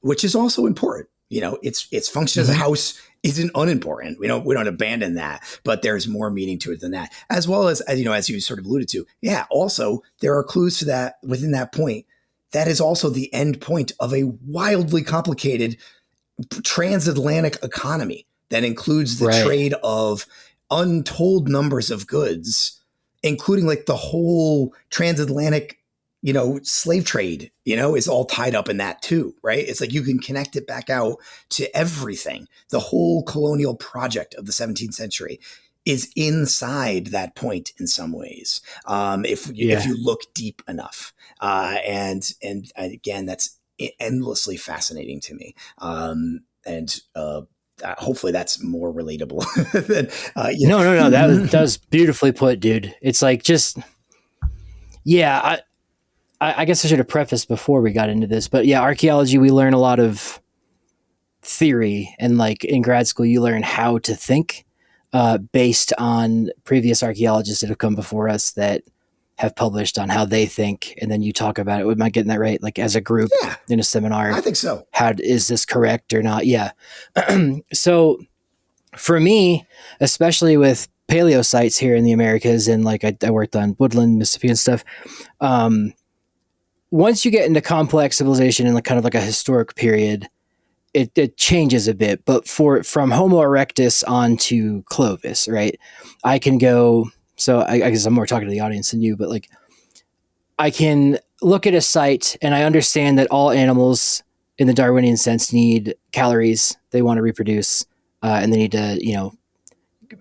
which is also important. Its function as a house isn't unimportant. We don't abandon that, but there's more meaning to it than that. As well as you sort of alluded to, also there are clues to that within that point. That is also the end point of a wildly complicated transatlantic economy that includes the trade of untold numbers of goods, including like the whole transatlantic slave trade, is all tied up in that too, right? It's like you can connect it back out to everything. The whole colonial project of the 17th century is inside that point in some ways, if you look deep enough. And again, that's endlessly fascinating to me. Hopefully that's more relatable than, No. That was beautifully put, dude. It's like I guess I should have prefaced before we got into this, but yeah, archaeology, we learn a lot of theory, and like in grad school, you learn how to think based on previous archaeologists that have come before us that have published on how they think, and then you talk about it. Am I getting that right? Like as a group in a seminar? I think so. How is this correct or not? Yeah. So for me, especially with paleo sites here in the Americas, and like I worked on Woodland, Mississippi and stuff. Once you get into complex civilization and like kind of like a historic period, it changes a bit. But from Homo erectus on to Clovis, right? I can go. So I guess I'm more talking to the audience than you, but like I can look at a site and I understand that all animals in the Darwinian sense need calories. They want to reproduce, and they need to,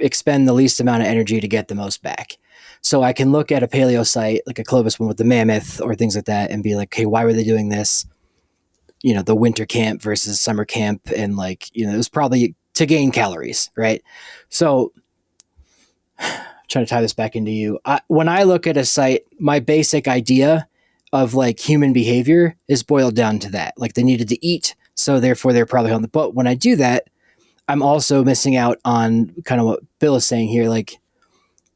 expend the least amount of energy to get the most back. So I can look at a paleo site, like a Clovis one with the mammoth or things like that, and be like, okay, why were they doing this? The winter camp versus summer camp. And like, it was probably to gain calories, right? So trying to tie this back into you. When I look at a site, my basic idea of like human behavior is boiled down to that. Like they needed to eat, so therefore they're probably on the boat. When I do that, I'm also missing out on kind of what Bill is saying here. Like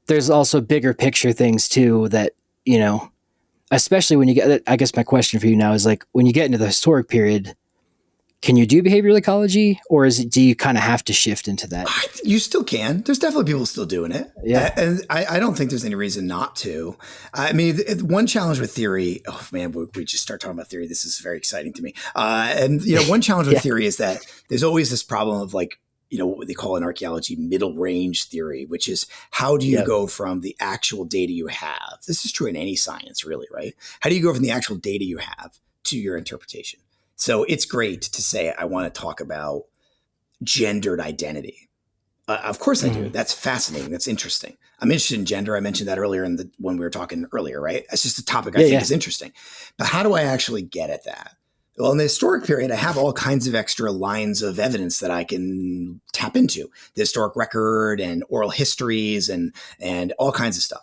there's also bigger picture things too that, especially when you get, I guess my question for you now is like, when you get into the historic period, can you do behavioral ecology, or do you kind of have to shift into that? You still can. There's definitely people still doing it. Yeah. And I don't think there's any reason not to. I mean, one challenge with theory, oh man, we just start talking about theory. This is very exciting to me. One challenge with theory is that there's always this problem of like, what they call in archaeology middle range theory, which is how do you go from the actual data you have? This is true in any science, really, right? How do you go from the actual data you have to your interpretation? So it's great to say, I want to talk about gendered identity. Of course I do. That's fascinating. That's interesting. I'm interested in gender. I mentioned that earlier when we were talking earlier, right? That's just a topic I think is interesting. But how do I actually get at that? Well, in the historic period, I have all kinds of extra lines of evidence that I can tap into. The historic record and oral histories and all kinds of stuff.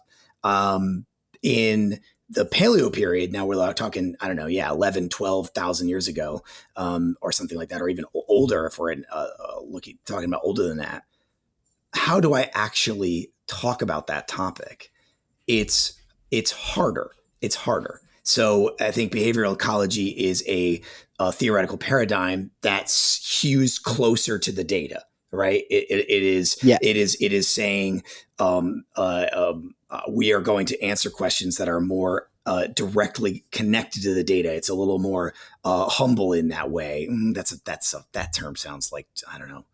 In the paleo period, now we're talking, 11, 12,000 years ago, or something like that, or even older if we're talking about older than that. How do I actually talk about that topic? It's harder. It's harder. So I think behavioral ecology is a theoretical paradigm that hews closer to the data, right? It is saying we are going to answer questions that are more directly connected to the data. It's a little more humble in that way. That term sounds like, I don't know,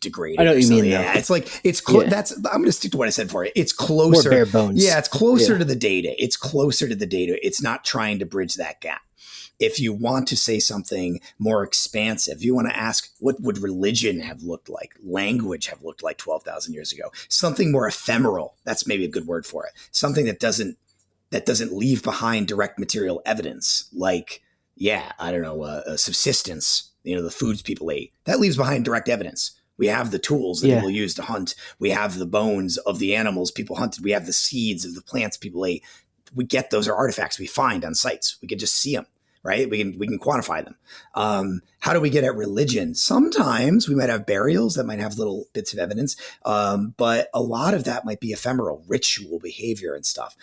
degrading. I know what you mean. Yeah, it's like it's close. That's I'm going to stick to what I said for it. It's closer. More bare bones. Yeah, it's closer to the data. It's closer to the data. It's not trying to bridge that gap. If you want to say something more expansive, you want to ask, what would religion have looked like? Language have looked like 12,000 years ago? Something more ephemeral. That's maybe a good word for it. Something that doesn't leave behind direct material evidence, like subsistence. The foods people ate, that leaves behind direct evidence. We have the tools that people use to hunt. We have the bones of the animals people hunted. We have the seeds of the plants people ate. We get those are artifacts we find on sites. We can just see them, right? We can quantify them. How do we get at religion? Sometimes we might have burials that might have little bits of evidence, but a lot of that might be ephemeral, ritual behavior and stuff.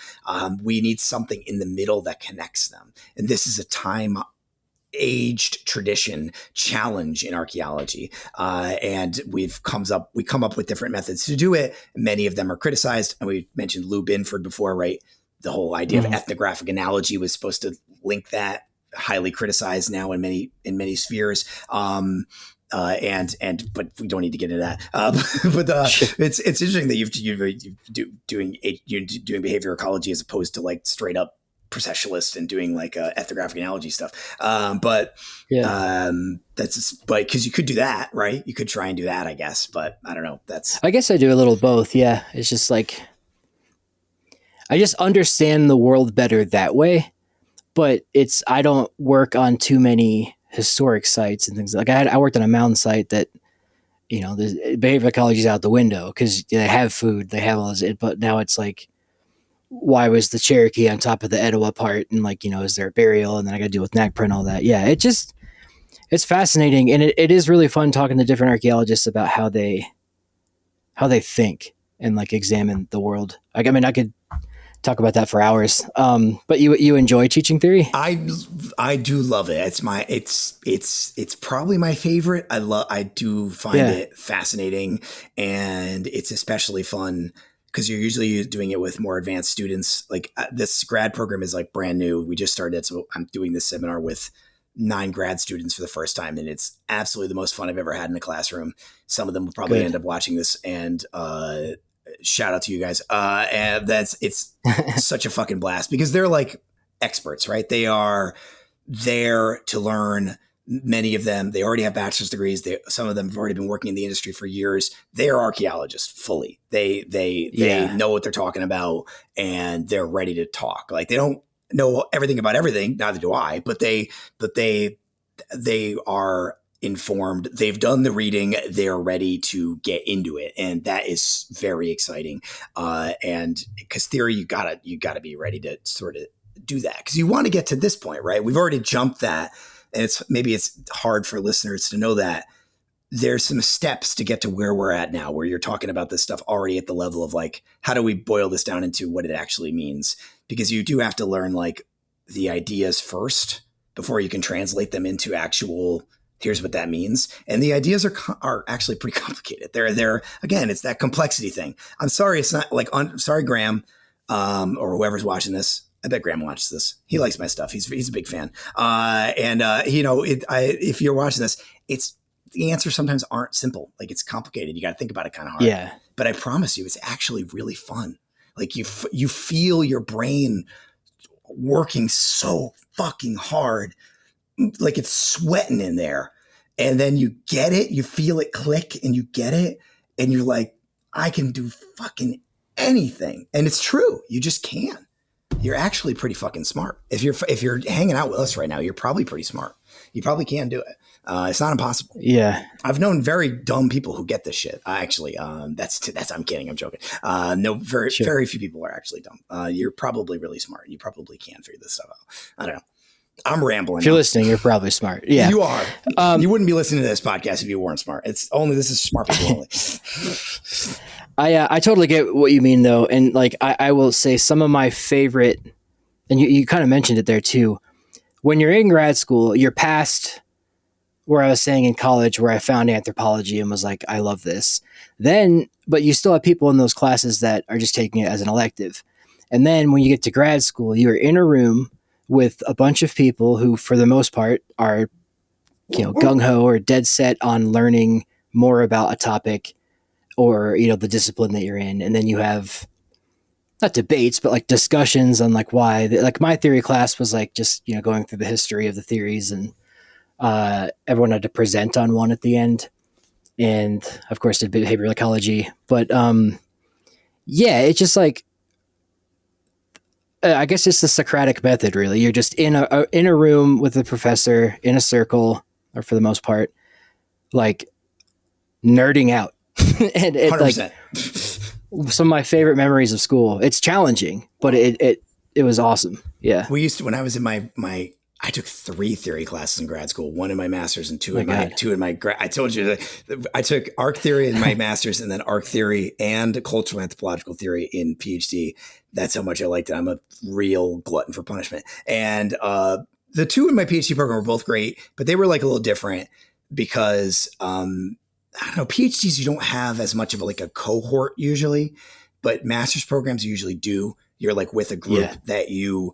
We need something in the middle that connects them. And this is a time-aged tradition challenge in archaeology. And we come up with different methods to do it. Many of them are criticized. And we mentioned Lou Binford before, right? The whole idea of ethnographic analogy was supposed to link that, highly criticized now in many spheres. But we don't need to get into that. It's interesting that you're doing behavior ecology as opposed to like straight up processualist and doing like ethnographic analogy stuff. But Yeah. that's just, but because you could do that, right? You could try and do that, I guess. But I don't know. I guess I do a little both. Yeah. It's just like, I just understand the world better that way, but I don't work on too many historic sites and things like I worked on a mountain site that, the behavioral ecology is out the window because they have food, they have all this, but now it's like, why was the Cherokee on top of the Etowah part? And like, is there a burial? And then I got to deal with NAGPRA and all that. Yeah. It's fascinating. And it is really fun talking to different archaeologists about how they think and like examine the world. Like, I mean, I could talk about that for hours. But you enjoy teaching theory? I do love it. It's probably my favorite. I do find it fascinating, and it's especially fun because you're usually doing it with more advanced students. Like this grad program is like brand new. We just started, so I'm doing this seminar with 9 grad students for the first time, and it's absolutely the most fun I've ever had in a classroom. Some of them will probably end up watching this, and shout out to you guys. And it's such a fucking blast because they're like experts, right? They are there to learn. Many of them, they already have bachelor's degrees. Some of them have already been working in the industry for years. They are archaeologists fully. They know what they're talking about, and they're ready to talk. Like they don't know everything about everything. Neither do I, but they are informed. They've done the reading. They're ready to get into it. And that is very exciting. And because theory, you gotta be ready to sort of do that. Cause you want to get to this point, right? We've already jumped that. And it's hard for listeners to know that there's some steps to get to where we're at now, where you're talking about this stuff already at the level of like, how do we boil this down into what it actually means? Because you do have to learn like the ideas first before you can translate them into actual, here's what that means. And the ideas are actually pretty complicated. They're again, it's that complexity thing. I'm sorry. It's not like, sorry, Graham, or whoever's watching this. I bet Graham watches this. He likes my stuff. He's a big fan. If you're watching this, the answers sometimes aren't simple. Like it's complicated. You got to think about it kind of hard. Yeah. But I promise you, it's actually really fun. Like you feel your brain working so fucking hard, like it's sweating in there. And then you get it, you feel it click and you get it. And you're like, I can do fucking anything. And it's true. You just can. You're actually pretty fucking smart. If you're hanging out with us right now, you're probably pretty smart. You probably can do it. It's not impossible. Yeah. I've known very dumb people who get this shit. Actually, that's, I'm kidding. I'm joking. No, very few people are actually dumb. You're probably really smart. You probably can figure this stuff out. I don't know. I'm rambling. If you're listening, you're probably smart. Yeah. You are. You wouldn't be listening to this podcast if you weren't smart. This is smart people only. I totally get what you mean though. And like, I will say some of my favorite, and you kind of mentioned it there too. When you're in grad school, you're past where I was saying in college where I found anthropology and was like, I love this. But you still have people in those classes that are just taking it as an elective. And then when you get to grad school, you're in a room with a bunch of people who, for the most part, are, gung-ho or dead set on learning more about a topic or, the discipline that you're in. And then you have not debates, but like discussions on like why, like my theory class was like just, going through the history of the theories, and everyone had to present on one at the end. And of course did behavioral ecology, but it's just like, I guess it's the Socratic method, really. You're just in a room with a professor in a circle, or for the most part, like nerding out. And it 100%. Like some of my favorite memories of school. It's challenging, but it was awesome. Yeah. We used to, when I was in I took 3 theory classes in grad school, 1 in my master's and 2 in my grad. I told you that I took arc theory in my master's and then arc theory and cultural anthropological theory in PhD. That's how much I liked it. I'm a real glutton for punishment. And the 2 in my PhD program were both great, but they were like a little different because I don't know, PhDs, you don't have as much of like a cohort usually, but master's programs you usually do. You're like with a group that you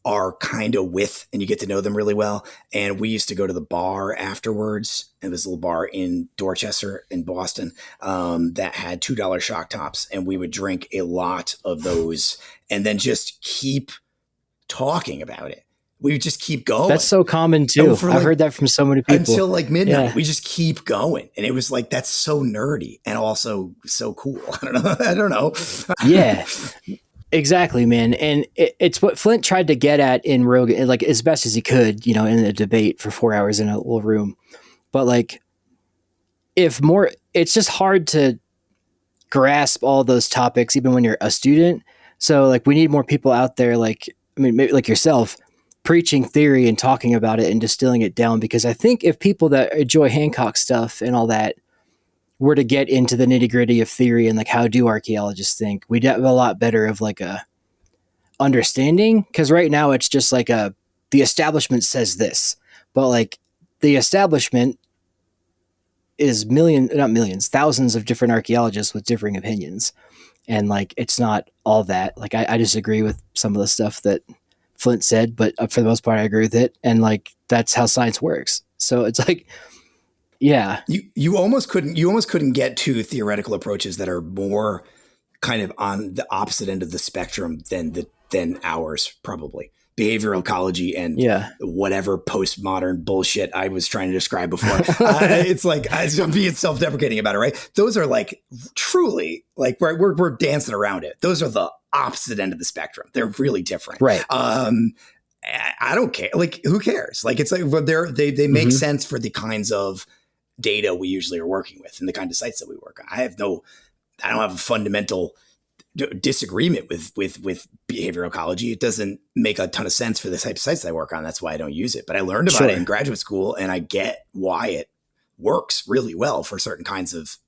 are kind of with, and you get to know them really well. And we used to go to the bar afterwards. It was a little bar in Dorchester in Boston that had $2 shock tops. And we would drink a lot of those and then just keep talking about it. We would just keep going. That's so common too. I've heard that from so many people. Until like midnight, we just keep going. And it was like, that's so nerdy and also so cool. I don't know. Yeah, exactly, man. And it's what Flint tried to get at in Rogan, like as best as he could, in a debate for 4 hours in a little room. But like, it's just hard to grasp all those topics, even when you're a student. So like, we need more people out there, maybe like yourself, preaching theory and talking about it and distilling it down. Because I think if people that enjoy Hancock stuff and all that were to get into the nitty gritty of theory and like how do archaeologists think, we'd have a lot better of like a understanding. Because right now it's just like the establishment says this, but like the establishment is thousands of different archaeologists with differing opinions. And like, it's not all that. Like, I disagree with some of the stuff that Flint said, but for the most part, I agree with it. And like, that's how science works. So it's like, yeah, you almost couldn't get to theoretical approaches that are more kind of on the opposite end of the spectrum than ours, probably. Behavioral ecology and whatever postmodern bullshit I was trying to describe before. It's like, I'm being self-deprecating about it, right? Those are like truly like we're dancing around it. Those are the opposite end of the spectrum. They're really different. Right. I don't care. Like, who cares? Like, it's like they make sense for the kinds of data we usually are working with and the kind of sites that we work on. I don't have a fundamental disagreement with behavioral ecology. It doesn't make a ton of sense for the type of sites I work on. That's why I don't use it. But I learned about it in graduate school, and I get why it works really well for certain kinds of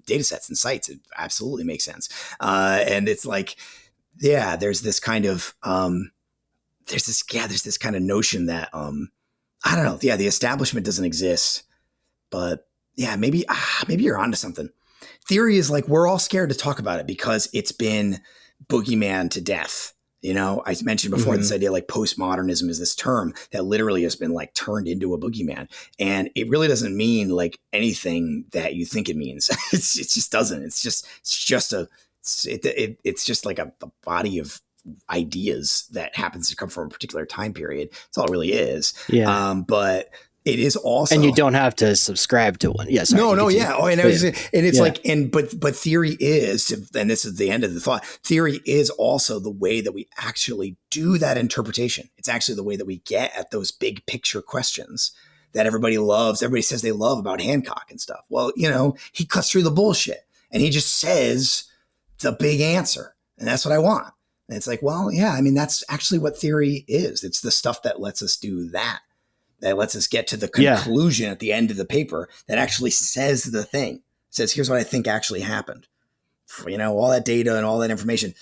data sets and sites. It absolutely makes sense. And it's like, there's this kind of there's this kind of notion that I don't know. Yeah, the establishment doesn't exist, but maybe you're onto something. Theory is like, we're all scared to talk about it because it's been boogeyman to death. I mentioned before this idea, like postmodernism is this term that literally has been like turned into a boogeyman. And it really doesn't mean like anything that you think it means. It just doesn't. It's just like a body of ideas that happens to come from a particular time period. That's all it really is. Yeah. But it is also, and you don't have to subscribe to one. Yes. Yeah, but theory is, and this is the end of the thought. Theory is also the way that we actually do that interpretation. It's actually the way that we get at those big picture questions that everybody loves. Everybody says they love about Hancock and stuff. Well, he cuts through the bullshit and he just says the big answer, and that's what I want. And it's like, well, yeah, I mean, that's actually what theory is. It's the stuff that lets us do that. That lets us get to the conclusion at the end of the paper that actually says the thing. It says, here's what I think actually happened. All that data and all that information.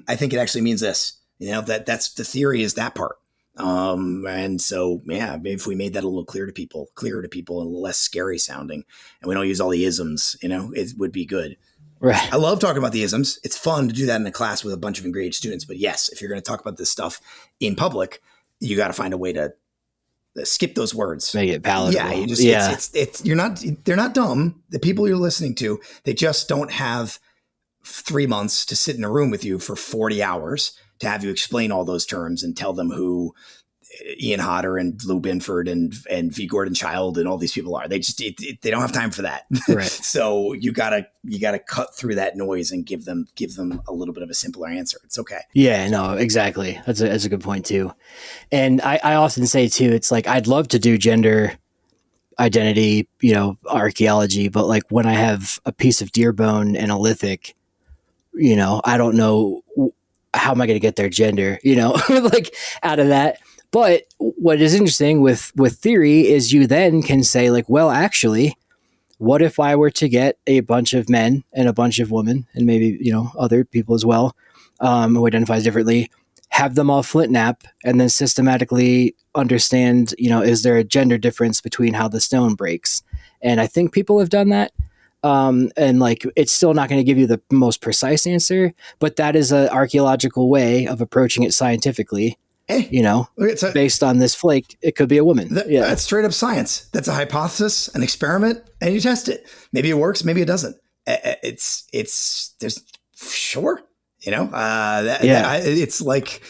I think it actually means this. That's the theory is that part. And so, maybe if we made that a little clearer to people and a little less scary sounding, and we don't use all the isms, it would be good. Right. I love talking about the isms. It's fun to do that in a class with a bunch of engaged students. But yes, if you're going to talk about this stuff in public, you got to find a way to skip those words, make it palatable. They're not dumb. The people you're listening to, they just don't have 3 months to sit in a room with you for 40 hours to have you explain all those terms and tell them who Ian Hodder and Lou Binford and V. Gordon Child and all these people are. They just they don't have time for that. Right. So you gotta cut through that noise and give them a little bit of a simpler answer. It's okay. Yeah, no, exactly. That's a good point too. And I often say too, it's like, I'd love to do gender identity, archaeology, but like when I have a piece of deer bone and a lithic, I don't know, how am I going to get their gender, like out of that. But what is interesting with theory is you then can say like, well, actually, what if I were to get a bunch of men and a bunch of women and maybe, other people as well, who identifies differently, have them all flint nap and then systematically understand, is there a gender difference between how the stone breaks? And I think people have done that. And like, it's still not going to give you the most precise answer, but that is an archaeological way of approaching it scientifically. Based on this flake, it could be a woman. That's straight up science. That's a hypothesis, an experiment, and you test it. Maybe it works, maybe it doesn't. It's sure, it's like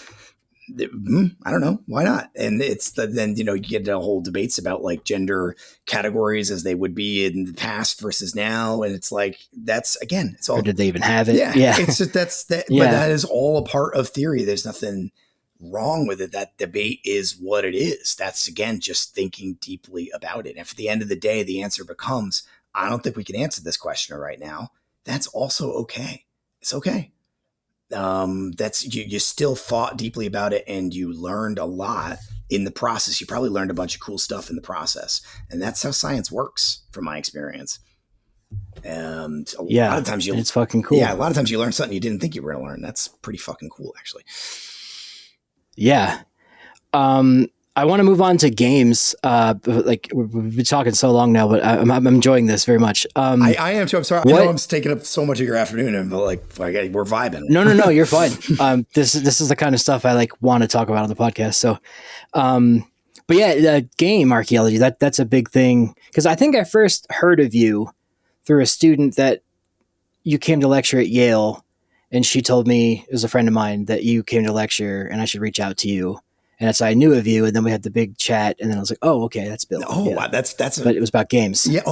I don't know. Why not? And then, you get a whole debates about like gender categories as they would be in the past versus now. And it's like, that's, again, it's all, or did they even have it? Yeah. It's just, that, Yeah. but that is all a part of theory. There's nothing wrong with it. That debate is what it is. That's, again, just thinking deeply about it. And if at the end of the day, the answer becomes, I don't think we can answer this question right now, that's also okay. It's okay. That's you still thought deeply about it, and you learned a lot in the process. You probably learned a bunch of cool stuff in the process, and that's how science works from my experience. And a lot of times it's fucking cool. Yeah, a lot of times you learn something you didn't think you were going to learn. That's pretty fucking cool, actually. Yeah. I want to move on to games. Like we've been talking so long now, but I'm enjoying this very much. I am too. I'm sorry. I know I'm taking up so much of your afternoon, but like we're vibing. No, you're fine. This is the kind of stuff I like want to talk about on the podcast. So, but yeah, game archaeology, that's a big thing. Cause I think I first heard of you through a student that you came to lecture at Yale, and she told me, it was a friend of mine, that you came to lecture and I should reach out to you. And that's how I knew of you. And then we had the big chat, and then I was like, oh, okay, that's Bill. Oh, yeah. Wow. But it was about games. Yeah.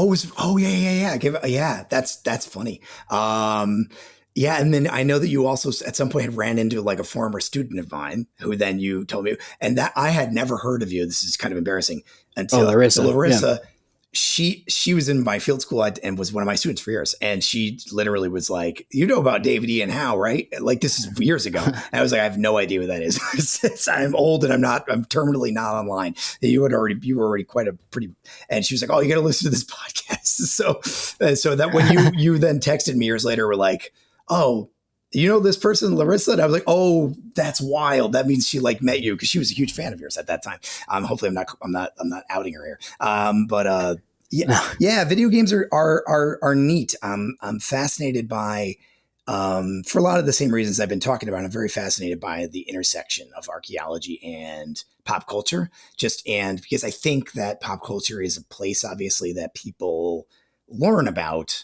Yeah. That's funny. Yeah. And then I know that you also at some point had ran into like a former student of mine who then you told me, and that I had never heard of you. This is kind of embarrassing until Larissa. Yeah. She was in my field school and was one of my students for years. And she literally was like, you know about David Ian Howe, right? Like, this is years ago. And I was like, I have no idea what that is. I'm old and I'm terminally not online. You were already quite a pretty, and she was like, oh, you got to listen to this podcast. So that when you then texted me years later, were like, oh, you know this person, Larissa? And I was like, oh, that's wild. That means she like met you, because she was a huge fan of yours at that time. Hopefully I'm not outing her here. Yeah, video games are neat. I'm fascinated by, for a lot of the same reasons I've been talking about. I'm very fascinated by the intersection of archaeology and pop culture. And because I think that pop culture is a place, obviously, that people learn about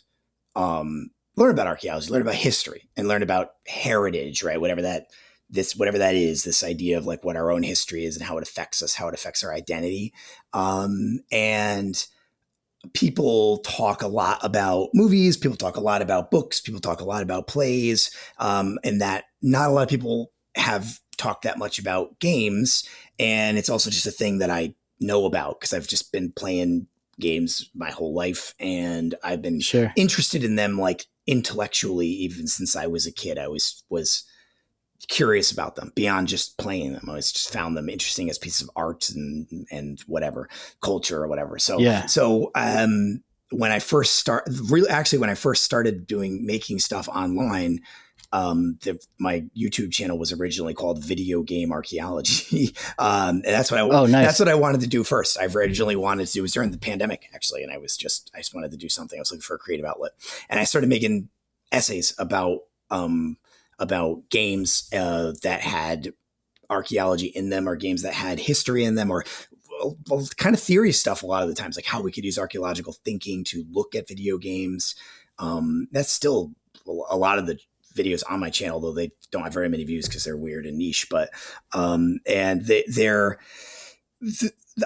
archaeology, learn about history, and learn about heritage, right? Whatever that is, this idea of like what our own history is and how it affects us, how it affects our identity. And people talk a lot about movies, people talk a lot about books, people talk a lot about plays, and that not a lot of people have talked that much about games. And it's also just a thing that I know about because I've just been playing games my whole life, and I've been interested in them like intellectually even since I was a kid. I was curious about them beyond just playing them. I always just found them interesting as pieces of art and whatever, culture or whatever. So when I first started making stuff online, my YouTube channel was originally called Video Game Archaeology. And that's what that's what I wanted to do first. I originally wanted to do, it was during the pandemic actually. And I just wanted to do something. I was looking for a creative outlet, and I started making essays about games that had archaeology in them, or games that had history in them, or kind of theory stuff a lot of the times, like how we could use archaeological thinking to look at video games. That's still a lot of the videos on my channel, though they don't have very many views because they're weird and niche, but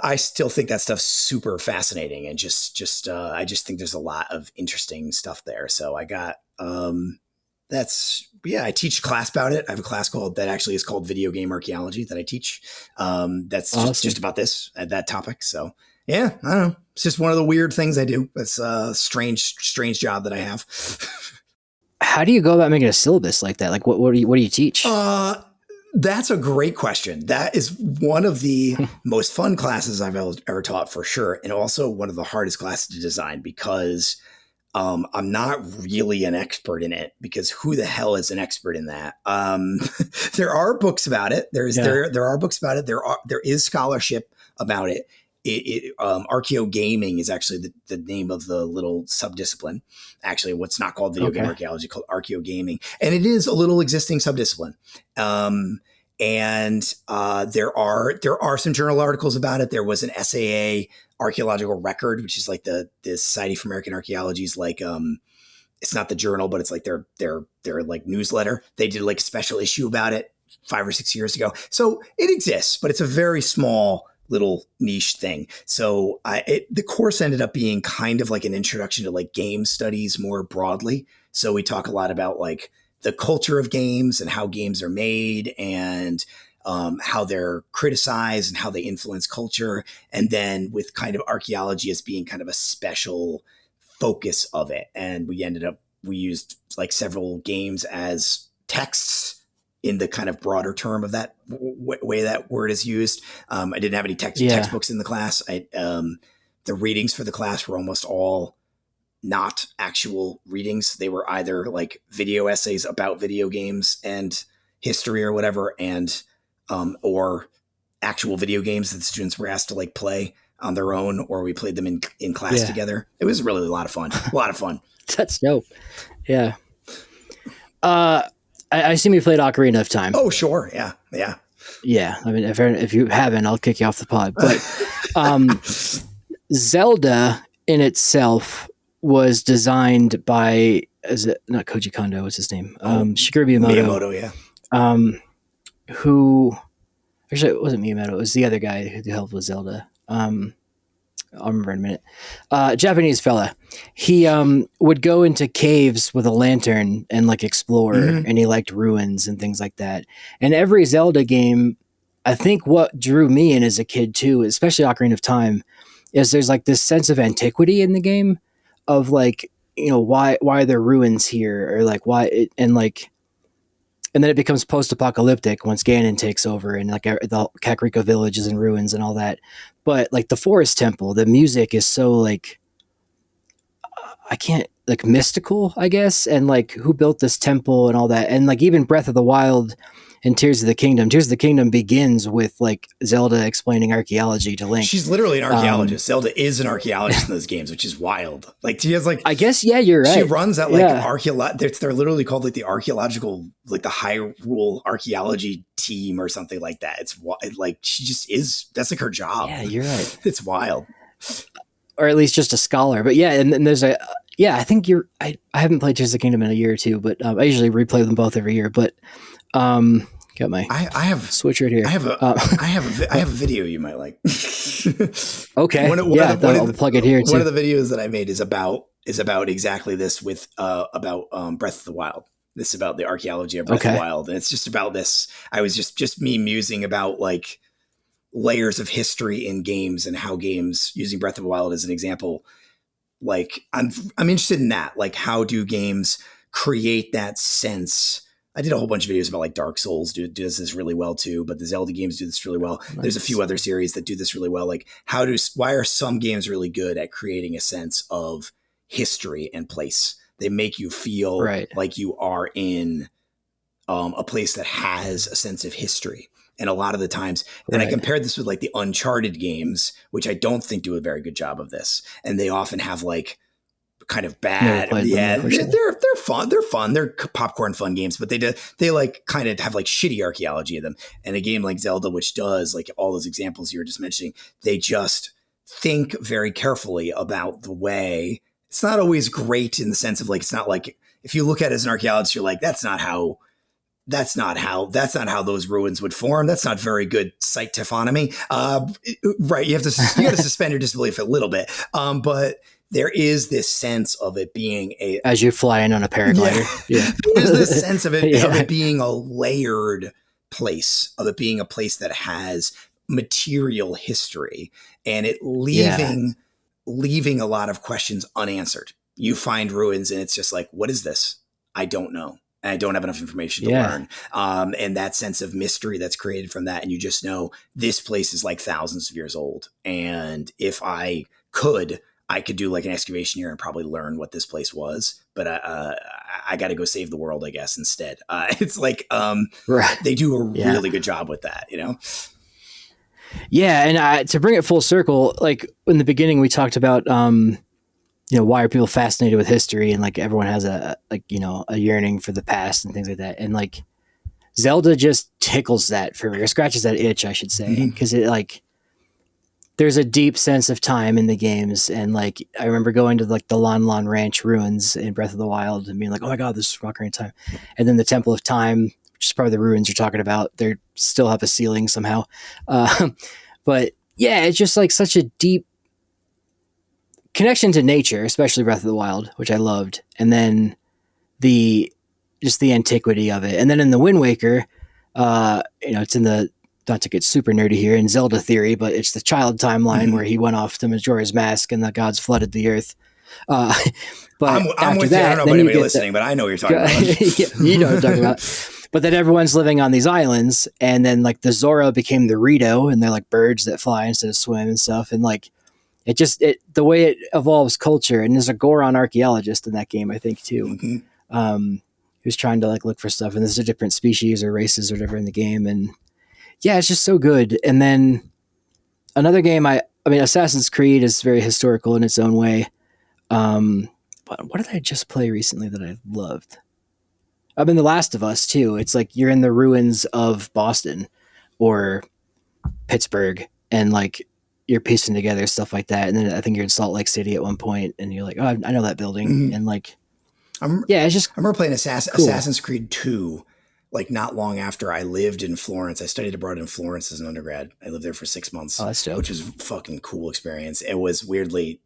I still think that stuff's super fascinating, and I just think there's a lot of interesting stuff there. So I got I teach a class about it. I have a class that actually is called Video Game Archaeology that I teach. That's awesome. just about that topic. So yeah, I don't know. It's just one of the weird things I do. It's a strange job that I have. How do you go about making a syllabus like that? Like what do you teach? That's a great question. That is one of the most fun classes I've ever taught, for sure. And also one of the hardest classes to design, because I'm not really an expert in it, because who the hell is an expert in that? There are books about it. There are books about it. There is scholarship about it. Archaeogaming is actually the name of the little subdiscipline. Actually, what's not called video game archaeology, called archaeogaming, and it is a little existing subdiscipline. And there are some journal articles about it. There was an SAA archaeological record, which is like the Society for American Archaeology's like it's not the journal, but it's like their like newsletter. They did like a special issue about it 5 or 6 years ago. So it exists, but it's a very small little niche thing. So the course ended up being kind of like an introduction to like game studies more broadly. So we talk a lot about like the culture of games and how games are made and how they're criticized and how they influence culture. And then with kind of archaeology as being kind of a special focus of it. And we used like several games as texts in the kind of broader term of that way that word is used. I didn't have any textbooks in the class. The readings for the class were almost all not actual readings. They were either like video essays about video games and history or whatever, and or actual video games that the students were asked to like play on their own, or we played them in class together. It was really a lot of fun. That's dope. Yeah. I assume you played Ocarina of Time. Oh, sure. Yeah. Yeah. I mean, if you haven't, I'll kick you off the pod. But ZELDA in itself was designed by, is it not Koji Kondo? What's his name? Shigeru Miyamoto. Yeah. Who actually it wasn't Miyamoto. It was the other guy who helped with ZELDA. I'll remember in a minute. Japanese fella. He would go into caves with a lantern and like explore, and he liked ruins and things like that. And every ZELDA game, I think what drew me in as a kid too, especially Ocarina of Time, is there's like this sense of antiquity in the game of like, you know, why are there ruins here, or like and then it becomes post-apocalyptic once Ganon takes over and like the Kakariko village is in ruins and all that. But like the Forest Temple, the music is so like, mystical, I guess. And like who built this temple and all that. And like even Breath of the Wild and Tears of the Kingdom begins with like Zelda explaining archaeology to Link. She's literally an archaeologist. Zelda is an archaeologist in those games, which is wild. Like she has like, I guess, yeah, you're right. She runs that like they're literally called like the archaeological, like the Hyrule archaeology team or something like that. It's like, she just is, that's like her job. Yeah, you're right. It's wild. Or at least just a scholar. But yeah, and then there's I think I haven't played Tears of the Kingdom in a year or two, but I usually replay them both every year. But got my I have switch right here. I have a video you might like. Okay. I'll plug it here too. One of the videos that I made is about exactly this with about Breath of the Wild. This is about the archaeology of Breath of the Wild, and it's just about this. I was just me musing about like layers of history in games and how games, using Breath of the Wild as an example, like I'm interested in that. Like, how do games create that sense? I did a whole bunch of videos about like Dark Souls does this really well too, but the Zelda games do this really well. Nice. There's a few other series that do this really well. Like why are some games really good at creating a sense of history and place? They make you feel like you are in a place that has a sense of history. And a lot of the times, and I compared this with like the Uncharted games, which I don't think do a very good job of this. And they often have like kind of bad. They're fun. They're fun. They're popcorn fun games, but they like kind of have like shitty archaeology in them. And a game like Zelda, which does like all those examples you were just mentioning, they just think very carefully about the way. It's not always great in the sense of like, it's not like, if you look at it as an archaeologist, you're like, that's not how those ruins would form. That's not very good site taphonomy. Right. You got to suspend your disbelief a little bit. But there is this sense of it being as you fly in on a paraglider. Yeah. There's this sense of it being a layered place, of it being a place that has material history, and it leaving a lot of questions unanswered. You find ruins and it's just like, what is this? I don't know. And I don't have enough information to learn. And that sense of mystery that's created from that. And you just know this place is like thousands of years old. And if I could do like an excavation here and probably learn what this place was. But I got to go save the world, I guess, instead. It's like they do a really good job with that, you know? Yeah. And to bring it full circle, like in the beginning, we talked about, why are people fascinated with history, and like everyone has a yearning for the past and things like that. And like Zelda just tickles that for me, or scratches that itch, I should say. Cause it like, there's a deep sense of time in the games. And like, I remember going to like the Lon Lon Ranch ruins in Breath of the Wild and being like, oh my God, this is Ocarina of Time. And then the Temple of Time, which is probably the ruins you're talking about. They still have a ceiling somehow. But yeah, it's just like such a deep connection to nature, especially Breath of the Wild, which I loved. And then the antiquity of it. And then in the Wind Waker, it's in the, not to get super nerdy here, in ZELDA theory, but it's the child timeline where he went off to Majora's Mask and the gods flooded the earth. But I'm with that, you. I don't know about anybody listening, but I know what you're talking about. Yeah, you know what I'm talking about. But then everyone's living on these islands, and then like the Zora became the Rito, and they're like birds that fly instead of swim and stuff. And like the way it evolves culture, and there's a Goron archaeologist in that game, I think too, who's trying to like look for stuff, and there's a different species or races or whatever in the game, and yeah, it's just so good. And then another game, I mean, Assassin's Creed is very historical in its own way. But what did I just play recently that I loved? I mean, The Last of Us too. It's like you're in the ruins of Boston or Pittsburgh, and like you're piecing together stuff like that. And then I think you're in Salt Lake City at one point, and you're like, oh, I know that building. And like, it's just. I remember playing Assassin's Creed 2, like not long after I lived in Florence. I studied abroad in Florence as an undergrad. I lived there for 6 months, which was a fucking cool experience. It was weirdly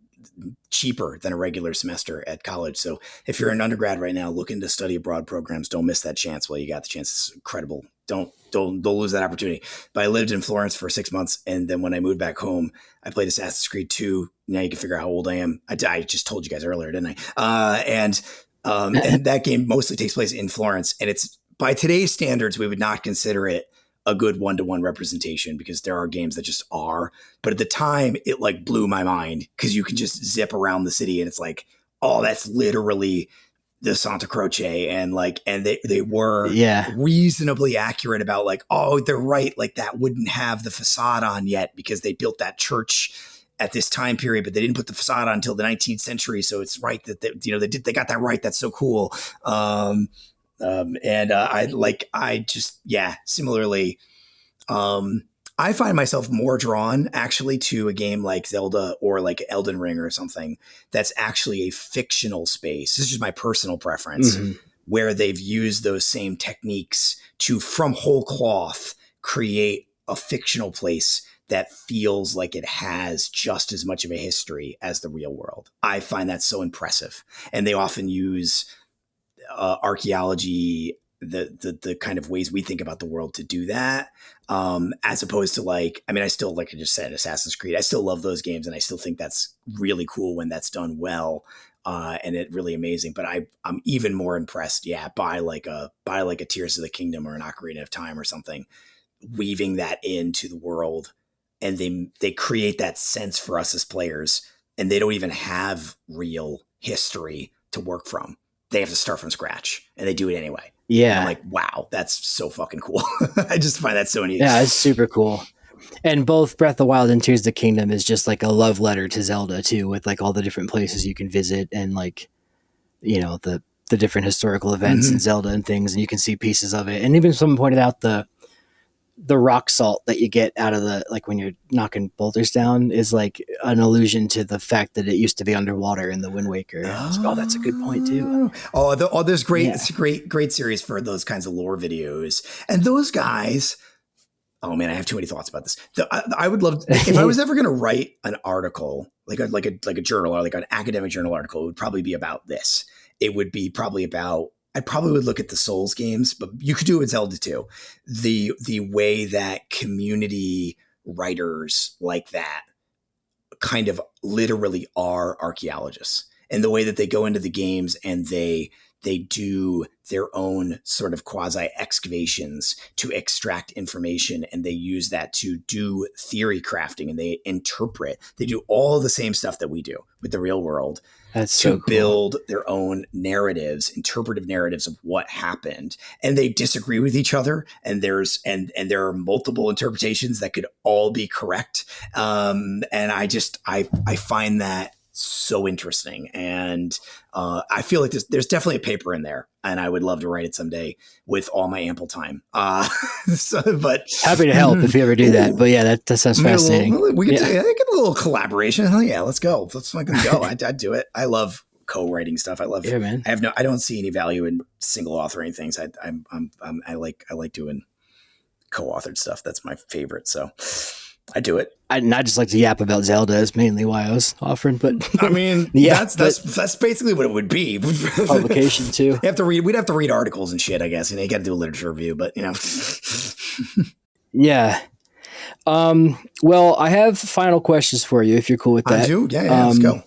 cheaper than a regular semester at college. So if you're an undergrad right now looking to study abroad programs, don't miss that chance while you got the chance. It's incredible. Don't lose that opportunity. But I lived in Florence for 6 months. And then when I moved back home, I played Assassin's Creed 2. Now you can figure out how old I am. I just told you guys earlier, didn't I? And that game mostly takes place in Florence. And it's, by today's standards, we would not consider it a good one-to-one representation because there are games that just are. But at the time, it like blew my mind because you can just zip around the city and it's like, oh, that's literally the Santa Croce. And they were reasonably accurate about like, oh, they're right. Like that wouldn't have the facade on yet because they built that church at this time period, but they didn't put the facade on until the 19th century. So it's right that they got that right. That's so cool. Similarly, I find myself more drawn actually to a game like Zelda or like Elden Ring or something that's actually a fictional space. This is just my personal preference, where they've used those same techniques to, from whole cloth, create a fictional place that feels like it has just as much of a history as the real world. I find that so impressive. And they often use archaeology, the kind of ways we think about the world to do that, as opposed to like, I mean, I still, like I just said, Assassin's Creed, I still love those games and I still think that's really cool when that's done well, and it really amazing. But I'm even more impressed, by like a Tears of the Kingdom or an Ocarina of Time or something, weaving that into the world, and they create that sense for us as players, and they don't even have real history to work from. They have to start from scratch, and they do it anyway. Yeah. And I'm like, wow, that's so fucking cool. I just find that so neat. Yeah, it's super cool. And both Breath of the Wild and Tears of the Kingdom is just like a love letter to Zelda too, with like all the different places you can visit and like, the different historical events in Zelda and things, and you can see pieces of it. And even someone pointed out the rock salt that you get out of the, like when you're knocking boulders down, is like an allusion to the fact that it used to be underwater in the Wind Waker. Oh, that's a good point too. There's great, it's a great series for those kinds of lore videos. And those guys, oh man, I have too many thoughts about this. I would love, if I was ever going to write an article, like a journal or like an academic journal article, it would probably be about this. It would be probably about, I probably would look at the Souls games, but you could do it with Zelda too. The way that community writers like that kind of literally are archaeologists, and the way that they go into the games and they do their own sort of quasi excavations to extract information, and they use that to do theory crafting, and they interpret. They do all the same stuff that we do with the real world. That's so cool. Build their own narratives, interpretive narratives of what happened, and they disagree with each other. And there are multiple interpretations that could all be correct. And I find that so interesting, and I feel like there's definitely a paper in there, and I would love to write it someday with all my ample time. But happy to help if you ever do that. But yeah, that sounds fascinating. We could get a little collaboration. Hell yeah, let's go. Let's fucking go. I'd do it. I love co-writing stuff. I love. Yeah, man. I don't see any value in single authoring things. I like doing co-authored stuff. That's my favorite. So I do it. I just like to yap about ZELDA is mainly why I was offering, but I mean, yeah, that's basically what it would be. Publication too. We'd have to read articles and shit, I guess. You got to do a literature review, but Yeah. Well, I have final questions for you if you're cool with that. I do. Yeah, let's go.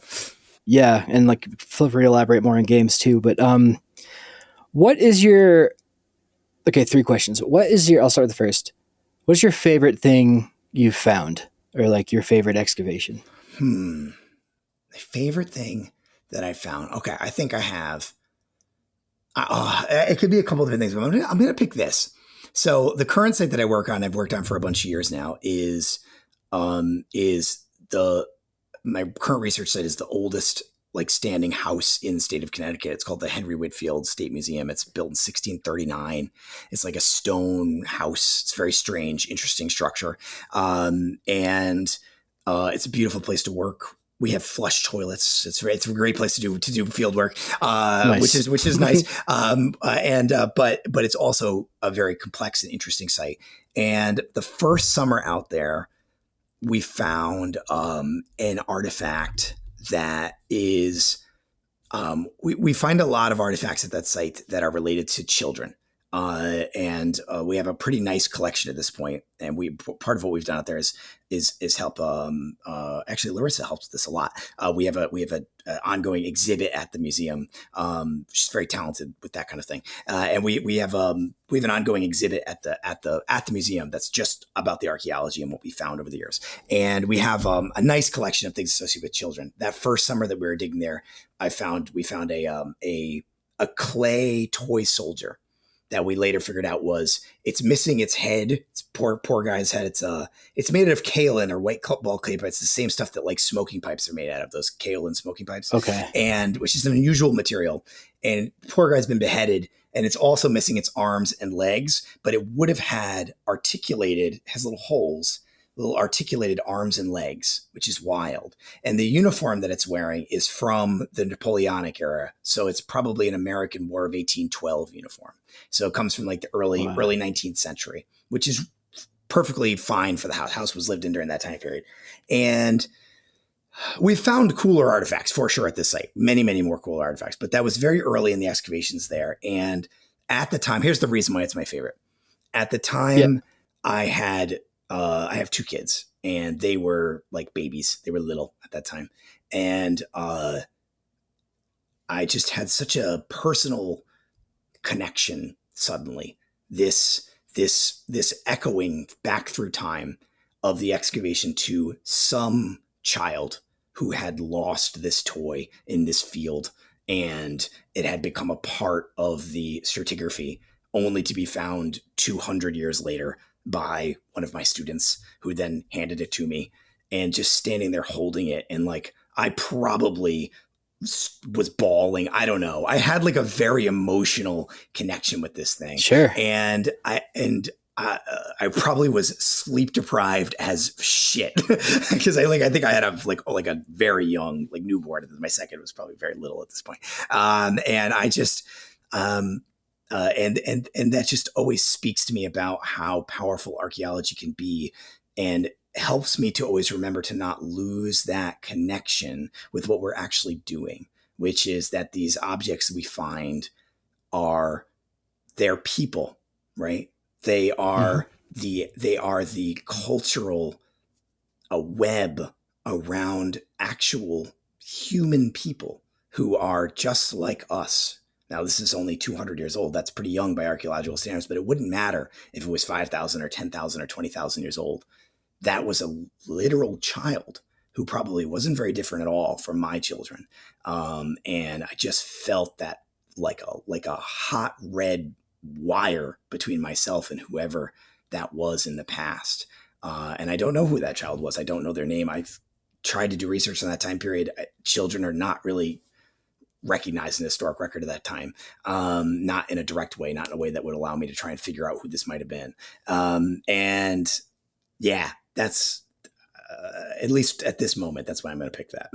Yeah, and like feel free to elaborate more on games too. But what is your 3 questions. I'll start with the first. What's your favorite thing you've found, or like your favorite excavation? My favorite thing that I found. Okay, I think I have. It could be a couple of different things, but I'm going to pick this. So the current site that I work on, I've worked on for a bunch of years now, is my current research site is the oldest like standing house in the state of Connecticut. It's called the Henry Whitfield State Museum. It's built in 1639. It's like a stone house. It's very strange, interesting structure. And it's a beautiful place to work. We have flush toilets. It's a great place to do field work, nice. which is nice. But it's also a very complex and interesting site. And the first summer out there, we found an artifact that is. We find a lot of artifacts at that site that are related to children. And we have a pretty nice collection at this point. And part of what we've done out there is help. Actually, Larissa helps with this a lot. We have an ongoing exhibit at the museum. She's very talented with that kind of thing. And we have an ongoing exhibit at the museum that's just about the archaeology and what we found over the years. And we have a nice collection of things associated with children. That first summer that we were digging there, we found a clay toy soldier that we later figured out it's missing its head. It's poor guy's head. It's made out of kaolin or white ball clay, but it's the same stuff that like smoking pipes are made out of, those kaolin smoking pipes. Okay. And which is an unusual material. And poor guy's been beheaded, and it's also missing its arms and legs, but it would have has little holes, little articulated arms and legs, which is wild. And the uniform that it's wearing is from the Napoleonic era. So it's probably an American War of 1812 uniform. So it comes from like the early 19th century, which is perfectly fine for the house. House was lived in during that time period. And we found cooler artifacts for sure at this site, many, many more cool artifacts, but that was very early in the excavations there. And at the time, here's the reason why it's my favorite. At the time, I have 2 kids, and they were like babies. They were little at that time. And I just had such a personal connection suddenly. This echoing back through time of the excavation to some child who had lost this toy in this field, and it had become a part of the stratigraphy, only to be found 200 years later by one of my students, who then handed it to me, and just standing there holding it. And like, I probably was bawling. I don't know. I had like a very emotional connection with this thing. Sure. And I probably was sleep deprived as shit because I think I had a very young, like newborn. My second was probably very little at this point. And I just, and that just always speaks to me about how powerful archaeology can be, and helps me to always remember to not lose that connection with what we're actually doing, which is that these objects we find they're people, right? They are the cultural web around actual human people who are just like us. Now, this is only 200 years old. That's pretty young by archaeological standards, but it wouldn't matter if it was 5,000 or 10,000 or 20,000 years old. That was a literal child who probably wasn't very different at all from my children. And I just felt that like a hot red wire between myself and whoever that was in the past. And I don't know who that child was. I don't know their name. I've tried to do research on that time period. Children are not really recognized in the historic record of that time, not in a direct way, not in a way that would allow me to try and figure out who this might have been. And yeah, that's at least at this moment, that's why I'm going to pick that.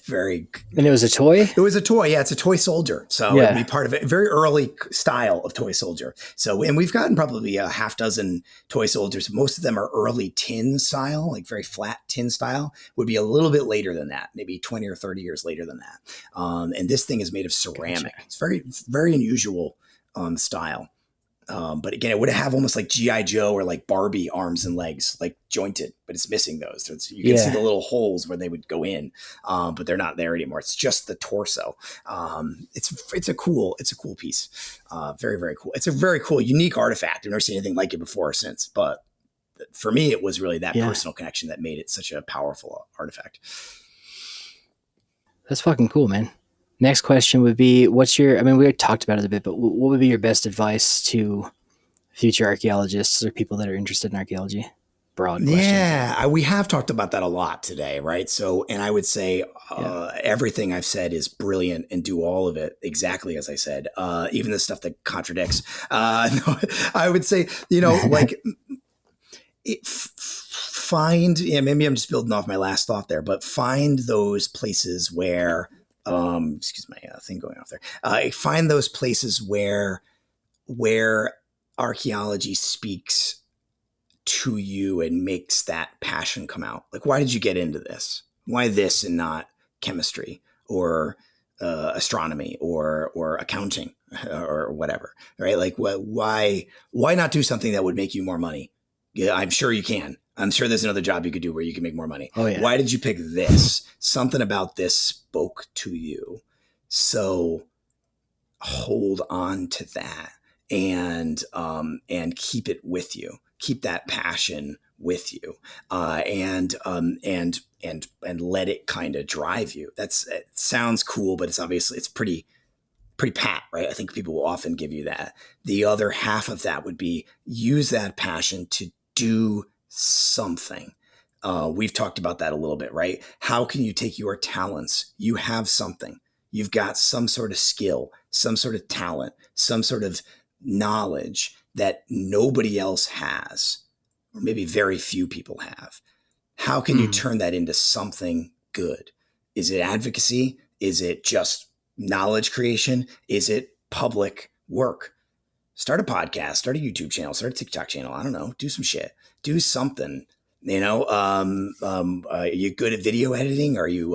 Very. And it was a toy? It was a toy. Yeah, it's a toy soldier. So Yeah. it'd be part of it. Very early style of toy soldier. So, and we've gotten probably a half dozen toy soldiers. Most of them are early tin style, like very flat tin style. Would be a little bit later than that, maybe 20 or 30 years later than that. And this thing is made of ceramic. Gotcha. It's very, very unusual style. But again, it would have almost like G.I. Joe or like Barbie arms and legs, like jointed, but it's missing those. So you can see the little holes where they would go in, but they're not there anymore. It's just the torso. It's a cool piece. Very, very cool. It's a very cool, unique artifact. I've never seen anything like it before or since, but for me, it was really that personal connection that made it such a powerful artifact. That's fucking cool, man. Next question would be, we already talked about it a bit, but what would be your best advice to future archaeologists or people that are interested in archaeology? Broad question. Yeah, we have talked about that a lot today, right? So, and I would say everything I've said is brilliant and do all of it exactly as I said, even the stuff that contradicts. No, I would say, like maybe I'm just building off my last thought there, but find those places where excuse my thing going off there. Find those places where archaeology speaks to you and makes that passion come out. Like, why did you get into this? Why this and not chemistry or astronomy or accounting or whatever, right? Like, why not do something that would make you more money? Yeah, I'm sure you can. I'm sure there's another job you could do where you can make more money. Oh, yeah. Why did you pick this? Something about this spoke to you. So hold on to that and keep it with you. Keep that passion with you, and let it kind of drive you. It sounds cool, but it's pretty pat, right? I think people will often give you that. The other half of that would be use that passion to do something. We've talked about that a little bit, right? How can you take your talents? You have something. You've got some sort of skill, some sort of talent, some sort of knowledge that nobody else has, or maybe very few people have. How can you turn that into something good? Is it advocacy? Is it just knowledge creation? Is it public work? Start a podcast, start a YouTube channel, start a TikTok channel. I don't know. Do some shit. Do something. You know, are you good at video editing? Do you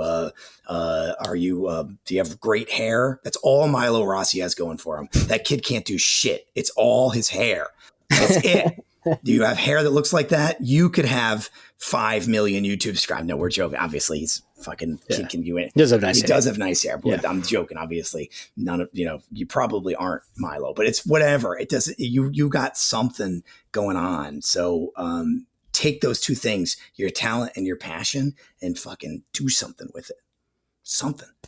have great hair? That's all Milo Rossi has going for him. That kid can't do shit. It's all his hair. That's it. Do you have hair that looks like that? You could have 5 million YouTube subscribers. No, we're joking. Obviously, he's fucking kid can you in. He does have nice hair. He does have nice hair, but I'm joking. Obviously, none of you probably aren't Milo, but it's whatever. It doesn't. You got something going on. So take those two things, your talent and your passion, and fucking do something with it.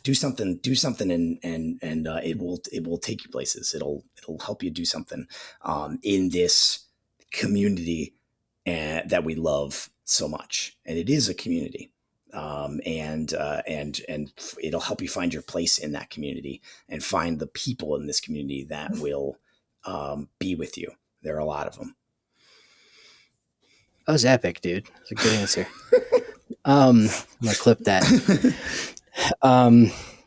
Do something, and it will take you places. It'll help you do something in this community that we love so much, and it is a community, and it'll help you find your place in that community and find the people in this community that will be with you. There are a lot of them. That was epic, dude. That's a good answer. I'm gonna clip that.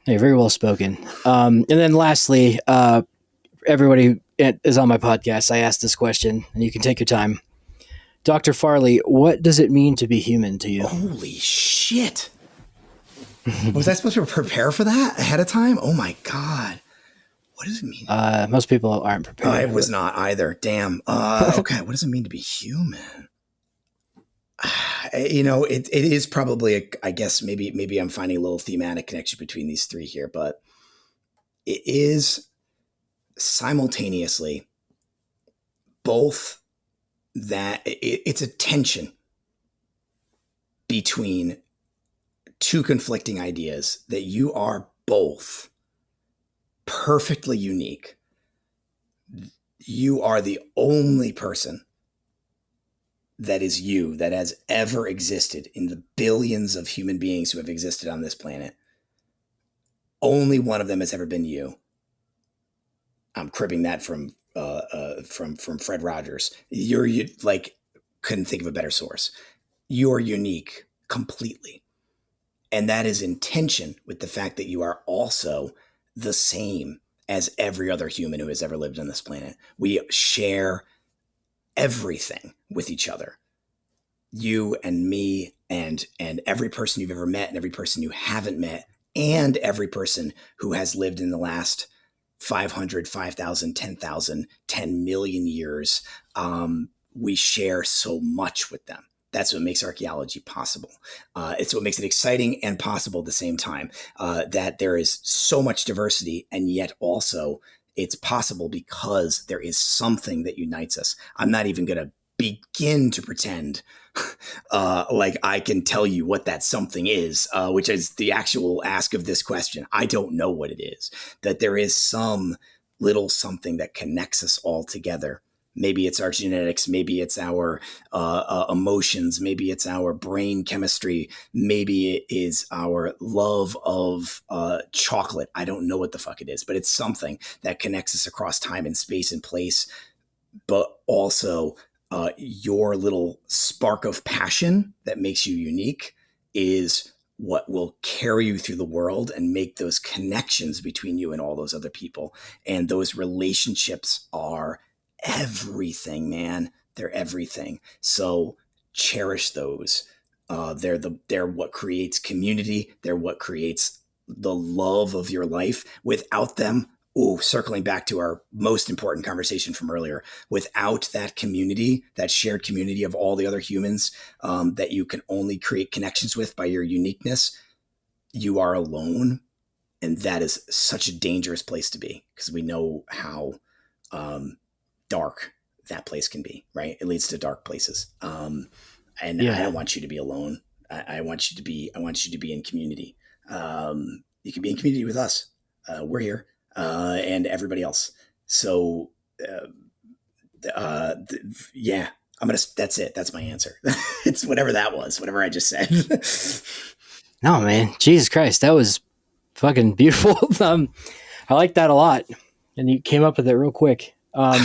You're very well spoken. And then lastly, everybody is on my podcast. I asked this question, and you can take your time. Dr. Farley, what does it mean to be human to you? Holy shit. Was I supposed to prepare for that ahead of time? Oh my God. What does it mean? Most people aren't prepared. I was not either. Damn. Okay. What does it mean to be human? It is probably, I guess maybe I'm finding a little thematic connection between these three here, but it is simultaneously both that it's a tension between two conflicting ideas that you are both perfectly unique. You are the only person that is you that has ever existed in the billions of human beings who have existed on this planet. Only one of them has ever been you. I'm cribbing that from Fred Rogers. You like couldn't think of a better source. you are unique completely. And that is in tension with the fact that you are also the same as every other human who has ever lived on this planet. We share everything with each other. You and me and every person you've ever met and every person you haven't met and every person who has lived in the last 500, 5,000, 10,000, 10 million years. We share so much with them. That's what makes archaeology possible. It's what makes it exciting and possible at the same time, that there is so much diversity, and yet also it's possible because there is something that unites us. I'm not even going to begin to pretend like I can tell you what that something is, which is the actual ask of this question. I don't know what it is, that there is some little something that connects us all together. Maybe it's our genetics, maybe it's our emotions, maybe it's our brain chemistry, maybe it is our love of chocolate. I don't know what the fuck it is, but it's something that connects us across time and space and place, but also your little spark of passion that makes you unique is what will carry you through the world and make those connections between you and all those other people. And those relationships are everything, man. They're everything. So cherish those. They're what creates community. They're what creates the love of your life. Without them, circling back to our most important conversation from earlier, without that community, that shared community of all the other humans that you can only create connections with by your uniqueness, you are alone. And that is such a dangerous place to be, because we know how dark that place can be, right? It leads to dark places. And I don't want you to be alone. I want you to be in community. You can be in community with us. We're here. And everybody else. So, that's it. That's my answer. It's whatever that was, whatever I just said. No, man, Jesus Christ. That was fucking beautiful. I like that a lot. And you came up with it real quick. I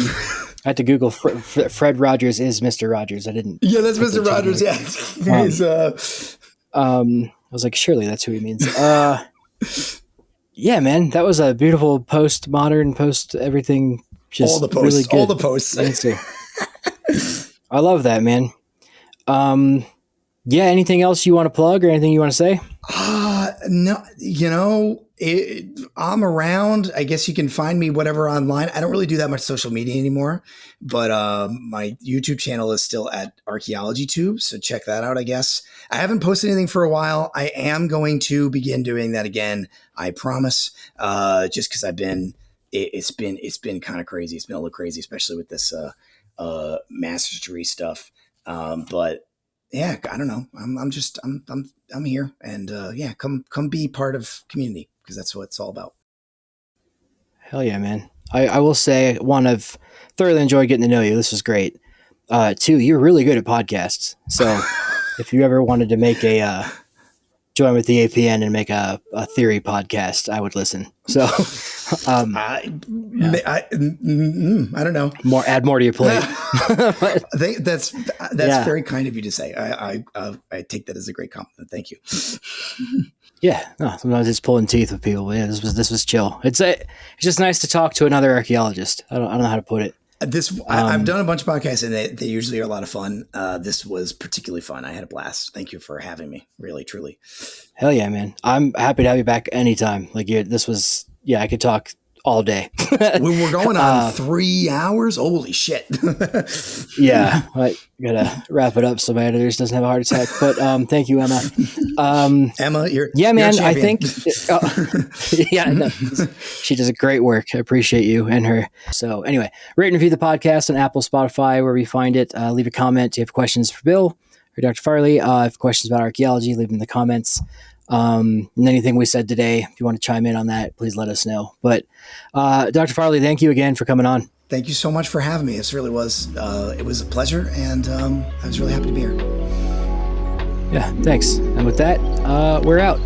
had to Google Fred Rogers is Mr. Rogers. I didn't. Yeah, that's Mr. Rogers. Yeah. I was like, surely that's who he means. Yeah, man, that was a beautiful post-modern, post-everything. Just all the posts, really good. All the posts. I love that, man. Yeah, anything else you want to plug or anything you want to say? No, I'm around. I guess you can find me whatever online. I don't really do that much social media anymore, but my YouTube channel is still at Archaeology Tube, so check that out, I guess. I haven't posted anything for a while. I am going to begin doing that again, I promise, just because it's been kind of crazy. It's been a little crazy, especially with this master's degree stuff. But yeah, I don't know. I'm here, and come be part of community, because that's what it's all about. Hell yeah, man. I will say, one, I've thoroughly enjoyed getting to know you. This was great. Two, you're really good at podcasts. So if you ever wanted to make join with the APN and make a theory podcast, I would listen. So I don't know. Add more to your plate. I think that's very kind of you to say. I take that as a great compliment. Thank you. Yeah, no, sometimes it's pulling teeth with people. Yeah, this was chill. It's just nice to talk to another archaeologist. I don't know how to put it. I've done a bunch of podcasts, and they usually are a lot of fun. This was particularly fun. I had a blast. Thank you for having me. Really, truly. Hell yeah, man. I'm happy to have you back anytime. Like I could talk all day. We were going on 3 hours. Holy shit. Yeah. I gotta wrap it up so my editors doesn't have a heart attack. But thank you, Emma. Emma, you're I think she does a great work. I appreciate you and her. So anyway, rate and review the podcast on Apple, Spotify, wherever you find it. Leave a comment. Do you have questions for Bill or Dr. Farley? If you have questions about archaeology, leave them in the comments. And anything we said today, if you want to chime in on that, please let us know. But Dr. Farley, thank you again for coming on. Thank you so much for having me. This really was, it was a pleasure, and I was really happy to be here. Yeah, thanks. And with that, we're out.